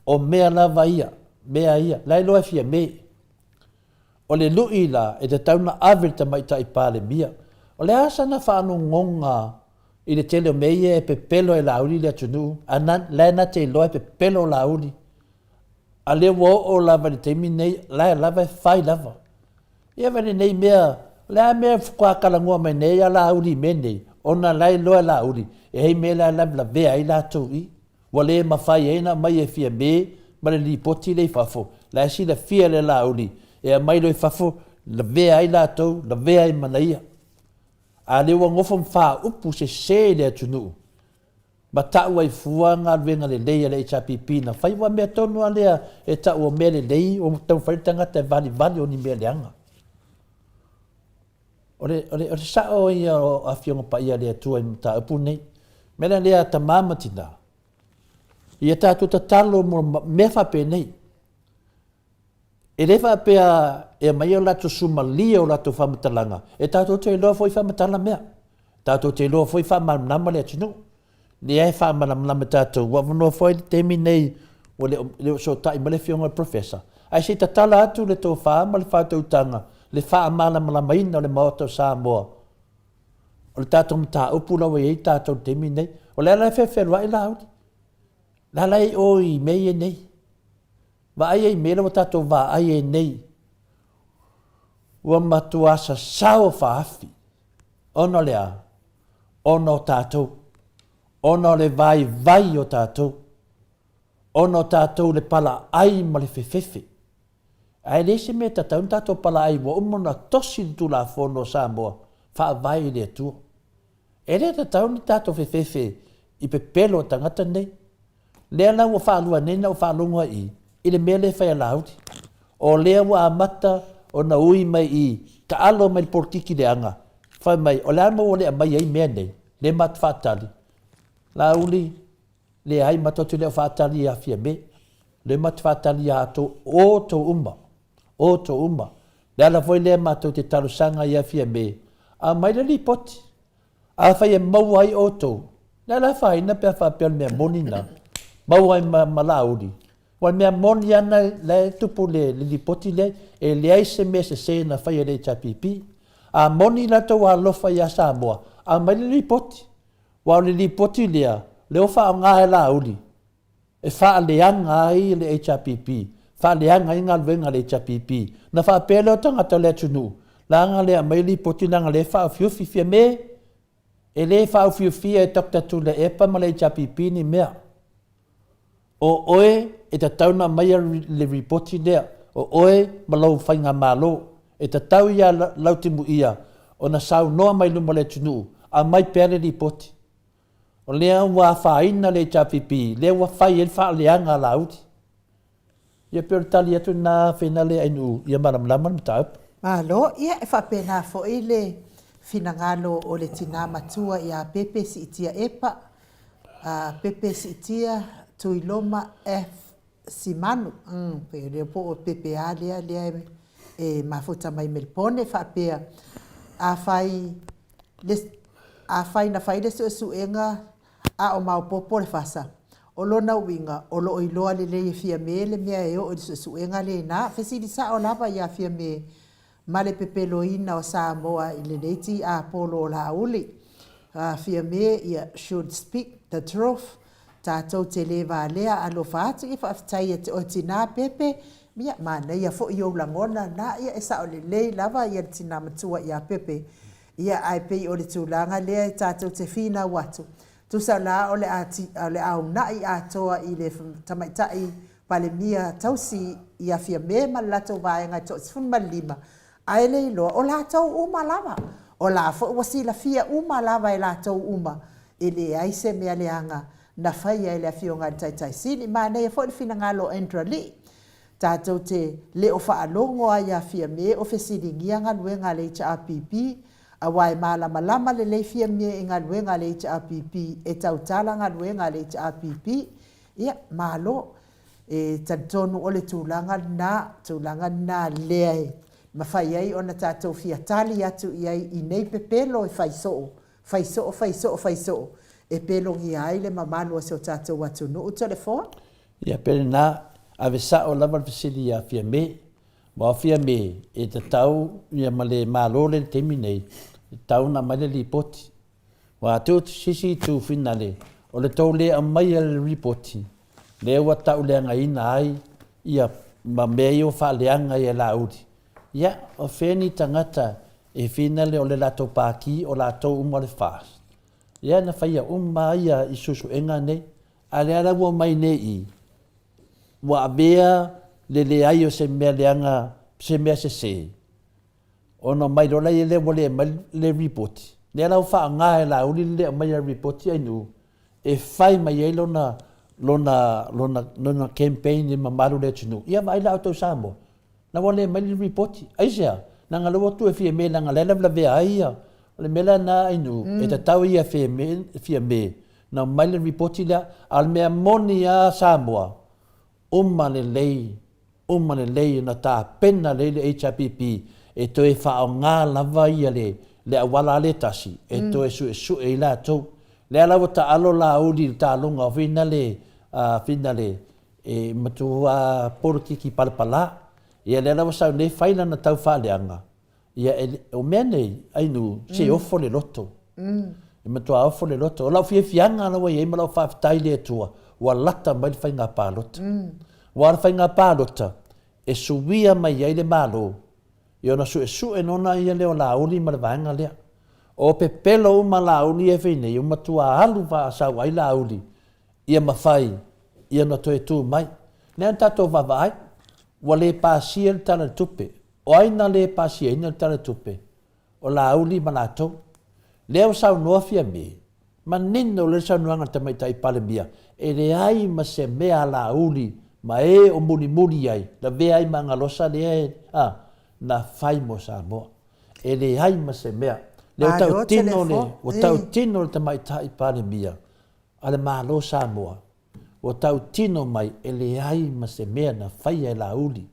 o mea lava ia. Mea ia, lai loa fia me. O le lui la, e te tauna avel ta mai tai pāle mia. O le asa na whaanu ngonga i le tele o meia e pepelo e lauri le atunu. Anan, lai na te loa e pepelo lauri. A le wo o lava le teimi nei, lai lava e whai lava. Ia vane nei mea, lai mea fukua kalangua mai nei a lauri me nei. Ona lai loa lauri, e hei mea lai lava la vea i la tau i. Wa le mawhai eina mai e fia me, ma le lipoti le fafo, la si la fia le lauri, e a mai le fafo, la vea ai la tau, la vea ai manaia. A le wa ngofo mwha upu se le atunu. Ma tau ai fua ngā venga le leia le HRPP na whai wa mea tonu a lea e tau o mea le lei, o tau wharitanga te vali o ni mea leanga. O le sao ia o a fionga pa ia le atua i mta upu nei, mea lea ta mamatina. Ia tātou ta talo mo me whape nei. E le whape e mai o lato sumalia o lato whamatalanga. E tātou te loa foi whamatala mea. Tātou te loa foi whamanama le atinu. Ni e whamanama tātou. Wawanoa foi le temi nei o le so tai ma le fionga professor. Ai se ta tala atu le tō whaama le whātou tanga. Le whaamala malamaina o le Maota Samoa. O le tātou mta upula wa ei tātou temi nei. O le ala whewherua i laudi. La lai oi mei e nei. Wa ai e mele wa tato wa ai e nei. Wa matuasa sao whaafi. Ono lea. Ono tātou. Ono le vai o tātou. Ono tātou le pala ai ma le fefefe. Ai lese me tātou tātou pala ai wa umona tosi tu la fono Samoa. Wha vai le atua. E le tātou ni tātou fefefe i pe pelo tangata nei. Lea la ua whaalua nena o whaalunga i le mea le whai alauti. O lea ua amata o na ui mai i ka alo mai portiki le anga. Whai mai, o lea mo o lea mai ai mea nei, le mat whaatali. La uli, le ai matotu lea whaatali a fia me. Le mat whaatali a to o to umma. O to umma. Lea la voi lea mato te tarusanga i a fia me. A mai le li poti. A whai e mau ai o to. Lea la whai na pia whapea mea monina. Mau ai malauri. Wa mea moni ana le tupu le lipoti le, e le aise mea se na whai le HRPP. A moni la tau a lofa i a Samoa. A mai le lipoti. Wa le lipoti lea, le ofa o ngā e la uli. E wha leanga ai le HRPP. Wha leanga i ngā luenga le HRPP. Na wha pēleo tangata le tunu. La ngā lea mai lipoti nanga le wha o fiufi fia me. E le wha o fiufi e tokta tu le epa ma le HRPP ni mea. O oe e ta tauna mai le ripoti lea. O oe ma lau whainga malo. E ta tau ia lautimu ia. O na sau noa mai lumo le tunu. A mai pere ripoti. O lea wa whaina le HRPP. Lea wa whai e wha leanga lauti. Ia pero tali atu na whena le ainu. Ia maramlaman mtaup. Malo, ia e whapena fo i le finangalo o le tina matua ia pepe si itia epa. Pepe si itia tuiloma F simanu. Pe po o pepe a lea e mafuta mai melpone whapea. a fai na fai le suenga a o maupopo le fasa. O lona winga, o lo iloa le le fia me le mea e o suenga le na, fesi di sa o lava ia fia me ma le pepeloina o Samoa i le neiti a polo o la uli. Fia me ia should speak the truth. Tātou te lewa lea alo whaatu i whaafitai te o tina pepe, mia mana ia fo i o langona, na ia e sa o le lei lava ia tina matua ia pepe. Ia ai pei o le tūlanga lea i tātou te whina watu. Tusa la o le au nai atoa i le tamaitai pale mia tausi ia fia me malato vaenga to sfun malima. Ai le iloa o la tau uma lava. O la fo wasila fia uma lava e la tau uma. Ele ai se mea leanga. Na fai ai le fionga tai sini ma nei fo le fina ngalo entra li tatou te le o fa alongo ai a fia me o fesidi ngianga luenga le HRPP a wai mala malama le fia me inga luenga le HRPP e tautala nga luenga le HRPP ia malo e tantonu o le tūlanga na le ma fai ai ona tatou fia tali atu iai i nei pepelo e faiso e pelongi ai le mamanu o se o tātou atu no o telefon? Ia pele nā, ave sa o lava fisili ia fia me, ma fia me e te tau ia male malole temi nei, tau na male li poti. Wa teo sisi tu finale, o le tau le a mai le ripoti, le wa tau le anga ina ai, ia ma mei o wha leanga ia la udi. Ia, o wheni tangata e finale o le lato pāki o lato umare fast. Ia na whaia ia i susu enga nei, a le ara ua mai nei i. Wa avea le ai o se mea leanga, se mea se. Ono mai rola i le wale le ripoti. Le ara wha ngā e la uli le mai a ripoti ainu. E whai mai e lona campaign i mamaru le tunu. Ia mai la auto Samoa. Na wale mai le ripoti. Aisea, na ngalo watu e fie me na ngalela vla vea aia. Le mela na ainu, e te tau ia fia me, na maile ripoti lea, al mea moni a Samoa, umane lei na tā pena le HRPP, e to e whao ngā lava ia le awala le tasi, e to e su e la tau. Le alawa ta alo la uli ta longa o fina le, e matua porotiki palapala, ia le alawa sau ne whaila na tau whaaleanga. Ia o mea nei, ainu, se ofo le loto. E matua ofo le loto. O lau fianga alawa i e malau whaafitai le atua, wa lata mai le whainga pālota. Wa le whainga pālota, e suwia mai ai le malo, i ona su e nona ia leo la uli ma le vaenga lea. O pe pelo uma la uli e whine, o matua alu wa asau ai la uli, ia mawhai, ia na toe tū mai. Nea tato vavai, wa le pāsia le tala tupe, o aina le pasia ina tala tupe, o la uli manato, leo sau noa fia me, ma nino le sau nuanga tamaitai pale mia, e le ai ma se mea la uli, ma e o muli ai, la vea ai ma ngalosa le ai, na fai mo Samoa, e le ai ma se mea, le o tau tino le, o tau tino le tamaitai pale mia, ale malo Samoa, o tau tino mai, e le ai ma se mea na fai ai la uli,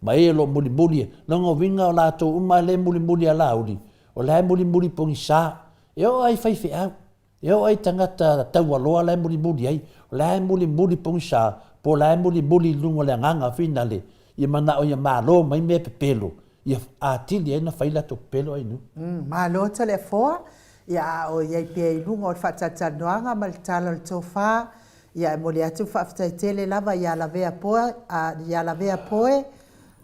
ma e lo muli longo vinga o lato uma le muli a lauli o le muli pongi sa e o ai fai au e o ai tangata tau aloa le muli ai o le muli pongi sa po le muli lungo le nganga finale i mana o ia malo mai me pepelo ia atili ai na fai la to pelo ai nu malo telefon ia o ia pe lungo o fatata noanga mal tala tofa ia mo le atu fa tele lava ia la vea poe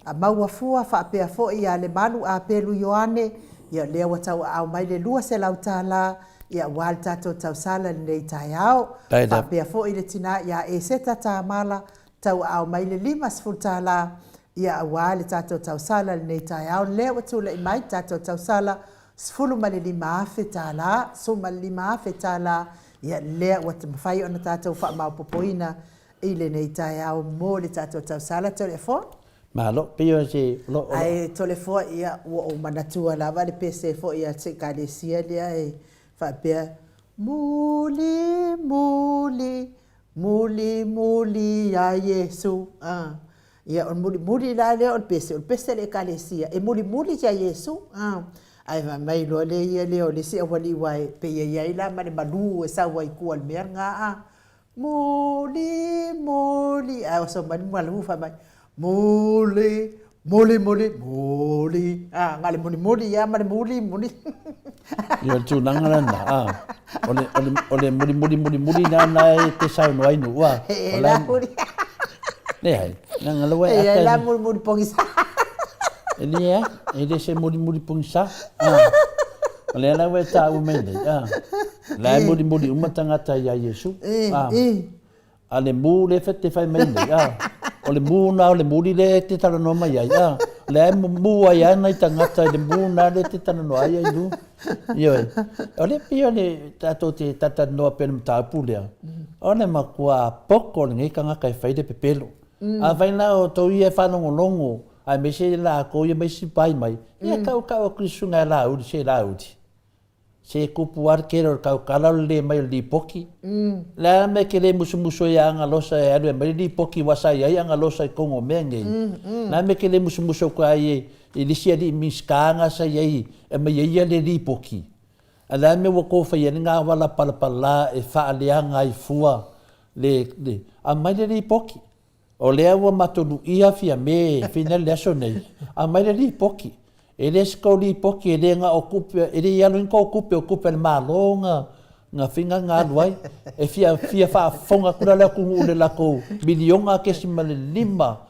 a maua fua whaapea fo i a le manu a pelu Ioane, ia lea watau au mai le lua se lau tala, ia wale tato tau sala nei tai au, whaapea fo i le tina, ia e seta tā mala, tau au mai le 5 tala, ia wale tato tau sala nei tai au, lea watu le mai tato tau sala, sfulu ma le 5 tala, suma le 5 tala, ia lea watu mawhai ona tato wha mau popoina, i le nei tai au, mo le tato tau sala, telefon? Malo, pio si lo. Ai telefon ia o manatua lava le pese fo ia se kalesia dia e fa pe muli ya Yesu ia on muli la le on pese le kalesia e muli ya Yesu Ai mai lo le ia le o le si awali wai pe ia la ma le malu e sa wai ku al mer nga a moli a so man malu fa mai moli a ngale moli ya ma le moli Ia tu nangala na ole muli na e te sa no ai no wa la moli ne ai nangala wa e la moli pongisa Elia, ele se muli pungsa. Ole la we ta u mende. La muli umatanga ta ya Yesu. Ale mu le fete fai mende. Ole mu na ole muli le te tala no mai ya. Le mu ya na tanga ta le mu na le te tala no ai nu. Yo. Ole pio le tato te tata no pen ta pulia. Ole makua poko ngi kanga kai fai de pepelo. A vai na o to ia fa no longo. Ai me se la ko ia me si pai mai ia kau krisunga la u se la u se ku puar kero kau kala le mai li poki la me ke le musu ya nga losa ya le mai li poki wasa ya nga losa ko ngo menge la me ke le musu ko ai e li sia di miskanga sa ya e me ya le li poki ala me wo ko fa ya nga wala pala e fa le nga i fua le a mai le li poki o lea ua matonu ia fia me fina leso nei a mai le li poki e le sko li poki e le nga okupe e le yalo inko okupe le malonga nga finga nga luai e fia fa fonga kura le kungu le lako milionga kesi male lima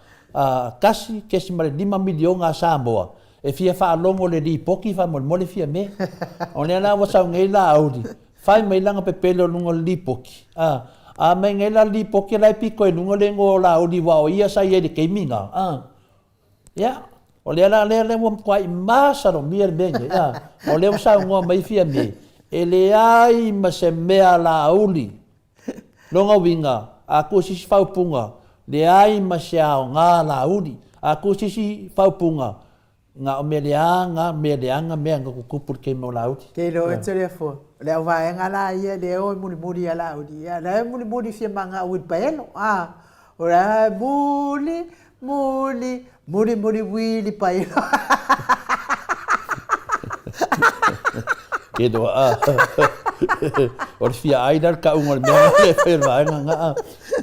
kasi kesi male 5 milionga Samoa e fia fa longo le li poki fa mole fia me o le na wa sa ngai la audi fai mai langa pepelo lungo li poki a me ngela li poki lai piko e nunga le ngo la o di wa o ia sa ye de keminga ya o le mo kwai masa no mier benge ya o le sa ngo mai fia me ele ai ma se mea la uli longa winga a ko si fa punga le ai ma se a nga la uli a ko si fa punga nga o me leanga me nga ku por ke mo la uli ke lo e tele fo le vai nga la ia le o muli ala udi ya le muli fia manga wit paelo ora muli wili paelo ke do o fia ai dar ka ungol menga le fer vai nga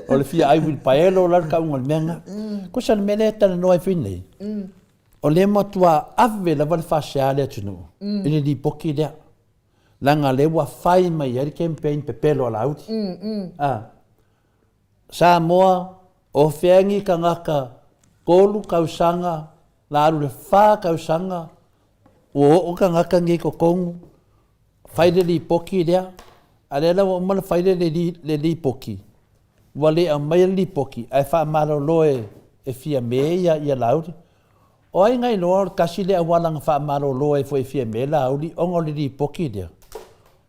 o fia ai wil paelo lar ka ungol menga ko san meneta no ai finni o le matua ave la val fasciale tunu ini di poki dia langa le wa fai mai er campaign pepelo ala uti Samoa o feangi kangaka kolu kausanga laru le fa kausanga o kangaka ngi ko kongu fai de li poki dia alela o mal fai de li poki wale a mai li poki ai fa malo loe e fia meia ia lauti o ai ngai no kasi le awalanga fa malo loe foi fia me laudi ongo li poki dia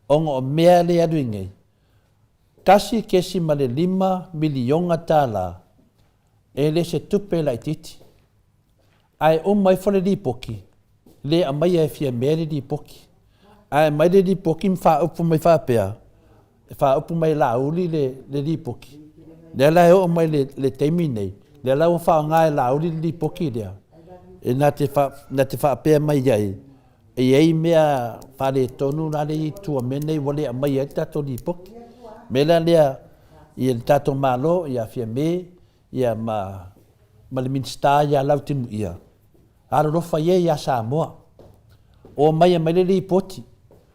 ongo mea le adu ngai kasi kesi male 5 milionga tala ele se tupe la titi ai mai fole li poki le a mai e fia me li poki ai mai li poki mfa upu mai fa pea fa upu mai lauli le li poki le la o mai le terminei le la o fa ngai lauli li poki dia e na te fa pe mai ai e ai mea fa le tonu na le tu mene wole mai e tato li poki mela lea i el tato malo ia fia me ia ma le minsta ia lautimu ia aro lo fa ye ia Samoa o mai mai le poti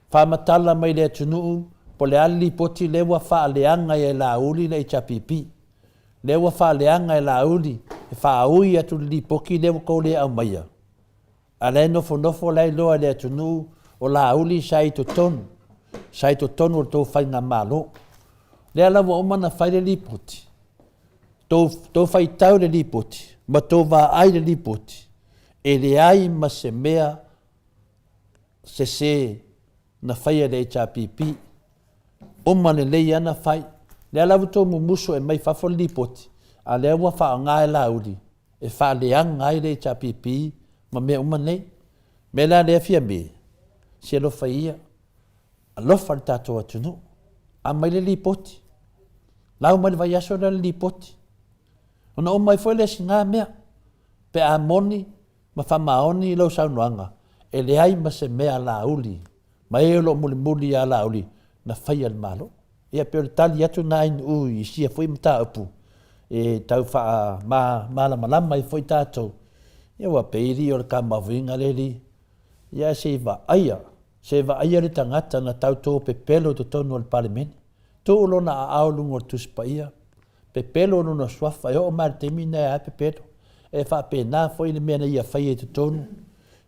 fa matala mai le tunu po le ali poti le wa fa le anga e la uli le chapipi le wa fa le anga e la uli fa ui atu li poki le ko le amaia ale no fo le lo le tunu o la uli sai to ton o to fa nga malo le ala wo mana fa le poti to fa tau le poti ma to va ai le poti e le ai ma se mea se na fai le chapipi o mane le yana fai le ala to muso e mai fa fo li poti ale wa fa nga la uli e fa le anga le chapipi ma me umane me la le fia me se lo faia lo falta to tunu a mai le poti la mai vai aso le poti ona mai foi le singa me pe a moni ma fa maoni lo sa nuanga e le ai ma se mea lauli, ma e lo muli a lauli, na whai al malo. Ia peo le tali atu na in ui, sia fwoi mta upu, e tau wha malama i fwoi tātou. Ia wa peiri o le ka mavuinga le li, ia se va aia le tangata na tau tō pe pelo to tonu al palimene. Tō ulo na a aulungo o tuspa ia, pe pelo no na swafa, e o mara temi na e pe pelo. E wha pe nā fwoi le mena ia whai e to tonu.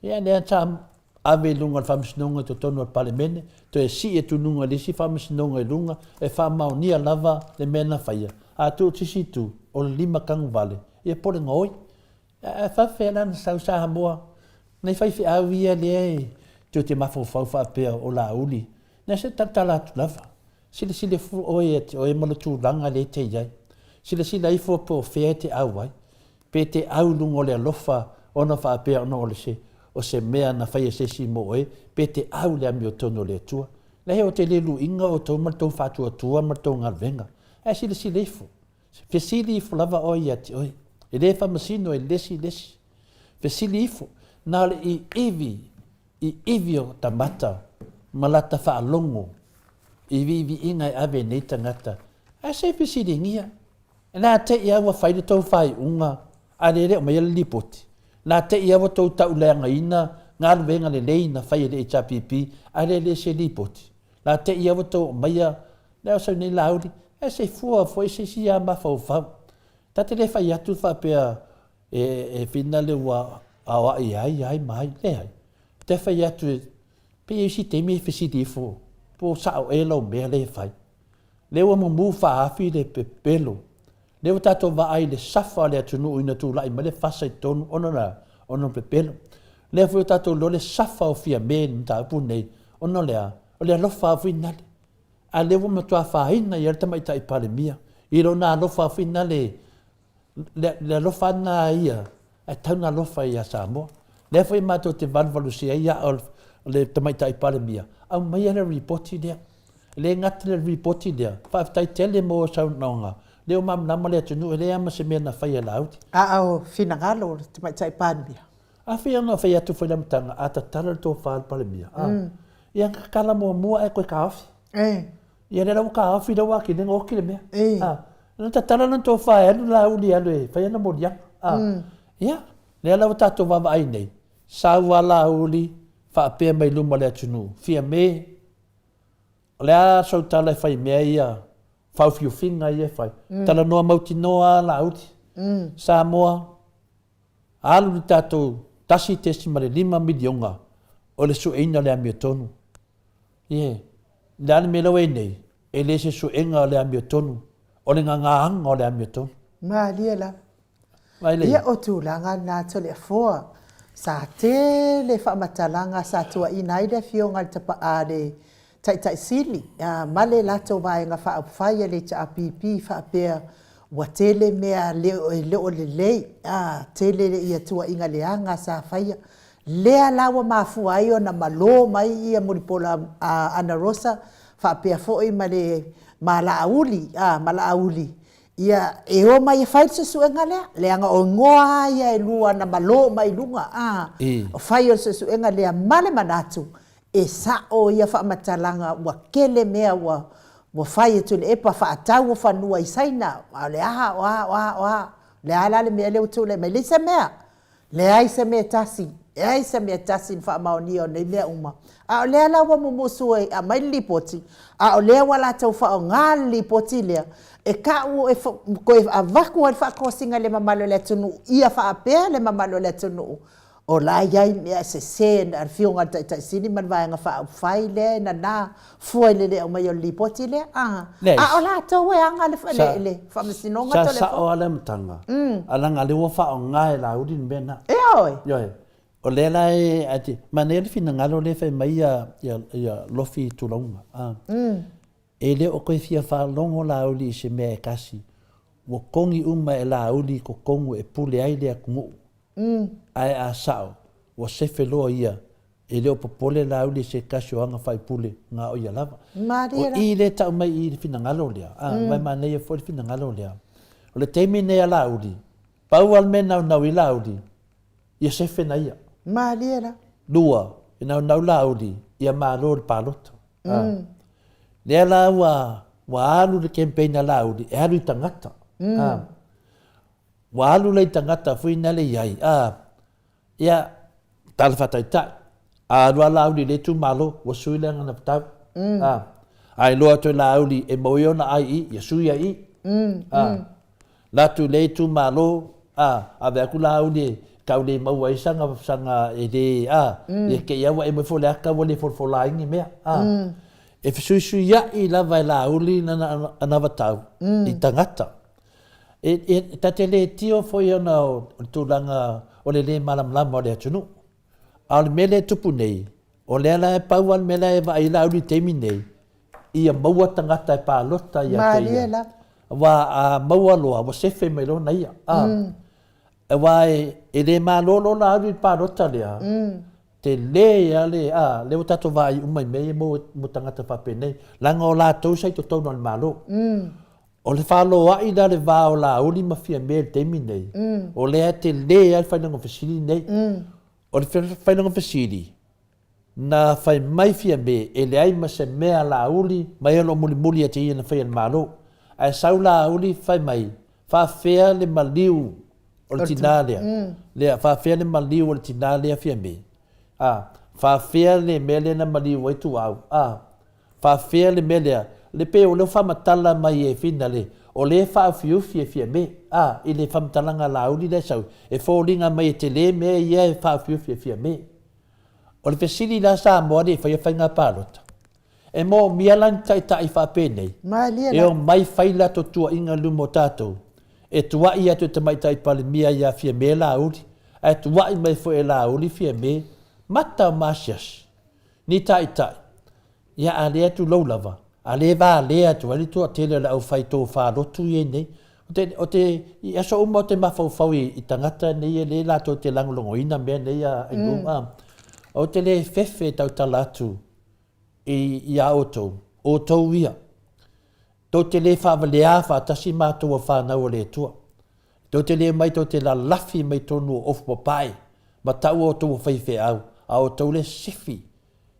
Ia nea tam ave lunga al whamisinonga to tonu al palimene, to e si e tununga lisi whamisinonga e lunga, e wha maunia lava le mena whaia. A tō tisi tu, o le 5 kangu vale, ia pole ngoi. E wha whena na sau Samoa, nei whai whi au ia le e, tō te mawhau wha pēr o la uli. Nea se tatala atu lava. Sile fu oe malatu langa le te iai. Sile ifo po whea te au ai. Pe te au lungo le alofa ona wha pēr no le se. O se mea na whaia se si mo oe. Pe te au le ami o tono le atua. Lehe o te lelu inga o tau martou whātua tua martou ngalvenga. E sile ifo. Fesili ifo lava oe ati oe. E le whamasino e lesi. Fesili ifo. Nā le i iwi o tamata. Malata whaalongo. Iwi inga e ave nei tangata. A se fesili ngia. E nā te ia wa whaile tau whai unga. A le o mai ala lipoti. Nā te ia wa tau tau leanga ina. Ngā luenga le leina whai le HRPP. A le se lipoti. Nā te ia wa tau maia. Leo sau nei lauri. E se fua foi se si a mawhau. Ta te le whai atu whapea e whina le wa awa ai mai le hai. Te whai atu e pe isi temi e fesili fo. Po sao e lau mea le whai. Leo mo mu whaafi le pepelo. Leo tato wa ai le safa le atunu ina tu lai ma le whasa i tonu ono pepelo. Leo fo tato lo le safa o fia me ni ta upu nei ono lea. O lea lofa afu inale. A leo ma tua whaina i alta mai ta i pale mia. I lo na lofa afu inale. Le lofa na ia. E tau na lofa i a Samoa. Leo fo i mato te valvalusia ia le tamaita i pale mia. Au mai ana reporti dea. Le ngata le reporti dea. Whaftai tele mo sau naonga. Leo mam nama le atunu. Le ama se mea na whaia lauti. Au fina ngalo te mai tai pānbia. A whia ngā whaia tu whaila mtanga. A ta tala tō whaal pale mia. Ia kala mua e koe ka awhi. Ia le rau ka awhi rau aki. Nenga oki le mea. Nā ta tala na tō whae anu la uli anu e. Whaia na moriang. Ia. Le lau tato wawa ai nei. Saua la uli. Whaapea mai luma le atunu. Fia me. Lea sau tala e whai mea ia. Whauwhiu whinga ia whai. Tala noa mauti noa la auti. Samoa. Alu ni tātou tasi tesi ma le 5 milionga. O le sueina le amia tonu. Ie. Le ane me lau e nei. E le se suenga o le amia tonu. O le ngangahanga o le amia tonu. Ma lia la. Ia Ia o tūlanga nā tole a fōa. Sa te le whamatalanga sa tua inai le fionga le tapa a le tai sili. Male lato vai ngā whaapwhaia le ta apipi whaapea wa tele mea leo le lei. Tele le ia tua inga leanga sa whaia. Lea lawa mafua ai o na malo mai ia muripola Ana Rosa. Whaapea fōi ma le malaauli. Ia e o mai fai se suenga le anga o ngoa ia e lua na malo mai lunga o fai se suenga le male manatu e sa o ia fa matalanga wa kele mea wa fai tu le epa fa atau fa nua isaina le le ala le mea le utu le mai le se mea le ai se mea tasi fa maoni o nei mea uma a le ala wa musu a mai lipoti a o le wala tau fa o ngā lipoti le e ka u e koe a vaku al whakosinga le mamalo le tunu ia whaapea le mamalo le tunu o la iai mea se na whionga tai sini man vaenga whai le na fuai le o mai o lipoti le a o la tau e anga le whamasinonga tole sa o ala mtanga alanga le wafa o ngai la udin bena oi o le la e ati manele fina ngalo le fai mai ia lofi tulonga e le o koe fia whalongo la uli se mea e kasi. Wa kongi uma e la uli ko kongu e pule ai lea kungu. Ai a sao. Wa sefe loa ia. E le o popole la uli se kasi o anga whai pule ngā o ia lava. O i le tau mai i fina ngalo lea. Vai ma nei e fwori fina ngalo lea. O le teimi nei a la uli. Pau al me nau i la uli. Ia sefe na ia. Ma lera. lua, ina nau lauli, ia malo le palota. Lea la wa alu le campaign lauli, e alu i tangata. Wa alu le tangata fui na le iai. Ia, tala fataitai. Alu lauli le tu malo, wa sui le ngana patau. Ai loa toi lauli, e moiona ai i, ia sui ai i. Latu le tu malo, ave aku lauli, kau le mau ai sanga e le, ia ke ia wa e mo fole aka wa le folfola ingi mea. E fisui ia i lava e lauli na anavatau, i tangata. Ta te le tio foi ona o tūlanga o le malamlama o le atunu. A le mele tupu nei, o le ala e pauan mele e wa i lauli teimi nei, ia maua tangata e pālota ia te ia. Wa maua loa, wa sefe mai lo na ia. E wa e le malolo lauli i pālota lea, te le ia le o tato vai umai mei mo tangata whapenei, langa o la tausai to tonu al malo. O le whalo ai da le vāo la uli mawhia mea teimi nei. O lea te le ai whainanga whasiri nei. O le whainanga whasiri, na whai mai fia me, e le ai ma se mea la uli, mai alo muli a te ia na whai al malo. Ai sau la uli whai mai, whawhea le maliu o le tinalea. Lea whawhea le maliu o le tinalea fia me. Whawhea le mele na maliu ai tu au. Whawhea le melea, le pe o le whamatala mai e fina le, o le whawhiufi e fia me, i le whamatalanga la uli le sau, e whōringa mai e te le me ia e whawhiufi e fia me. O le whesiri la Samoa le whaiawhainga pālota. E mō mialan tai whapēnei, e o mai whaila to tua inga lumo tātou, e tuai atu te mai tai pale mia ia fia me la uli, e tuai mai fo e la uli fia me, mata o masias, ni tai, ia a lea tu laulava, a le va lea tu ali tu a tele la au fai tō whārotu i nei. O te i aso uma o te mawhau i tangata nei e le lato te langolongo ina mea nei a o te le fefe tau talatu i a otou ia. Tō te le whawalea whātasi mātua whānau o le tua. Tō te le mai tō te la lafi mai tonu o papai, ma tau o tō whaife au, a o tau le sifi.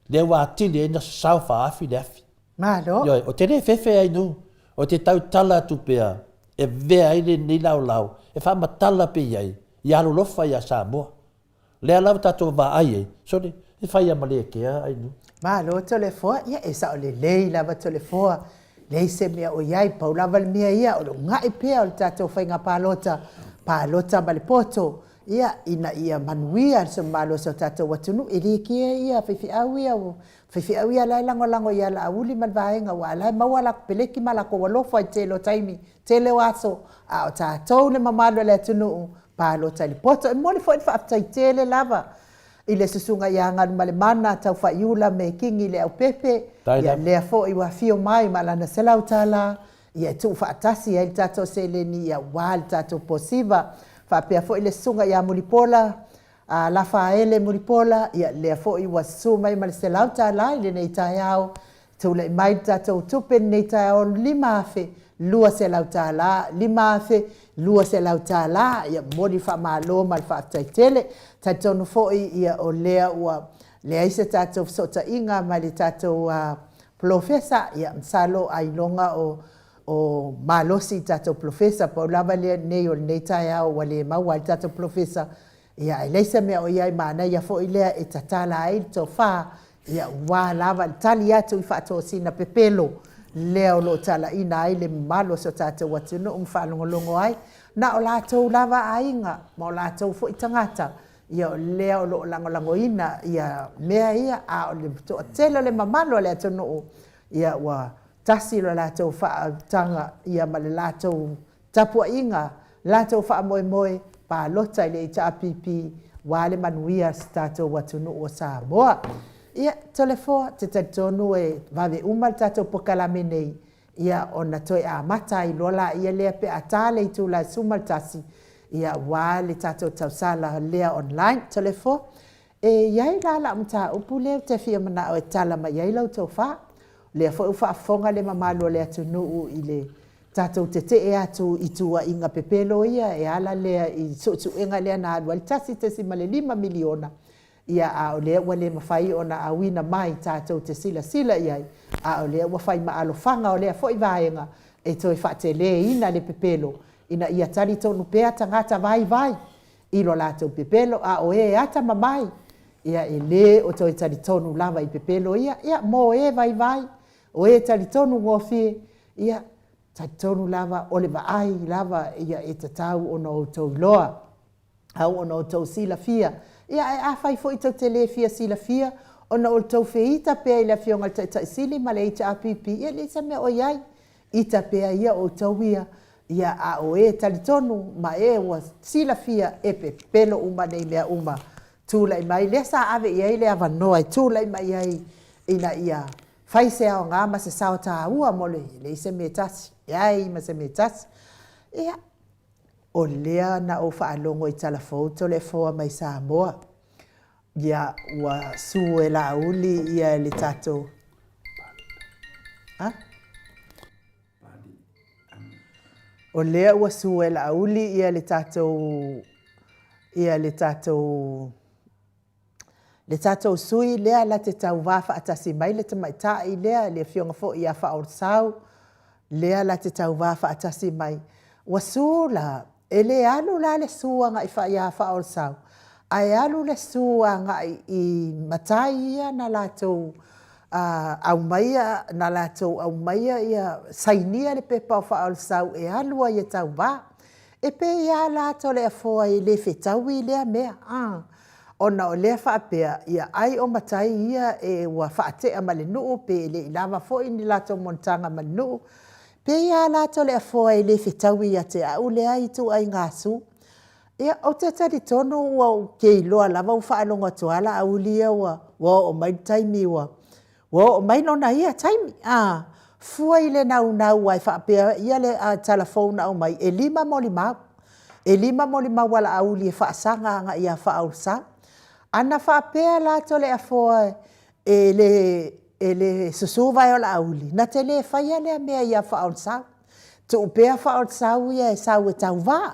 Le wā tili e na sau whaafi le afi. Malo. O te le fefe ai nu, o te tau tala tupea, e vea ai ni lau, e wha matala pe iai, i alo lofa i a Samoa. Le alau tato wa ai e, so le whai amale ke ai nu. Malo, tole foa, ia e sa o le lei lava tole foa, lei se mea o iai, pau lava le mea ia, o lo ngai pea o le tato whainga pālota ma le poto, ia ina ia manuia so malo so tato watunu, ili kia ia, whiwhi au ia lai lango ia la auli malvaenga wa lai mawala peleki malako walofo ai telo taimi, tele waso, a o tatou le mamalo le atunu, pālota li poto, e mole fo ifa aftai tele lava, i le susunga ia nganu male mana tau whaiula me kingi le au pepe, ia lea fo i wafio mai malana selau tala, ia tu whaatasi ia tato seleni ia wal tato posiva, whapea fo i le susunga ia mulipola, la faele mulipola, ia lea fo i wasu mai male selau tala, i le nei tai au, tu le mai tato tupen nei tai au lima afe, lua selau tala, lima afe, lua selau tala, ia mori wha malo mal whaatai tele, tatonu foi ia o lea ua lea isa tatou sota inga ma le tatou profesa ia msalo ailonga o malosi tatou profesa pa lava lea nei o nei tai au wa le mau al tatou profesa ia leisa mea o ia mana ia foi lea e tatala ai to fa ia wa lava tali atu i fato sina pepelo lea o lo tala ina ai le malo so tatou watino umfalongolongo ai na o latou lava ainga ma o latou foi tangata ia lea o lo lango ina ia mea ia a o le to tele le mamalo le atono ia wa tasi lo latou fa tanga ia ma le latou tapua inga latou fa moe pa lota le HRPP wa le manuia stato watuno o Samoa ia telefo te tonu e vave umal tatou pokalame nei ia ona toi a mata i lola ia lea pe atale tu la sumal tasi ia wale tatou tausala lea online telefo e iai la mta upu lea te fia mana o e tala ma iai lau tau wha lea fo ufa afonga le mamalo lea tunu i le tatou te e atu i tua inga pepelo ia e ala lea i sotu inga lea na adwa li tasi te si male 5 miliona ia a o lea ua le mawhai o na awina mai tātou te sila iai, a o lea ua whai maalofanga o lea fo'i vaenga e toi whaatele ina le pepelo, ina ia tari tonu pea tangata vai, ilo lātou pepelo, a o e ata mamai, ia e le o toi tari tonu lava i pepelo, ia mo e vai, o e tari tonu ngofie, ia tari tonu lava o le vaai lava ia e tatau o na outou loa, au o na outou sila fia, ia e awhai fo i tau te le fia sila fia, o na outou feita pea i la fionga tai sili ma le HRPP, ia le sa mea o iai, ita pea ia o tau ia a o e tari tonu, ma e wa sila fia e pe pelo uma nei mea uma, tūlai mai, le sa ave iai le avanoa, tūlai mai iai ina ia, fai se ao ngā ma se sao tā ua mole, le se me tasi, iai ma se me tasi, ia, o lea na o whaalongo i talafoto le foa mai Samoa, ia ua su e la uli ia le tato. Ha? O lea ua su e la uli ia le tato sui lea la te tau wafa atasi mai le tamaitai lea le fionga fo ia whaorsau lea la te tau wafa atasi mai ua su la ele alu la le suanga i ia whaorsau ai alu le suanga i matai ia na latou au maia na latou au maia ia sainia le pepa o whaorsau e alu ia tau wa e pe ia latou le afoa i le fetau i lea mea ona o lea whaapea, ia ai o matai ia e ua whaatea ma le nuu, pe le ilawa fo ni lato montanga ma nuu, pe ia lato le afoa i le whetau ia te au lea i tu ai ngasu. Ia o te tari tonu ua ke iloa lava u whaalonga tuala au lia ua o mai taimi ua. O mai nona ia taimi, fua i le nau ai whaapea ia le telefona au mai, e 5 moli mau. E 5 moli mau wala au lia whaasanga anga ia whaausa. Ana whaapea la tole afoa e le susu vai o la auli. Na te le whaia lea mea ia whaonsau. Tu upea whaonsau ia e sau e tau wā.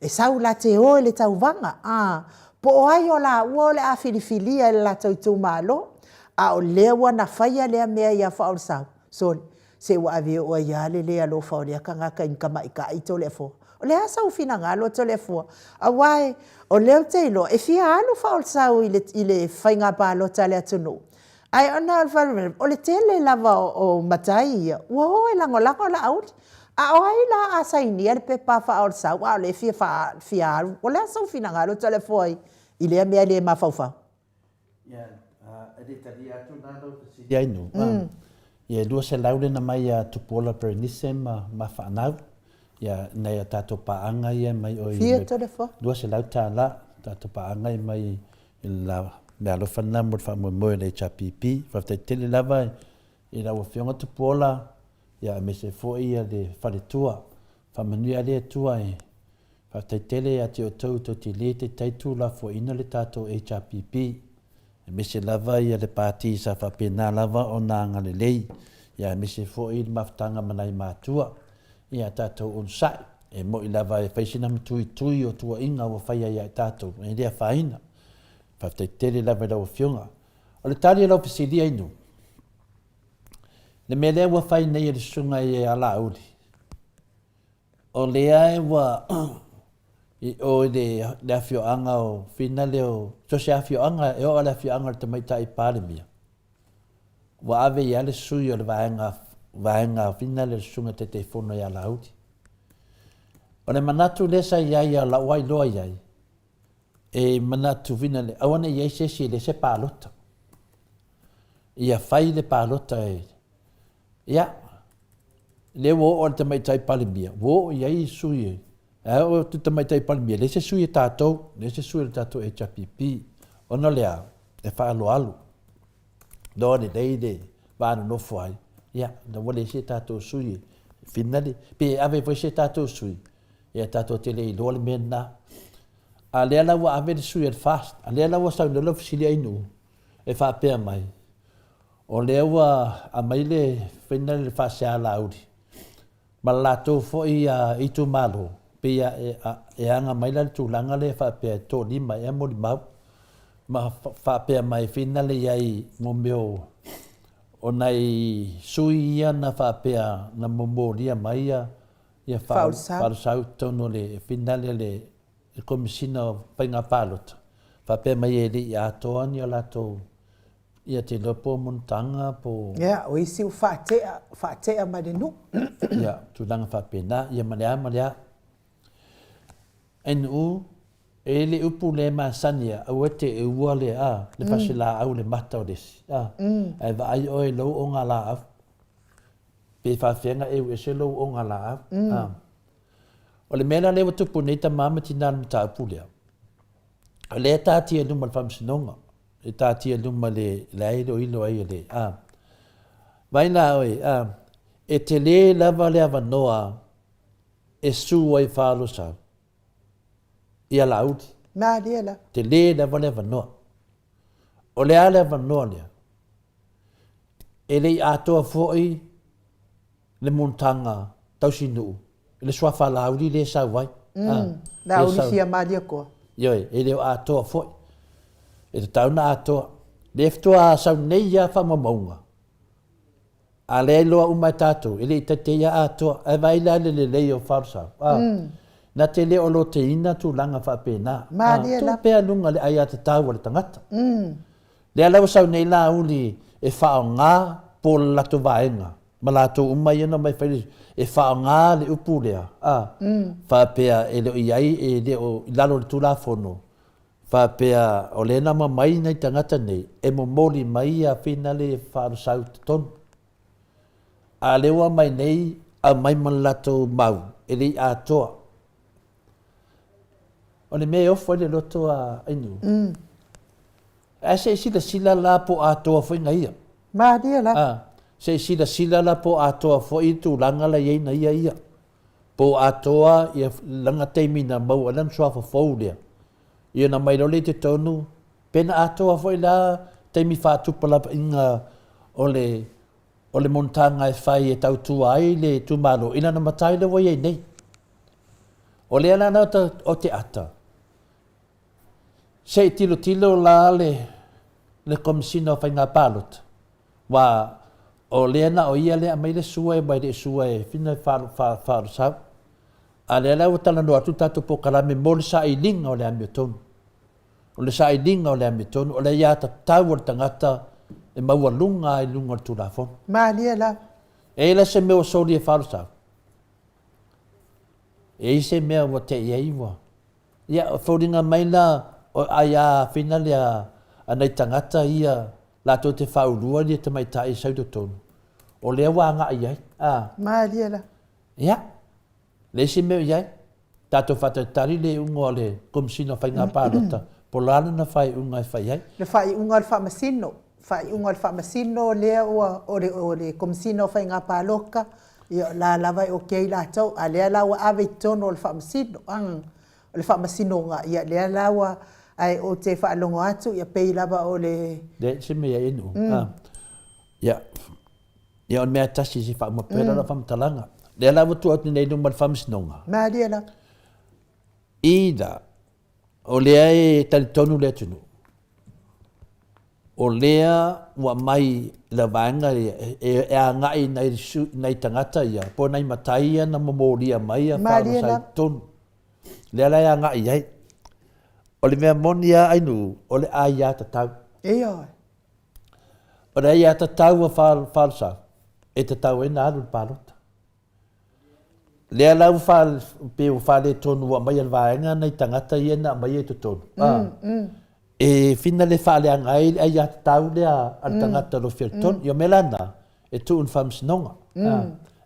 E sau la te o le tau wanga. Po o ai o la ua le a filifilia e la tau tu malo. A o lea ua na whaia lea mea ia whaonsau. Soli, se ua awe o ia le lea lo whao lea ka ngaka inkama ika i tole afoa. O lea sau fina ngalo tole afoa. A wai, o leo te ilo, e fia alu whaolsau i le whainga pālo tale atunu. Ai ona alwharumere, o le tele lava o matai ia, ua ho e lango la auti. A o ai la a sainia le pepa whaolsau, a o le fia alu, o lea sau fina ngalo tale fwoi, i lea mea le mawhauwhau. Ia, e tari atu nālo pasiri ainu. Ia, lua se laule na mai a tupola perenise ma whanau. Ia nei a tātou paanga ia mai o Fia tole fo. Dua se lau tāla, tātou paanga i mai i la mea lo whana mo wha moe le HRPP. Whaftai tele lava i la ua whionga tupola ia me se fo ia le whare tua. Whamanui a le tua e. Whaftai tele a te o tau to te le te taitu la fo ina le tātou HRPP. Me se lava ia le pāti sa whapena lava o nā ngale lei. Ia me se fo i le maftanga manai mātua. Ia tātou on sai, e mo i lava e whaisina tui o tua inga o whaia ia tātou, e rea whaina. Whaftai tere lava rau whionga. O le tari lau pisiri ainu. Le mea lea ua whai nei e le sunga i e ala auri. O lea e ua, o le awhioanga o whina leo, so se awhioanga, e o le awhioanga le tamaita i pāremia. Ua ave i ale sui o le vaenga fina le sunga te fono ia lauti. O le manatu lesa iai a la wai loa iai. E manatu fina le awana iai sesi le se pālota. Ia fai le pālota e. Ia. Le wo o le tamaitai palimia. Wo iai sui e. E o te tamaitai palimia. Le se sui e tātou. Le se sui e tātou HRPP. Ona lea. E whaalo alu. Dore leide. Vāna no fuai. Ia, na wale se tātou sui, finale, pe ave foi se tātou sui, ia tātou tele i loa le mena, a lea lawa ave le sui al fast, a lea lawa sau nolo fisili ainu, e whapea mai, o lea wa a mai le finale le whasea lauri, ma lātou fo i tu malo, pe e anga mai la le tūlanga le whapea tō lima e mori mau, ma whapea mai whina le iai mo meo o nei sui ia na whapea na momoria mai ia whausau tono le whina le komisina painga palota. Whapea mai e li atoa ni o lato ia te lopo montanga po... Ia, o isi u whaatea marinu. Ia, tūlanga whapena, ia malea. Enu, e le upu le masania, au te e ua le le pasi la au le mata o desi. Ai wa ai oe lau o ngā la au. Pe whawhenga e se lau o ngā la au. O le mena lewa tupu nei ta mama tina mta upu lea. O le tātia luma le whamsinonga. E tātia luma le ailo ilo ai le. Waina oi, e te le lava le avanoa e su ai whalo sau. Ia lauti. Nā rea la. Te le lava le avanoa. O le ale avanoa lea. E le atoa foi le montanga tausinuu. E le swafa lauri le sau vai. La unisia maria koa. Ioi, e le atoa foi. E te tauna atoa. Le ftua sau nei ia whamamaunga. A le loa umai tātou. E le te ia atoa. E vai la le leo wharsau. Na te leo lo te ina tu langa whapena. Tu pea lunga le ai te tau le tangata. Le alau sau nei la uli e whao ngā po lato vaenga. Ma lato umai ana mai whaile e whao ngā le upu lea. Whapea e leo iai e leo lalo le tula fono. Whapea o le nama mai nei tangata nei. E mo moli mai a whina le whaaro sau te tonu. A lewa mai nei a mai man lato mau. E le a toa. O le mea ofo le loto a inu. A se sila la po a toa foi ngaia. Ma dia la. Se sila la po a toa foi tu langa la iei na ia. Po a toa ia langa teimina mau alan suafa fau lea. Ia na mai role te tonu. Pena a toa foi la teimi whātupa la inga o le montanga e whai e tau tua ai le tumalo. Ina na matai le wai ei nei. O le ana o te ata. Se tilo la le komisina o whai ngā pālota. Wa o le ana o ia le a mai le sua e mai le sua e whina whāru sau. A le ala o tala no atu tatu po karame mo le sa i linga o le ami o tonu. O le sa i linga o le ami o tonu. O le ia ta tau o le tangata e maua lunga i lunga o le tūlafon. Ma lia la. E la se mea o sori e whāru sau. E se mea o te ia iwa. Ia o whauringa mai la o aia whina lea anei tangata ia la to te whaurua ni te mai tai sau to tonu. O lea wā ngā iai. Ma lia la. Ia. Le se mea iai. Tato whatatari le unga le komisina whai ngā pālota. Po lana na whai unga e whai iai. Le whai unga le whamasino. Whai unga le whamasino lea o le komisina whai ngā pāloka. Ia la lava o kei la tau. A lea lawa ave tono o le whamasino. O le whamasino ngā. Ia lea lawa ai o te whaalongo atu. Ia pei lava o le... Le se mea inu. Ia. Ia on mea tasi si whaamapera la whamatalanga. Lea lawa tu atu nei numa le whamasinonga. Ma lia la. Ida. O lea e talitonu lea tunu. O lea wa mai la vanga e a ngai nei tangata ia. Po nei matai ia na mamoria mai a whamasai tonu. Lea la ia ngai iai. O le mea moni a ainu, o le a ia tatau. E oi. O le a ia tatau a whalsa. E tatau e nā alu pālota. Lea lau pe o whale tonu wa mai alvaenga nei tangata ia na mai e tonu. E whina le whale a ngai a ia tatau lea al tangata lo whia tonu. Ia melana e tu un whamsinonga.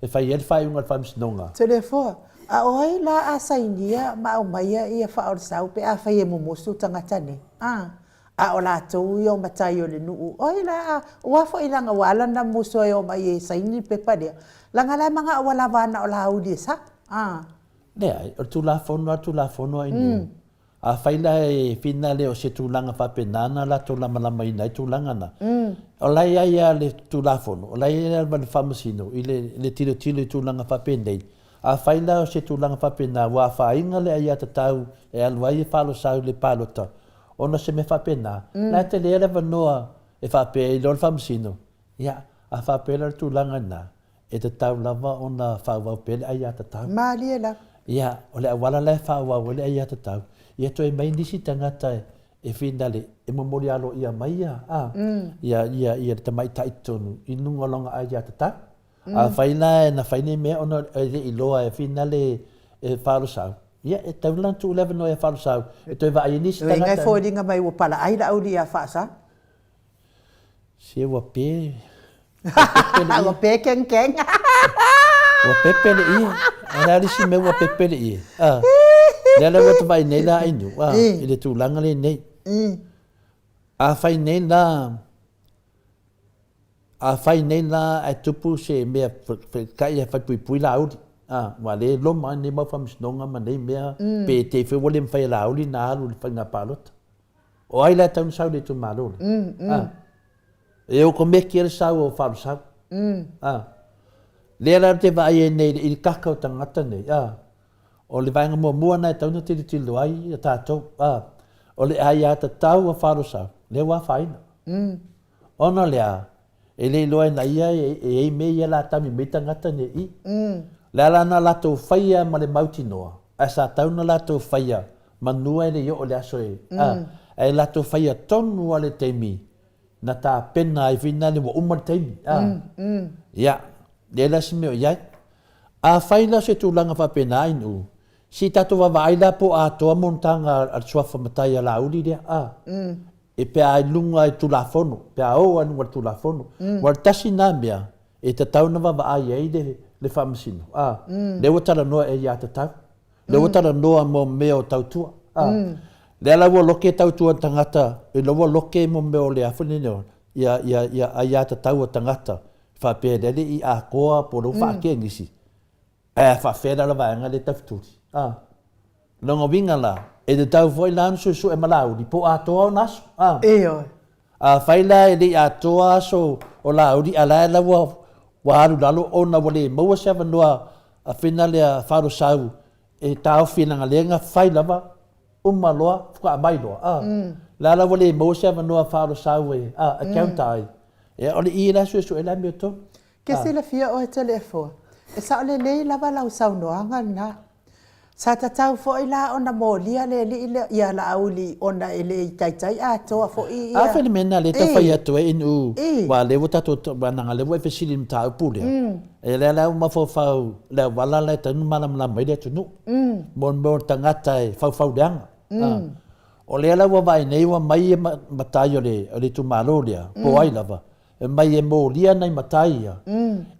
E whai el whai unga whamsinonga. Te le fua. A oi la a sainia ma o mai ia whaor sau pe a whai e mumusu tangata ne. A o la tau i o matai o le nuu. Oi la a wafo i langa wala na muso e o mai e saini pe padea. Langa la mga wala vana o la audi sa. Lea, o tu la fono ai nu. A whaila e whina leo se tūlanga whapenana la tūlama lama ina i tūlanga na. O lai ai a le tūlafono, o lai ai a le whamasino, i le tilo i tūlanga whapenei. A whaila o se tūlanga whapena, wa whainga le ai a tatau e aluai e whalo sau le pālota. ona se me whapena. La te lea le wanoa e whape i lor whamsino. Ia, a whape la tūlanga nā. E te tau lava o nā whauau pele ai a te tau. Mālia la. Ia, o le awala le whauau le ai a te tau. Ia toi mai nisi tangata e whindale e mamori alo ia mai ia. Ia te mai taitonu i nungolonga ai a te tau. A whaina e na whaine mea ona e iloa e whindale e wharusau. Ia, e tau lantu 11 o e wharusau. E toi wa ai nisi tangata. Ngai fōringa mai o pala ai la auli a whaasa. Se wa pe. Wa pe keng. Wa pepele ia. Ana risi me wa pepele ia. Nela wa vai nei la inu. Ile tu langa le nei. A fai nei la. A fai nei la e tupu se me kai e fai pui la audi. Wa le loma ni ma fam snonga ma nei mea pe te fe wole fai la audi na alu fai na palot. O ai la tau sau de tu malo. E o ko me kere sau o fam sau. Lera te vai e nei i kakau tangata nei. O le vainga mua nei tau na tiri tilo ai a tātou. O le ai a ta tau a wharo sau. Le wa whaina. Ona lea. E le loa na ia e me ia la tami me tangata nei i. Le ala na lato whaia ma le mauti noa. A sa tau na lato whaia. Manua e le yo o le aso e. E lato whaia tonu a le teimi. Na tā pena i whina le wa umar teimi. Ia. Lela si meo iai. A whaila se tūlanga whapena ainu. Si tatu wa waila po a toa montanga al suafa matai a la uri rea. E pe a lunga e tulafono. Pe a o anu al tulafono. Wal tasi nā mea. E te tauna wa ai ei le whamasino. Le watara noa e ia te tau. Le watara noa mo meo tautua. Le la wa loke tautua tangata. E la wa loke mo meo le afune neo. Ia te tau tangata. Whapere i a koa po rau whaake ngisi. Whawhera la vaenga le tawhturi. Longa winga la, e te tau foi lan su e malauri, po a toa o naso. A whaila e le a toa so o lauri, a la wa haru lalo o na wale maua sewa noa a whina le a wharo sau e tau whinanga lenga whaila wa umaloa wha mai loa. La wale maua sewa noa wharo sau e a kauntai. E ole i la su e la meo to. Ke se la fia o e telefo. E sa ole le lava lau sau noanga na. Sa ta tau fo i la ona mo lia le ia la auli ona ele i taitai a toa fo i ia. A whene mena le ta whai atu e inu. Wa lewo tato wananga lewo e whesiri mta upule. E le lau ma fau le wala le tanu malamala mai le tunu. Mon tangata e fau deanga. O le lau wa vai nei wa mai e matai o le tu malo lea. Po ai lava. E mai e mo lia nei matai ia.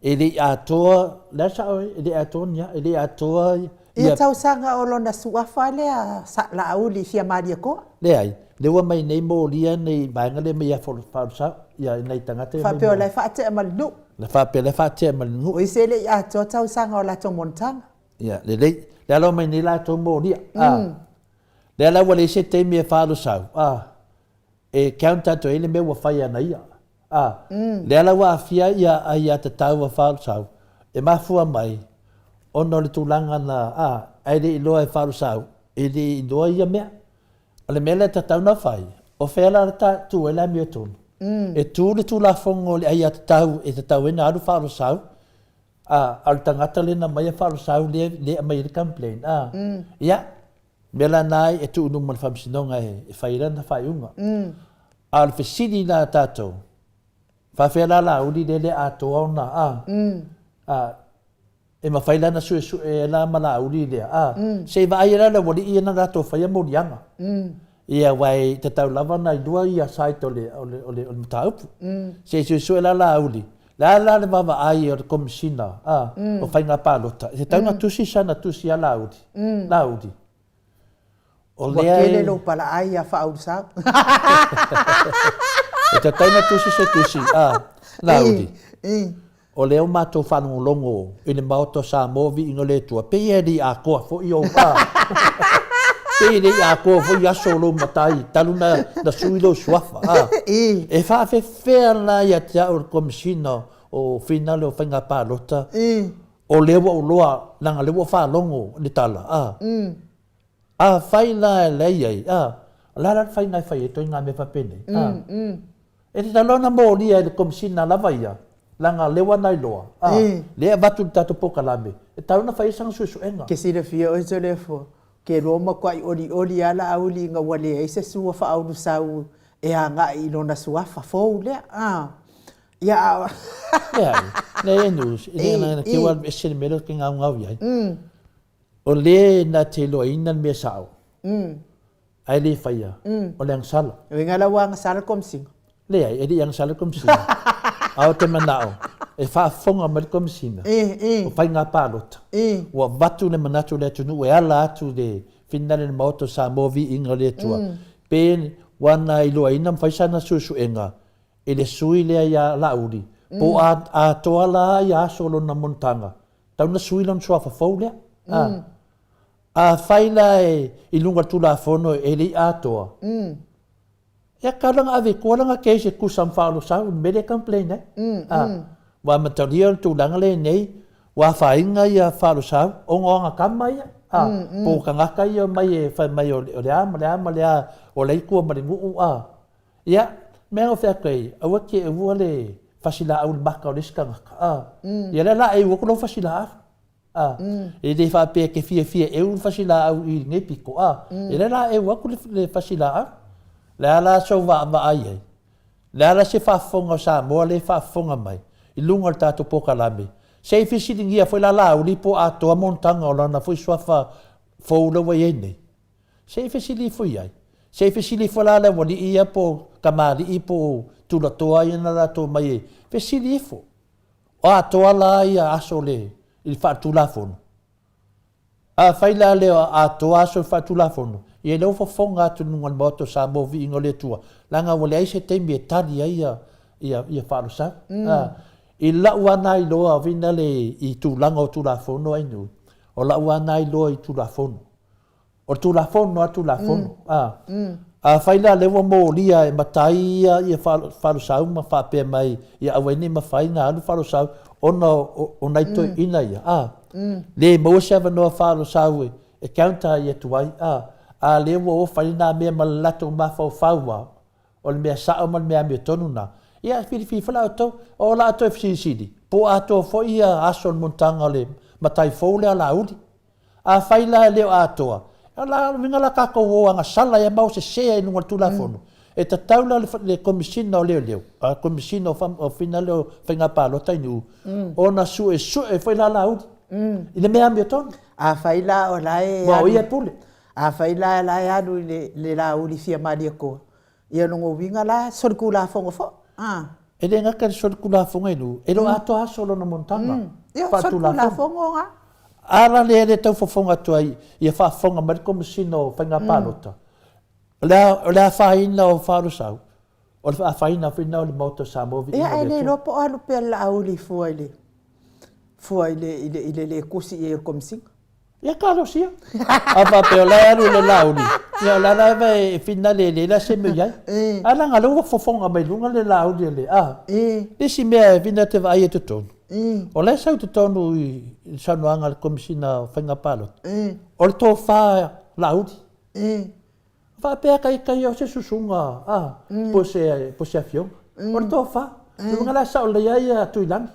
E le atoa, le sa oi, e le atoa nia, e le atoa. Ia tau sanga o lona suafa lea sa la auli fia maria ko. Le ai, le wa mai nei mo lia nei bainga le mai a whausa, ia nei tangata. Whapeo le whaate e malinu. Le whapeo le whaate e malinu. O i se le atoa tau sanga o la tō montanga. Ia, le alo mai nei la tō mo lia. Le ala wale se teimi e whaarusau. E kaunta to ele me wa whai ana ia. Le ala wa afia ia te tau wa whaarusau. E mafua mai. Ono le tūlanga na, aere i loa e wharusau, e le i loa ia mea. Ale mele ta tau na whai, o whela ta tu e la mea tonu. E tū le tū la whongo le aia te tau e na aru wharusau, al tangata le na mai a wharusau le a mai le complain. Ia, mela nai e tu numan whamsinonga e whaira na whaiunga. Al whesiri na tātou, whawhela la uri le atoa ona, e ma whaila na sue e la mala uri lea. Se wa aira la wali ia na rato whaia morianga. Ia wai te tau lava na i lua ia saito le mataupu. Se sue la uri. La le wawa ai o le komisina. O whainga pālota. Te tau na tusi sana tusi a la uri. La uri. Wakele lo pala ai a whaurusau. E te tau na tusi se tusi. La uri. O leo mātou whanongo longo i le Maota Samoa Viiga le tua. Pei li a koa fo i o wā. Pei li a koa fo i aso lo matai. Talu na sui lo suafa. E whawhe whea la i a te au komisina o whinale o whainga pālota. O leo o loa langa leo whanongo ni tala. A whai la e lei ai. La fai ngai fai to nga me fa pene. E te talona mo ni e komisina lava ia. Langa lewa nai loa. Le vatu tatu poka lame. E talona fai sang susu enga. Ke sira fia o te lefo. Ke roma kwai ori ala auli nga wale e se sua fa au sau e anga i lona suafa fou le. Ia. Ne enus. Ile na ke wal esel melo ke nga ngau ia. O le na te lo ina me sao. Ai le faia. O le ang sala. E ngala wang sala kom sing. Le ai e yang sala kom sing. Au te manao. E fa fonga mal kom sing. O fai nga palota. Wa vatu le manatu le tunu e ala atu de finale Maota Samoa Viiga le tua. Pe wana i lo ina fai sana susu enga. E le sui le ia lauri. Po a toa la ia solo na montanga. Tau na sui lon sua fa foule. A faila i lunga tula fono e li atoa. Ya kalanga ave kolanga keise kusam falo sa mele complain wa material tulanga le nei wa fainga ia falo sa onga kama ia po kanga kai mai e fa mai o le ama o le ku ma ngu ya me o fa kai a wake e wole fasila au baka o diskanga ya la e wo ko fasila e de fa pe ke fie e un fasila au i ngai piko e la e wo ko le fasila la la so va ai la se fa fonga sa mo le fa fonga mai i lunga tatu poka lame se fisiting ia foi la uli po ato montanga ola na foi swafa fo lo we nei se fisili foi ai se fisili foi la wali ia po kamali i po tu la toa ina la to mai fisili fo o ato la ia asole il fa tu la fono a fai la le ato aso fa tu la fono e lo fo fonga tu nunga Maota Samoa Viiga le tua langa wale ai se temi e tali ia fa lo sa i la wana i loa vina le i tu langa o tu la fono ai nu o la wana i loa i tu la fono o tu la fono a tu la fono a fai la le mo lia e matai ia fa lo sa ma fa pe mai ia awene ma fai na alu fa lo sa ona i to ina ia le mo se va no fa lo sa e counter ia tu ai a le wo fai na me malato ma fa wa o le me sa o me tonu na ia fi fala to o la to fsidi po ato fo ia ason montanga le matai fo le ala udi a fai la le ato ala vinga la ka ko anga sala ia mau se se no tula fono e ta taula le commissioner le a commissioner o finale o finga palo tainu ona su e fai la udi ile me ton a fai la o la e mo ia pule a fai la ya du le la uli fia madia ko ia no vinga la sorkula fongo fo e le ngaka sorkula fongo elu e lo ato asolo na montanga ia sorkula fongo nga ala le tau fofonga tu ai ia fa fonga mal como sino fanga palota la faina o faru sau o la faina fina o Maota Samoa Viiga ia ele lo po alu pe la uli fuile ile kusi e komsing ia kalo sia ava pe la le lauli ia la vai fina le la se me ia ala ngalo fofonga mai lunga le lauli le le si me vina te vai te ton o le sau te tonu i sanuanga le komisina fanga palot o le to fa laudi fa pe kai o se susunga po se afiong o le to fa lunga la sa o le ia tu ilang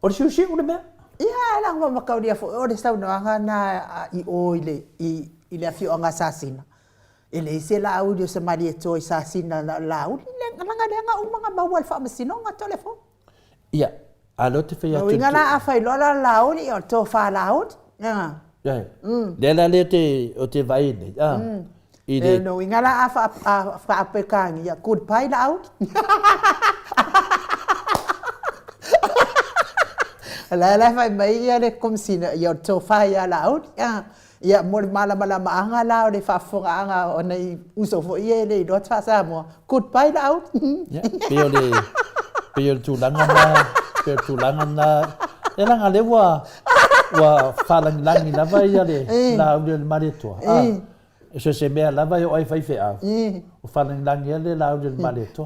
o le susi o le me ia lang ma makau dia fo o le sanuanga na i o ile afio anga sasina ele se la audio se mari to sasina la audio nga umanga bawal fa masino nga telefon ia alo te fai atu inga na afai lola laudi o to fa laud le la le te o te vai nei ile no inga na afa apekang ia good pai laud la fai mai ia le komsina ia to fa ia laud ia mo mala anga laud e fa fonga anga o nei uso fo ia le do fa sa mo good pai laud Pio tu langa na ela nga le wa falang langi la vai ale la o le marito eso se me la vai o ai fai fe o falang langi ale la o le marito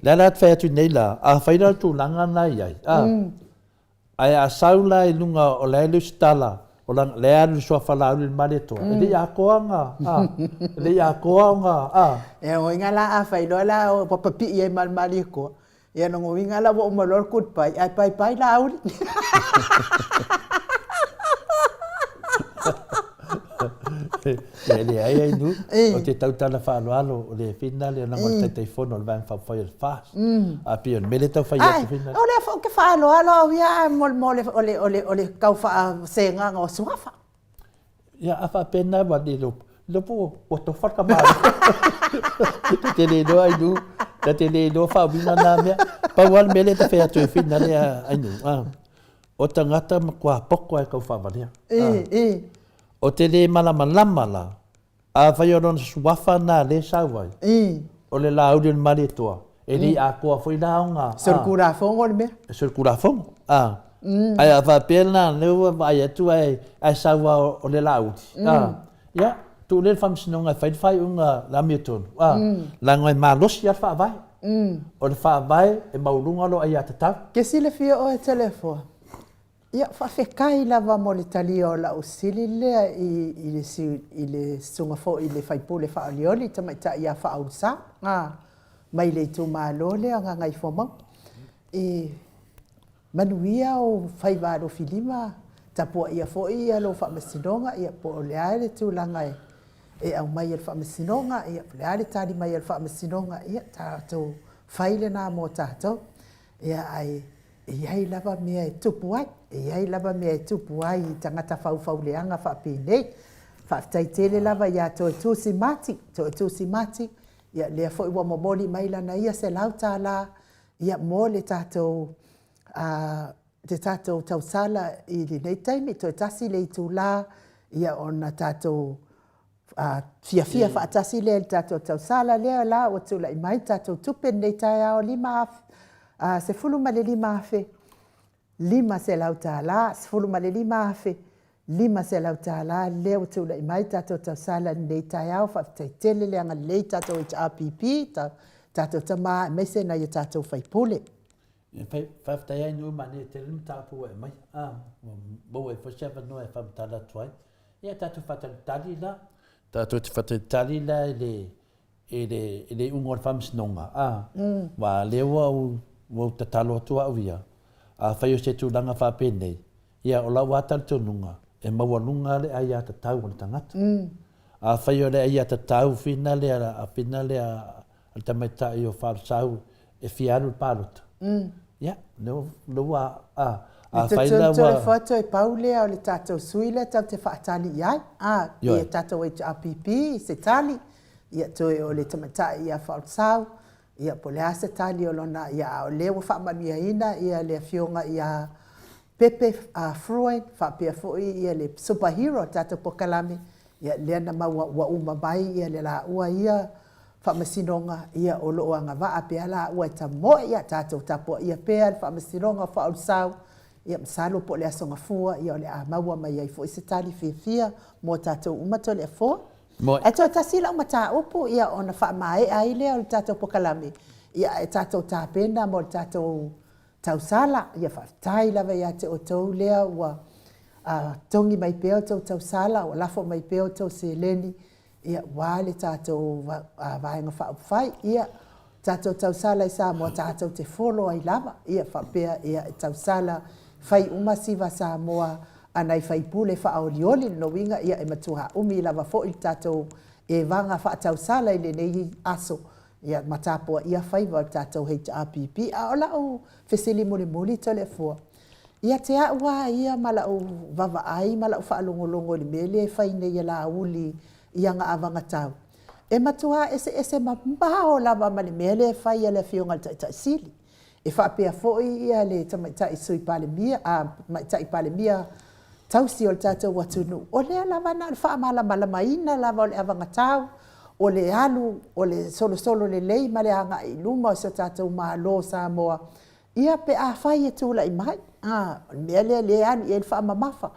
la fa tu nei la a fai tu langa na ai ai a saula i lunga o le stala O lang le anu so fala ul male to. Ele ya koanga. Ele ya koanga. E o ingala a fai lo la o papi e mal mali ko. E no ingala bo malor kut pai ai pai la ul. Ele ai nu o te tautala fa alo o le final le na ngol te fono le van fa fa il fas. A pio mele tau fa ia final. O le fa ke fa alo ia mol ole kau fa senga ngo suafa. Ya apa pena wa di lo po o to fa ka ma. Te le do ai nu. Te le do fa bina na me. Pa wal mele te fa tu final ai nu. O tangata kwa poko ai kau fa va dia. O te le malama la, a whaioron suafa nā le sauai. O le la auri mare toa. E li a koa fwoi la onga. Surkura fongo le mea? Surkura fongo, Ai a whapena, lewa vai atu ai saua o le la auri. Ia, tu le whamsinonga whai unga la mea tonu. La ngoi malosi a whaavai. O le whaavai e maurunga lo ai a tatau. Ke sile fia o e telefoa? Ia whawhekai lava mo le tali o la usili lea i le sunga fo i le whaipule whaolioli ta mai ta ia whaausa. Mai le tu malo lea nga ngai fomau. Manuia o whaiwaro filima ta pua ia fo ia lo whamasinonga ia po le aere tu langa e au mai el whamasinonga ia le aere tari mai el whamasinonga ia tātou whaile nā mō tātou. Ia ai iai lava mea e tupu ai, iai lava mea e tupu ai i tangata whauleanga whapinei. Whaftaitele lava ia to e tūsi mati, ia lea fo iwa momoli mai lana ia se lauta la, ia mō le tātou, te tātou tausala i li nei taimi, to e tasi le i tū la, ia ona tātou fia whaatasi le tātou tausala lea la, o tūla i mai tātou tupen nei tai ao lima se fulu ma le lima afe, lima se lauta la, se fulu ma le lima afe, lima se lauta la, leo tula i mai tātou tau sala nei tai au, whaftai tele le anga lei tātou HRPP, tātou tama mai se na ia tātou whaipule. Whaftai ai nui mani te limu tāpua e mai, mo e whaseva no e whamtala tuai, ia tātou whatatali la, tātou te whatatali la e le ungor whamsinonga, wa lewa o te talo atua au ia, a whaio se tūranga whapenei, ia o lau atal tonunga, e mawanunga le ai a te tau o le tangata. A whaio le ai a te tau whina le a tamaita i o wharsau e whiaru pāruta. Ia, no a whaila wa... Tole whato e paulea o le tātou suile, tau te whaatali iai, ia tātou HRPP, se tali, ia toe o le tamaita i a wharsau, ia po le ase tali o lona ia o lewa whaamania ina ia le fionga ia pepe Freud whapea foi ia le superhero tātou pokalame ia leana maua wa umamai ia le la ua ia whamasinonga ia o loo anga waa pea la ua ta moe ia tātou tapo ia pea whamasinonga whaorsau ia msalo po le asonga fua ia o le a maua mai ai foi se tali fia mo tātou umato le fua. E tō tasila o mata upu ia ona whaamae ai lea o le tātou pokalame. Ia e tātou tāpena mo le tātou tausala. Ia whaftai lawa ia te o tau lea ua tongi mai peo tau tausala o lafo mai peo tau se leni. Ia wale tātou vaenga whaupwhai. Ia tātou tausala i sā mo tātou te folo ai lava. Ia whapea ia tausala whai umasiva sā moa anai whaipule whaolioli no winga ia e matuha umi lava fo il tātou e vanga whaatausala i le nei aso ia matapua ia whaiva tātou HRPP a ola o whesili muli tole fua. Ia te aua ia mala o vava ai mala o whaalongolongo li mele e whaine ia la uli ia nga avanga tau. E matuha ese mambao lava mali mele e whai ia le fionga ta sili. E whapea fo ia le tamaitai sui pale mia maitai pale mia tausi o le tātou watunu. O lea lava na le whaamala ina lava o le avanga tau, o le alu, o le solo le lei, ma le anga i luma o se tātou malo Samoa. Ia pe a whai e tūla i mai. Mea le anu i e le whaamamafa.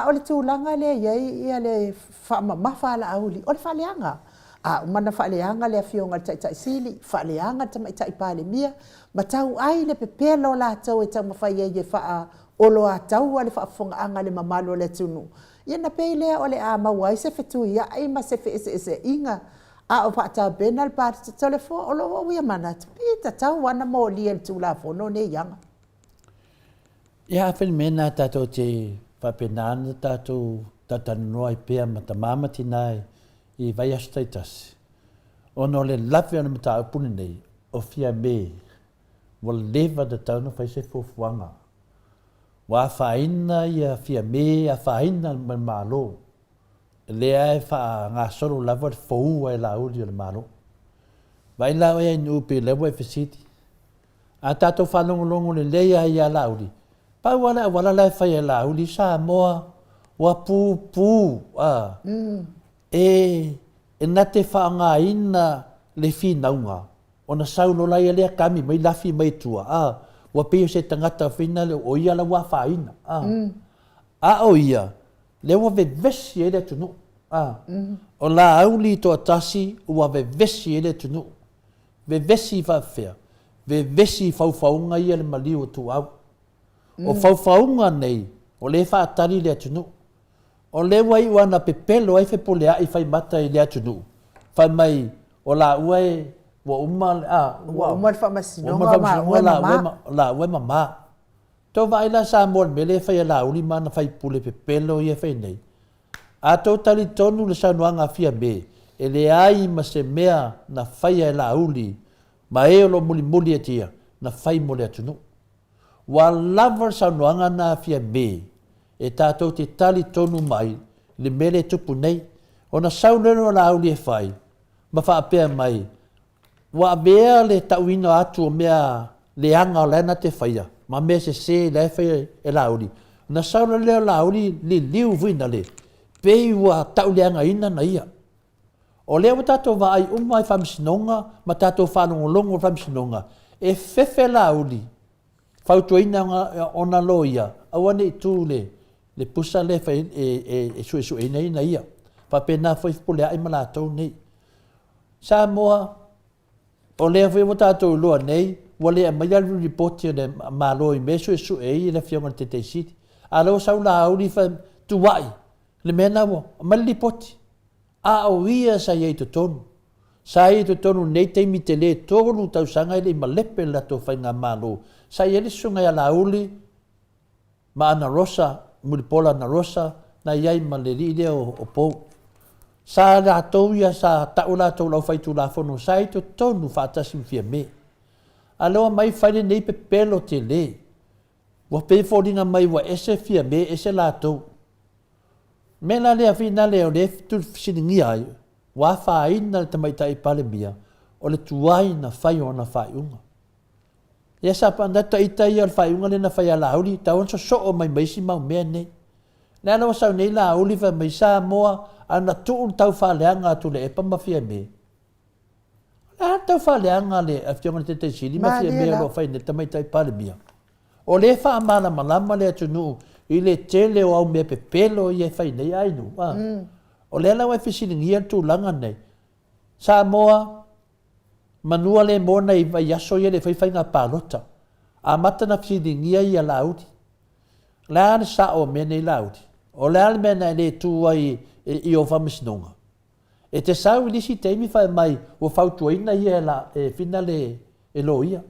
O le tūlanga le ia le whaamamafa ala auli. O le whaleanga. a umana whaaleanga le afionga tai sili, whaaleanga tama tai pale mia, ma tau ai le pepelo la tau e tau mawhai e wha olo a tau ale whaafonga anga le mamalo le tunu. Ia na pei lea ole a mawai se whetu ia ai ma se ese inga, a o pata benal par te telefo olo o ia mana, pita tau wana mo li el tu la fono ne yanga. Ia awhini mena tātou te whapenāna tātou tatanua i pēr ma ta mamati nai i vai astaitas. Ono le lawe ana mata upuni nei o fia me wa lewa da tauna whai se fufuanga. Wa whaina ia fia me a whaina ma malo. Lea e wha ngā soro lawa te whaua e la uri o le malo. Vai lau e inu upe lewa e whesiti. A tātou whanongolongo le leia i a la uri. Pau wala lai whai e la uri Samoa wa pu e na te whaanga ina le whinaunga o na saulo lai lea kami mai lafi mai tua wa peo se tangata whina le o ia la wa whaina o ia le wa vesi e le tunu o la auli to atasi wa vesi e le tunu vesi whawhea vesi whauwhaunga ia le maliu tu au o whauwhaunga nei o le whaatari le tunu o le wai wana pepelo ai whepolea i whai mata i lea tunu. Whai mai o la ue wa umal wa umal whamasinonga la ue mama. Tau vai la Samoa mele whai la uli mana whai pule pepelo i e whai nei. A tau tali tonu le saunuanga fia me e le ai ma se mea na whai e la uli ma e lo muli muli e tia na whai mo lea tunu. Wa lavar saunuanga na fia me e tātou te tali tonu mai, le mele tupu nei, o na saunero la au le whai, ma whaapea mai, wa mea le tauina atu o mea le anga o lena te whaia, ma mea se le whai e la auri. Na saunero la auri li liu vina le, pei wa tau le anga ina na ia. O leo tātou wa ai umai whamsinonga, ma tātou whanongolongo whamsinonga, e whewhe la auri, whautuaina ona loia, awane i tūle, le pusa le fa e su nei na ia pa pena foi pole ai mala tau nei Samoa o le foi vota to lo nei wale mai al report le malo i meso su e le fiona te city alo sa la auli fa tu wai le mena wo mali poti a o ia sa ye to tonu nei te mi te le tonu tau sanga le malepe la to fa nga malo sa ye le sunga ya la auli ma ana rosa Mulipola na rosa, na iai maleri lea o pou. Sa la tau ia sa tau la tau lau fai tu la fono, sa i to tonu whaatasi mwhia me. Aloa mai whaine nei pe pelo te le. Wa pēwhoringa mai wa ese fia me, ese la tau. Me la lea whina leo le tu siningi ai, wa whaina le tamaitai pale mia, o le tuai na whai o na whaiunga. Ia sa pandata ita ia whaiunga le na whai ala auli, tauan so o mai maisi mau mea nei. Nea lawa sau nei la auli wha mai Samoa, ana tuun tau whaleanga atu le epa mawhia me. Ana tau whaleanga le aftiongana te sili mawhia me lo whai ne tamaitai pale mia. O le wha amana malama le atunu, i le tele o au mea pepelo i e whai nei ainu. O le lawa e whisilingia tu langa nei. Samoa, manua le mona i vai aso ia le whai ngā pālota. A mata na whisilingia i a lauti. Lea ne sa o mea nei lauti. O lea le mea nei tu ai i o whamisinonga. E te sau lisi teimi whai mai o whautuaina i e whina le e lo ia.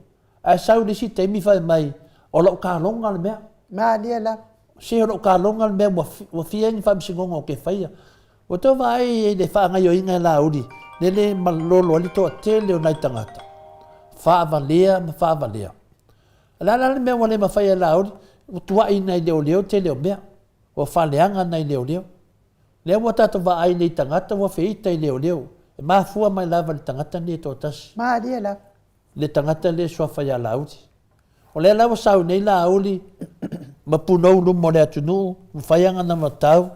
A sau lisi teimi whai mai o lau ka longa le mea. Maa lia la. Se o lau ka longa le mea wa whiengi whamisinonga o ke whaia. O tō vai e le whaangai o inga la uri. Nele malolo ali toa tele o nai tangata. Whaavalea ma whaavalea. Lala le mea wale ma whaia la uri. O tuai nei leo leo te leo mea. O whaleanga nei leo leo. Leo wa tata wa ai nei tangata wa whiita i leo leo. E mafua mai lava le tangata nei tō tasi. Maa lia la. Le tangata le sua whaia la uri. O lea lawa sau nei la uri. Ma punou lumo le atunu. Mwhaianga na matau.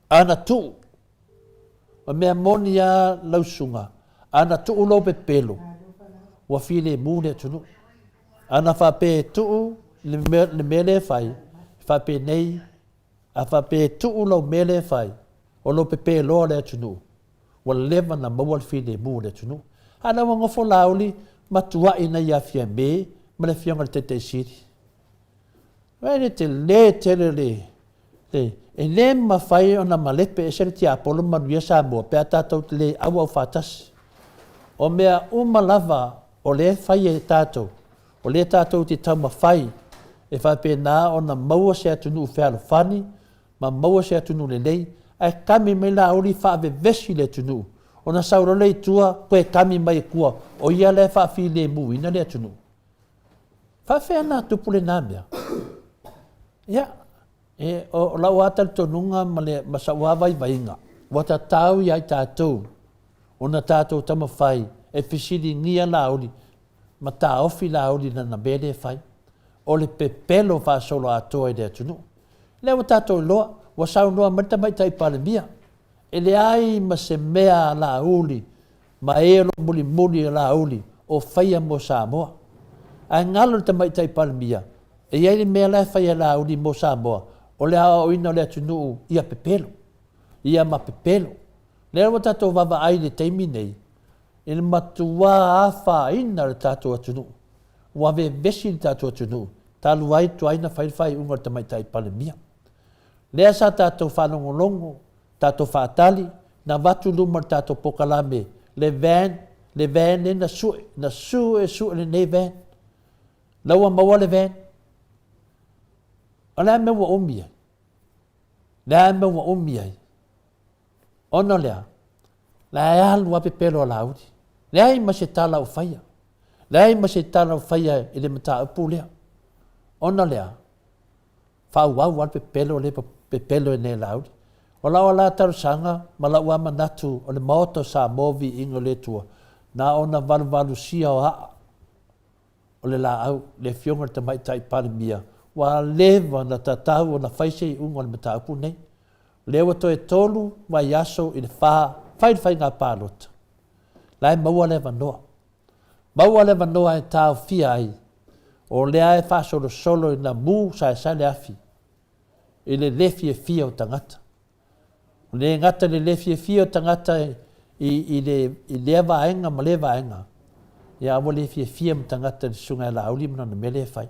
Ana tu. Ma mea moni a lausunga. Ana tu ulo pe pelo. Wa file mu le atunu. Ana whape tu le mele fai. Whape nei. A whape tu ulo mele fai. O lo pe pelo le atunu. ua leva na maua le filemu le tunu ana ua gofo lauli matuaʻi na ia fiamē ma le fioga le teteisili ae te lē tele le e lē mafai ona malepe e se le tiapolo manuia Samoa pe a tatou te lē aua au fatasi o mea uma lava o le fai e tatou o le tatou te taumafai e faapena ona maua se atunuu fealofani ma maua se atunuu lelei ae kami mai lauli faavevesi le atunuu ona saulole itua koe kami mai e kua o ia le faafilemuina le atunuu faafeana tupu lenā mea ia e o lau ata le tonuga ma saʻua vaivaiga ua tatau iai tatou ona tatou tamafai e fesiligia lauli ma taofi lauli lana mea lē fai o le pepelo faasolo atoa i le atunuu lea ua tatou iloa ua saunoa ma le tamaitaʻi palemia e leai ma se mea lauli ma e lo mulimuli lauli o faia mo Samoa ae galo le tamaitaʻi palemia e iai le mea lae faia lauli mo Samoa o le aʻoina o le atunuu ia pepelo ia ma pepelo lea ua tatou vavaai le taimi nei i le matuā afāina le tatou atunuu ua vevesi le tatou atunuu talu ai tuaina fai le faiuga le tamaitaʻi palemia lea sa tatou faalogologo tatou faatali na vatu luma le tatou pokalame le van e na suʻe lenei van laua maua le van o lea mea ua umi ai ona lea lae alu a pepelo a lauli leai ma se tala o faia leai ma se tala o faia i le mataupu lea ona lea faauau ale pepelo le pepelo e nei lauli o laua la talosaga ma laua manatu o le maota o Samoa viiga o le tua na ona valuvalusia o aa o le laau le fioga le tamaitaʻi palemia ua leva na tatau ona fai seiʻuga o le mataupu nei lea ua toe tolu mai aso i le fai le faigā palota lae maua le vanoa e taofia ai o lea e faasolosolo ina mu saesale afi i le lefiefia o tagata o le gata le lefiefia o tagata i lea vaega ma lē vaega ia ua lefiefia ma tagata le susuga e lauli manona mea lē fai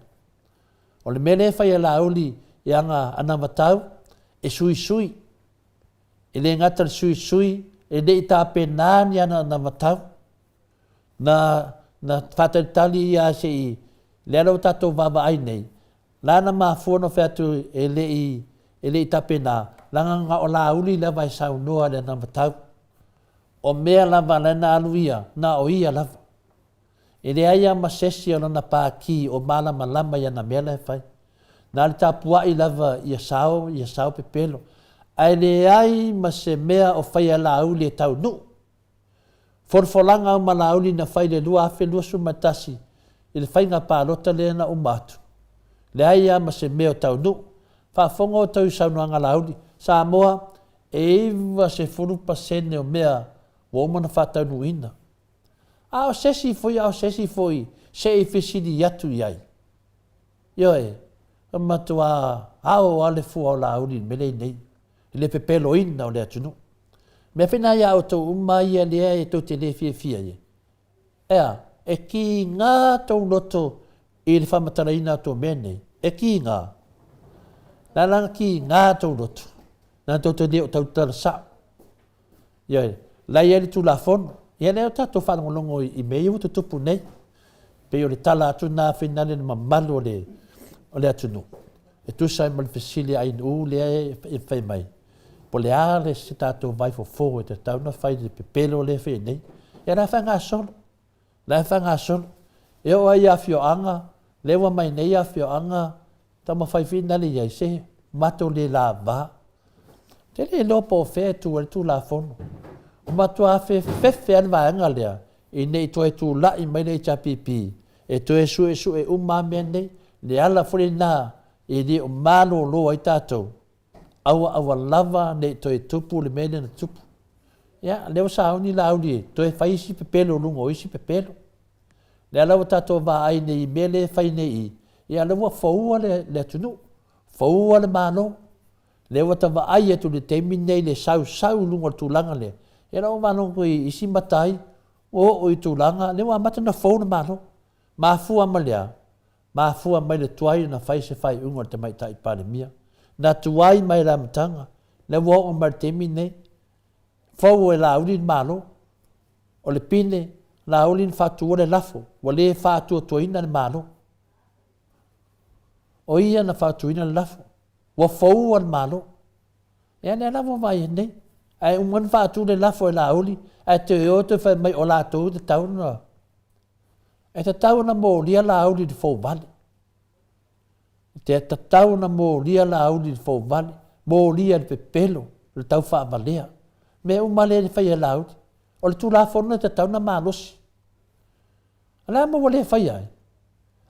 o le mea lē fai e lauli i aga ana matau e suisui e le gata le suisui e leʻi tapenā ni ana matau na faatalitali ia seʻi lea lau tatou vavaai nei lana mafua no fe atu e leʻi tapenā lagaga o lauli lava e saunoa le ana matau o mea lava lana alu ia na o ia lava e lea ia ma sesi o lana paki o malamalama ia na mea le fai na le tapuaʻi lava ia sao pepelo ae leai ma se mea o faia lauli e taunuu folofolaga uma lauli na fai le lua afelua sumatasi i le faiga palota lea na uma atu leai ia ma se mea o taunuu faafoga o tau i saunoaga lauli Samoa e 20% o mea ua uma na faataunuina ao sesi foi seʻi fesili atu i ai ioe matua ao ale fua o lauli me leinei i le pepeloina o le atunuu mea fena ia outou uma ia lea e tou te lē fiafia ia ea e kiga tou loto i le faamatalaina atou mea nei e kiga lalaga kiga tou loto na tou te lē o tautalasaʻu ia lai ai le tulafono ia lea o tatou faalogologo i mei ua tutupu nei pei o le tala atu na fenale le mamalu o le atunuu e tusa ma le fesili ainuu lea e fai mai po le a le se tatou vai fofo e tatau na fai le pepelo le fenei ia la faigasolo e o ai afioaga le ua mai nei afioaga tamafaifina le iai se matou le lava te lē loa po fea e tu le tulafono o matua fefefe ale vaega lea i nei toe tulaʻi mai le HPP e toe suʻesuʻe uma mea nei le ala folenā i lē o malōlō ai tatou aua lava nei toe tupu le mea lena tupu ia lea ua sauni lauli e toe fai isi pepelo luga o isi pepelo le ala ua tatou vaai nei mea lē fai nei ia le ua foua le atunuu foua le mālō le ua tavaai atu le taimi nei le sausau luga o le tulaga lea E rau wano ko i isi matai, o i tūlanga, le wa mata na whauna malo. Ma fua malea, ma fua mai le tuai na whai se whai unga te mai tai pare mia. Na tuai mai la matanga, le wa o martemi nei. Fau e la uli malo, o le pine, la uli whatua le lafo, wa le whatua tuaina le malo. O ia na whatuina le lafo, wa fau al malo. E ane lafo vai nei, ai ungan whatu le lafo e la uli, ai te o te whai mai o la tau te tau na. E te tau na mō lia la uli di fau vale. Te tau na mō lia la uli di fau vale, mō lia di pepelo, le tau wha valea. Me umale ni whai e la uli. O le tū la whona te tau na mālosi. Ala mo wale whai ai.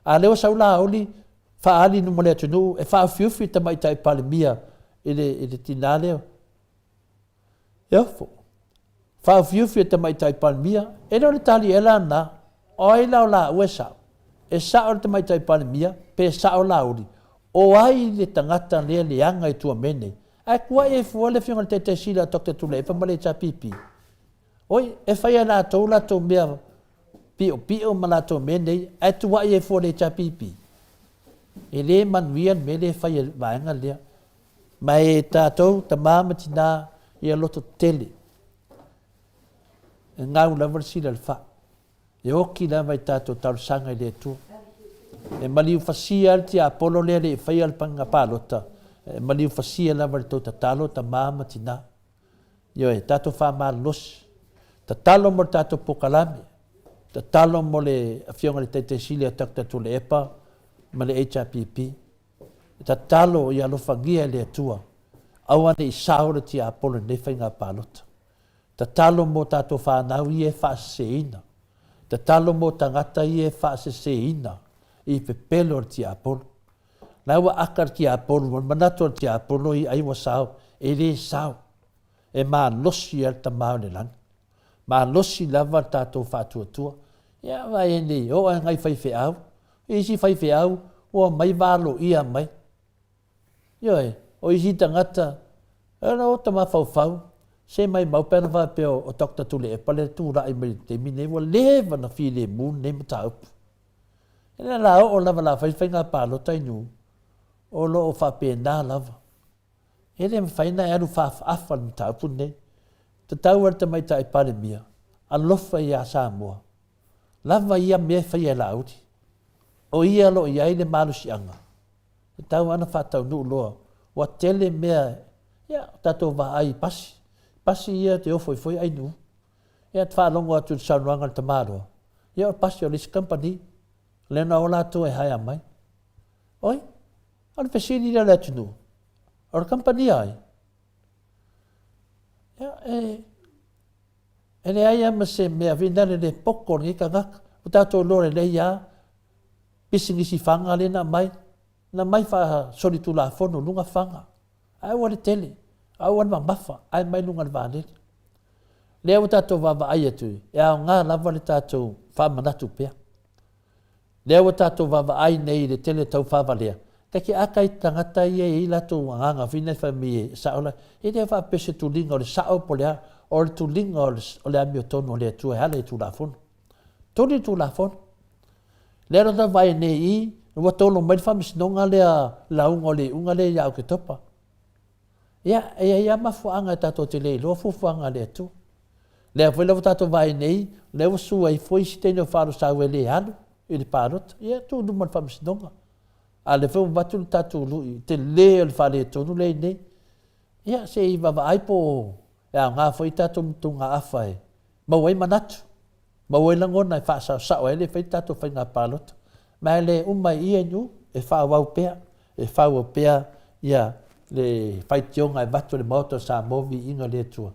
A leo sau la uli, wha ali nu mole atunu, e wha fiufi ta mai tai pale mia, i le tina leo. Iafo. Wha fiufi ta mai tai pale mia, e no le tali e la na, o ai lau la ue sao. E sao te mai tai pale mia, pe sao la uli. O ai le tangata lea leanga i tua mene. Ai kua e fua le fionga te sila tok te tule, e pa male cha pipi. Oi, e whaia la tau mea pio ma la tau mene, ai tua e fua le cha pipi. E le manuian me le whaia vaenga lea. Ma e tātou, ta māma tina, i a loto tele. E ngau lavar sila le wha. E oki lava i tātou tau sanga i le tua. E maliu fasia al ti Apollo lea le whaia al panga pālota. E maliu fasia lava i tau tatalo ta māma tina. Io e tātou wha mā losi. Tatalo mo tātou pokalame. Tatalo mo le fionga le teite sili a takta tu le epa, ma le HRPP. Tatalo i alofangia le atua. Awane i saura ti Apollo ne whainga pālota. Tatalo mo tātou whanau i e whaaseina. Tatalo mo tangata i e whaaseina. I pepelo ti Apollo. Naua akar ti Apollo, manato ti Apollo i aiwa sao, e le sao. E maa losi al ta mao le lana. Maa losi lava tātou whātua. Ia vai e nei, o ngai whaiwhi au. Isi whaiwhi au, o mai walo ia mai. Ioe, o isi tangata, ana o ta mawhau, se mai maupena whapeo o tokta tule e pale tūrai mai te mine, wa lewa na while mūn ne mata upu. Ena la o lava la whaiwhainga pālo tainu, o lo o whape nā lava. Ene mwhaina e anu whaafa mata upu ne, te tau ar te mai tai pare mia, a lofa i a Samoa. Lava ia mea whai e lauti. O ia lo i aile malu si anga. Te tau ana whatau nu loa. Wa tele mea, ia, tato wa ai pasi. Pasi ia te ofoi ai nu. Ia te whalongo atu te saunuanga te maroa. Ia o pasi o lisi company. Lena o lato e hai amai. Oi, anu pesini lia le atu nu. O company ai. Ia, Ene ai ama se mea vinane le poko ni ka ngaka. O tātou lore le ia. Pisingisi whanga le na mai wha sori tu la fono lunga whanga. Ai wane tele. Ai wane mawha. Ai mai lunga le vānele. Lea o tātou wawa ai atu. E au ngā lava le tātou whamanatu pia. Lea o tātou wawa ai nei le tele tau whawalea. Taki akai tangata ia i lato nganga vine whami e saola. E lea wha pese tu linga o le sao po lea. O le tu linga o le ami o tono o le atua hale i tu la fono. Toni tu la fono. Lea rata vai nei i, wa tolo mai whamisinonga lea launga o le unga le iau ke topa. Ia mafuanga e tato te lei, loa fufuanga le atua. Lea whela wa tato vai nei, lea wa sua i fwoi si tene o wharo sau e le anu, i le pārota. Ia tu numan whamisinonga. A le whau watu le tato lui, te le o le whare tonu le nei. Ia se i wawa aipo Ia ngā whai tātou mtunga awhai. Mawai manatu. Mawai langona e whaasau sao e le whai tātou whai ngā pālota. Mai le umai ia nu e whaawau pēr. E whaawau pēr ia le whai tionga e watu le Maota Samoa Viiga le atua.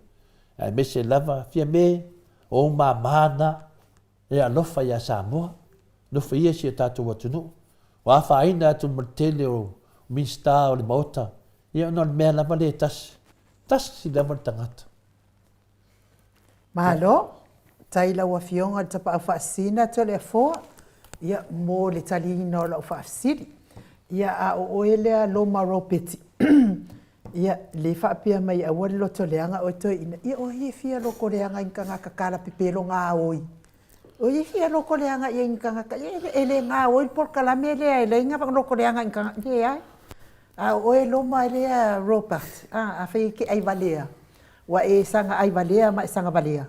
E me se lava fia me o mā mana e alofa ia Samoa. Lofa ia si e tātou watunu. O awha aina atu martele o minsta o le Maota. Ia non mea lava le tasi. Tasi lava tangata. Mahalo, taila ua fionga te pa whaasina to le foa. Ia mō le talina o la whaasiri. Ia a o oelea lo maro peti. Ia, le whaapia mai a wari loto leanga o toi ina. Ia, o hi fia loko leanga inka ngā kakara pipelo ngā oi. O hi fia loko leanga ia inka ngā kakara. Ele ngā oi por kalame lea ele inga wang loko leanga inka ngā. Lea ai. A oe loma lea Robert. A whai ke ai valea. Wa e sanga ai valea ma e sanga valea.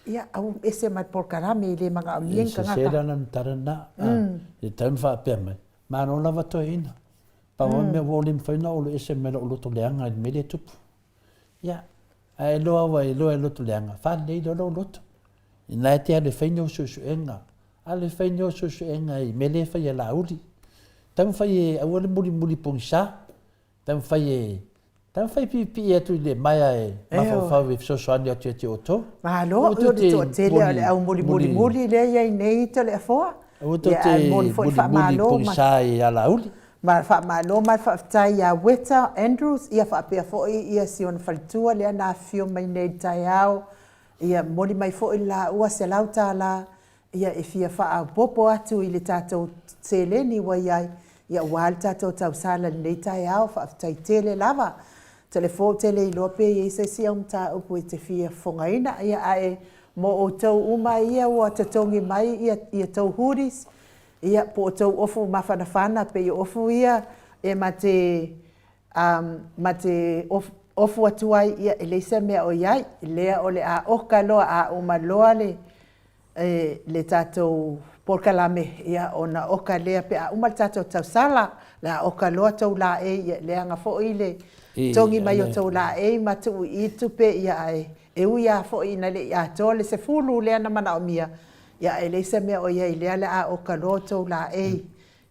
Ia, au ese mai por kalame le mga o inka ngā. Se sera tarana. E taun whaapia mai. Mano lava toi ina. Pa o me volim faina o ese me lo to leanga me le tupu. Ya. Ai loa wa lo to leanga. Fa nei lo loto. Ina te ale faina su enga. Ale faina su enga i me le fa ya la uli. Tam fa ye a wole muri pongsa. Tam fa pi e tu le mai ai. Ma fa we so andi atu te oto. Ma lo o te to tele ale au muri le ya nei te le fo. O to te muri pongsa ya la uli. Ma fa malo ma fa tai ya Weta Andrews ia fa pe fo ia sion faltua le na fio mai nei tai au ia moli mai fo la ua se lauta la ia e fia fa a popo atu i le tatou teleni wa ia wal tatou tau sala nei tai au fa tai tele lava telefo tele i lope ia se si un ta upu te fia fongaina ia ai mo o tau uma ia o tatongi mai ia tau huris ia po tau ofu mafana pe ofu ia e mate ofu atuai ia elisa me o iai lea ole a okalo a umaloa le tatou porkalame ia ona okalea pe a umal tatou tausala la okalo tau la ia lea nga fo ile tongi mai o tau la matu i tupe ia e uia fo ina le ia tole se fulu lea na mana o mia ia elisa me o ia ile ala a okalo tau la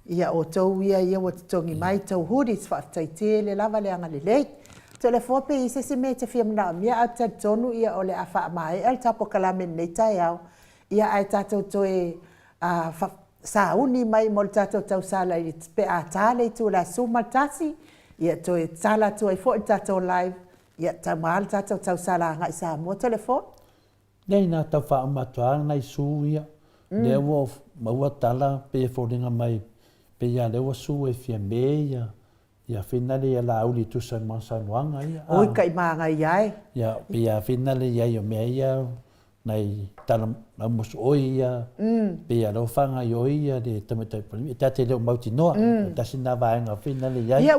ia o tau ia o tongi mai tau huris fa taite le lava le anga le lei telefo pe i se me te fia mna mia a ta tonu ia o le afa mai el tapo kalame nei tai au ia ai tatou toe a sauni mai mo tatou tau sala i pe a tale tu la suma tasi ia toe sala tu ai fo tatou live ia tamal tatou tau sala ngai sa mo telefo nei na tau wha amatua nai su ia le wo maua tala pe foringa mai pe ia le wo su e fia me ia finale ia la uli tu san wanga ia oi kai manga iai ia pe ia finale ia yo me ia nai tala mus oia pe ia lo fanga yo ia de tamata poli ta te le mauti noa ta sina vaenga finale ia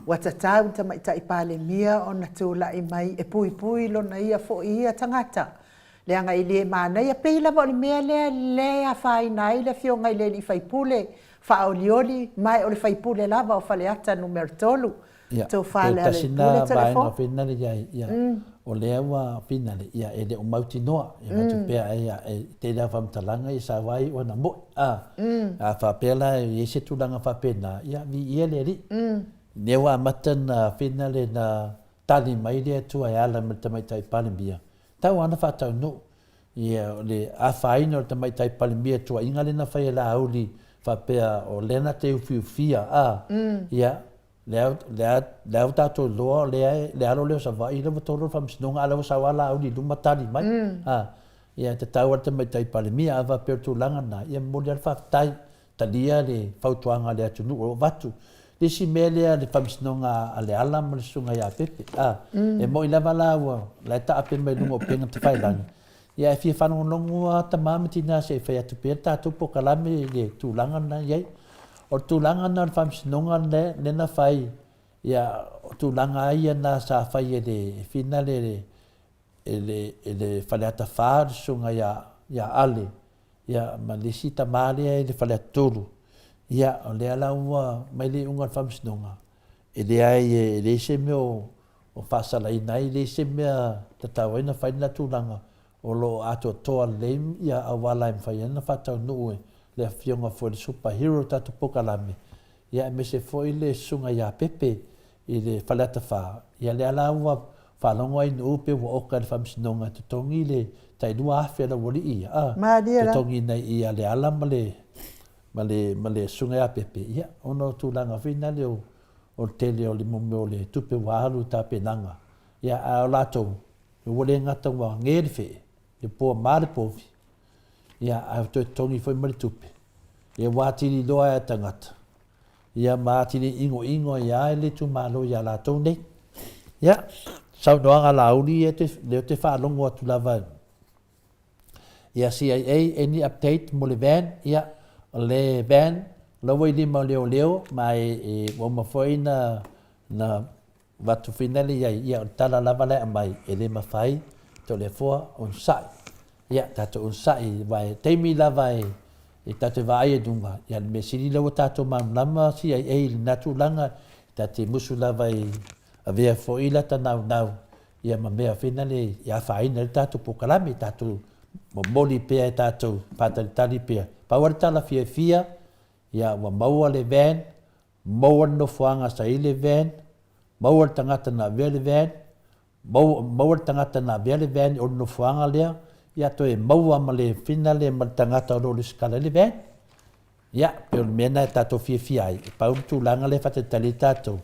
Watatau tamai tai pale mia ona tula i mai e pui lona ia fo ia tangata. Le anga i le mana ia peila bo le mea le a fai nai le fio ngai le li fai pule fa olioli mai o le fai pule lava o fale ata numero tolu. Tau fale ale pule telefo. Finale ia o le awa finale ia e le o mauti noa ia matu pea ia te la famtalanga i sa wai o na mo a fa pela i se tulanga fa pena ia vi ia le ri. Newa matan finale na tali mai le tu ai ala me tamai tai palembia. Tau ana fa tau no. Ia le a faina o tamai tai palembia tu inga le na fai la auli fa pea o lena te ufiufia ia le tato loa le alo leo sa vai le toro fam sinonga ala sa wala auli luma tali mai. Ia te tau tamai tai palembia ava per tu langa na ia mo le fa tai talia le fautuanga le atu no vatu. Le si melea le famisnonga ale ala ma le sunga ia pepe. E mo i lava laua, la ta ape mai lungo penga te whailani. Ia e fia whanongo longo a ta mamatina se whai atu pēr tātou po kalame le tūlanga na iei. O tūlanga na le famisnonga le na whai. Ia o tūlanga ia na sa whai e le fina le whale ata whār sunga ia ale. Ia ma le sita mālea e le whale aturu. Ia o le ala ua mai le unga whamsinonga. E le ai le se meo o whasala i nai le se mea tatau ina whaina tūranga o lo ato toa leim ia a wala im whaina whatau nue le whionga fo le superhero tatu pokalame. Ia me se fo i le sunga ia pepe i le whalata wha. Ia le ala ua whalongo ai nu pe wa oka le whamsinonga tutongi le tainua awhia la wali ia. Tutongi nei ia le ala ma le sunga ia pepe ia ono tūlanga whina leo o tele o le momeo le tupe wahalu ta penanga ia a latou e wale ngata wa ngere whe e poa mare povi ia a toi tongi foi mare tupe e watiri loa e tangata ia matini ingo ia e le tu malo ia la tau nei. Ia, sau noanga launi e te whaalongo atu lava. Ia CIA, any update mo le van, ia, le van, lawa i lima leo, mai o mawhoi na watu finale ia tala lava le mai e le mawhai, to le fua on sai. Ia, tato on sai, vai teimi lava e tato vai e dunga. Ia, me siri lawa tato mamlama CIA le natu langa, tate musu lava a vea foila ta nau. Ia ma mea finale, ia whaina le tato pokalame, tato moli pea e tato patalitali pea. Pawari tala fia, ia wa maua le van, maua no fuanga sa i le van, maua tangata na vea le van, maua tangata na vea le van, o no fuanga lea, ia to e maua ma le finale ma tangata o le skala le van. Ia, peo mena e tato fia ai, pau tu langa le fatatali tato,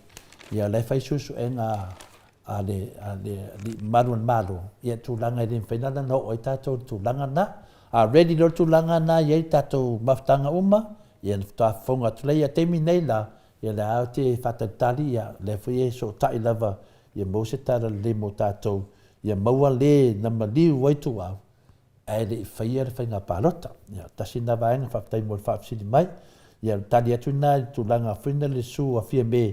ia le fai susu e nga ale malu, ia tu langa i le finale no o tato tu langa na, a ready no tu langa na, ia tato maftanga uma, ia ta fonga tu le ia temi nei la, ia le au te fatatali, ia le fai e so tai lava, ia mo se tara le mo tato, ia maua le na maliu waitu au, e le fai e fai ngā palota, ia tasina vaenga whaftai mo le whafsini mai, ia tali atu nā tu langa whina le su a fia me,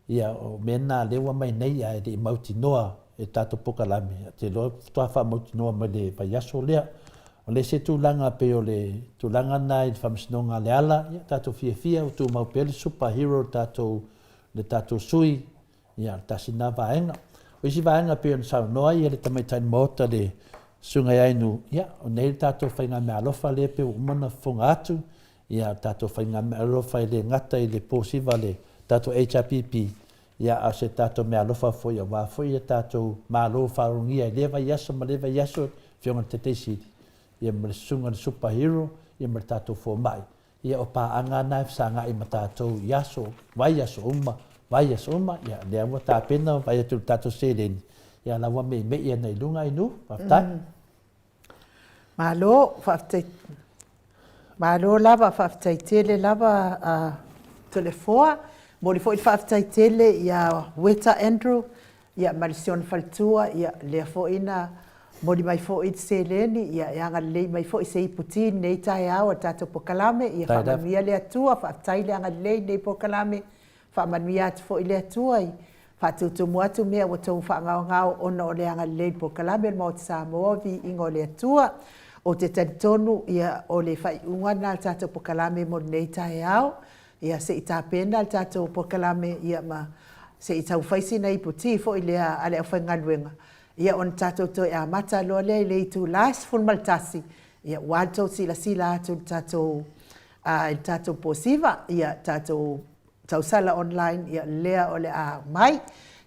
ia o mena lewa mai nei, ia e le mauti noa e tato pokalame, te loa toa wha mauti noa mai le vai aso lea, o le se tūlanga pe o le tūlanga nai le whamsinonga le ala, ia tātou fia o tū mau pe le superhero tātou le tātou sui, ia tasi nā vaenga. O isi vaenga pe on sau noa, ia le tamaitain Maota le sungai ainu, ia o nei tātou whainga mea alofa le pe o umana whunga atu, ia tātou whainga mea alofa le ngata i le pōsiva le tātou HRPP, ia a se tātou mea alofa fo ia wāfo ia tātou mālo wharongia i lewa yaso ma lewa yaso whionga te teisiri. Ia mre sunga le superhero, ia mre tātou fō mai. Ia o pā anga nai whasanga i ma tātou yaso, vai yaso uma, ia lea mua tā pena, vai atu tātou sēleni. Ia lawa me ia nei lunga inu, whaftai. Malo lava whaftai tele lava tole foa, mo le fo i whaftai tele ia Weta Andrew, ia Malisione Faltua, ia lea fo ina mori mai fo i seleni ia anga lei mai fo i sei puti nei tai au tato pokalame ia fa mania le atua fa tai le anga lei nei pokalame fa mania fo i le atua i fa tu moatu me o to fa ngao ono le anga lei pokalame mo Samoa vi ingo le atua o te tonu ia o le fa unga na tato pokalame mo nei tai au ia se ita pena tato pokalame ia ma se ita faisi nei puti fo i le ale fa ngalwenga ia on tato to e mata lo le tu las fun maltasi ia wato sila tu tato posiva ia tato tausala online ia lea ole a mai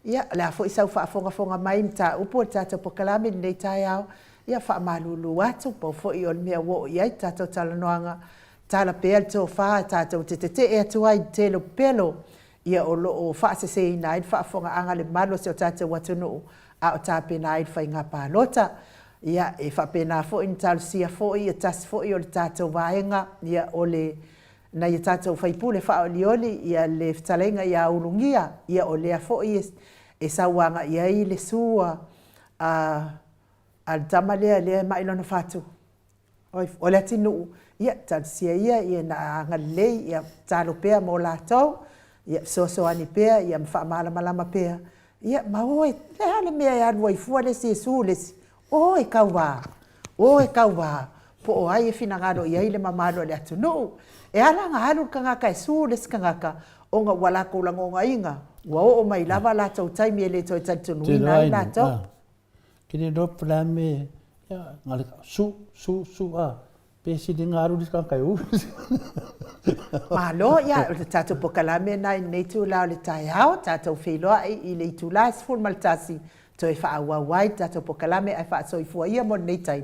ia la fo isa fa fonga mai mta upo tato pokalame nei tai au ia fa malulu watu po fo i on mea wo ia tato talanoanga tala pel to fa tato te e tuai telo pelo ia o lo fa se ina fa fonga anga le malo se tato watu no a o tāpena i whai ngā pālota. Ia e whapena fo in talusia fo i a tas fo i o le tātou vaenga. Ia o le na i tātou whaipule wha o lioli ia le wtalenga ia urungia. Ia o lea fo i e sauanga ia i le sua al tama lea mailona whatu. O le atinu ia talusia ia na anga lei ia tālo pēr mō lātou. Ia soani pēr ia mwha malama pēr. Ia maoi le hale mea ia rua i fua le si lesi oi kauwa po o ai e finagalo ia ile mamalo le atunu e ala nga halu kanga kai lesi kanga o nga wala ko lango nga inga wa o mai lava la tau tai mi le toi tunu ina la tau kini do plame ya ngale su a pesi de ngaru dis kan kai u malo ya tato pokalame na nei tu la le tai au tato filo i le tu las full maltasi to e fa wa wai tato pokalame e fa so i fu ia mo nei tai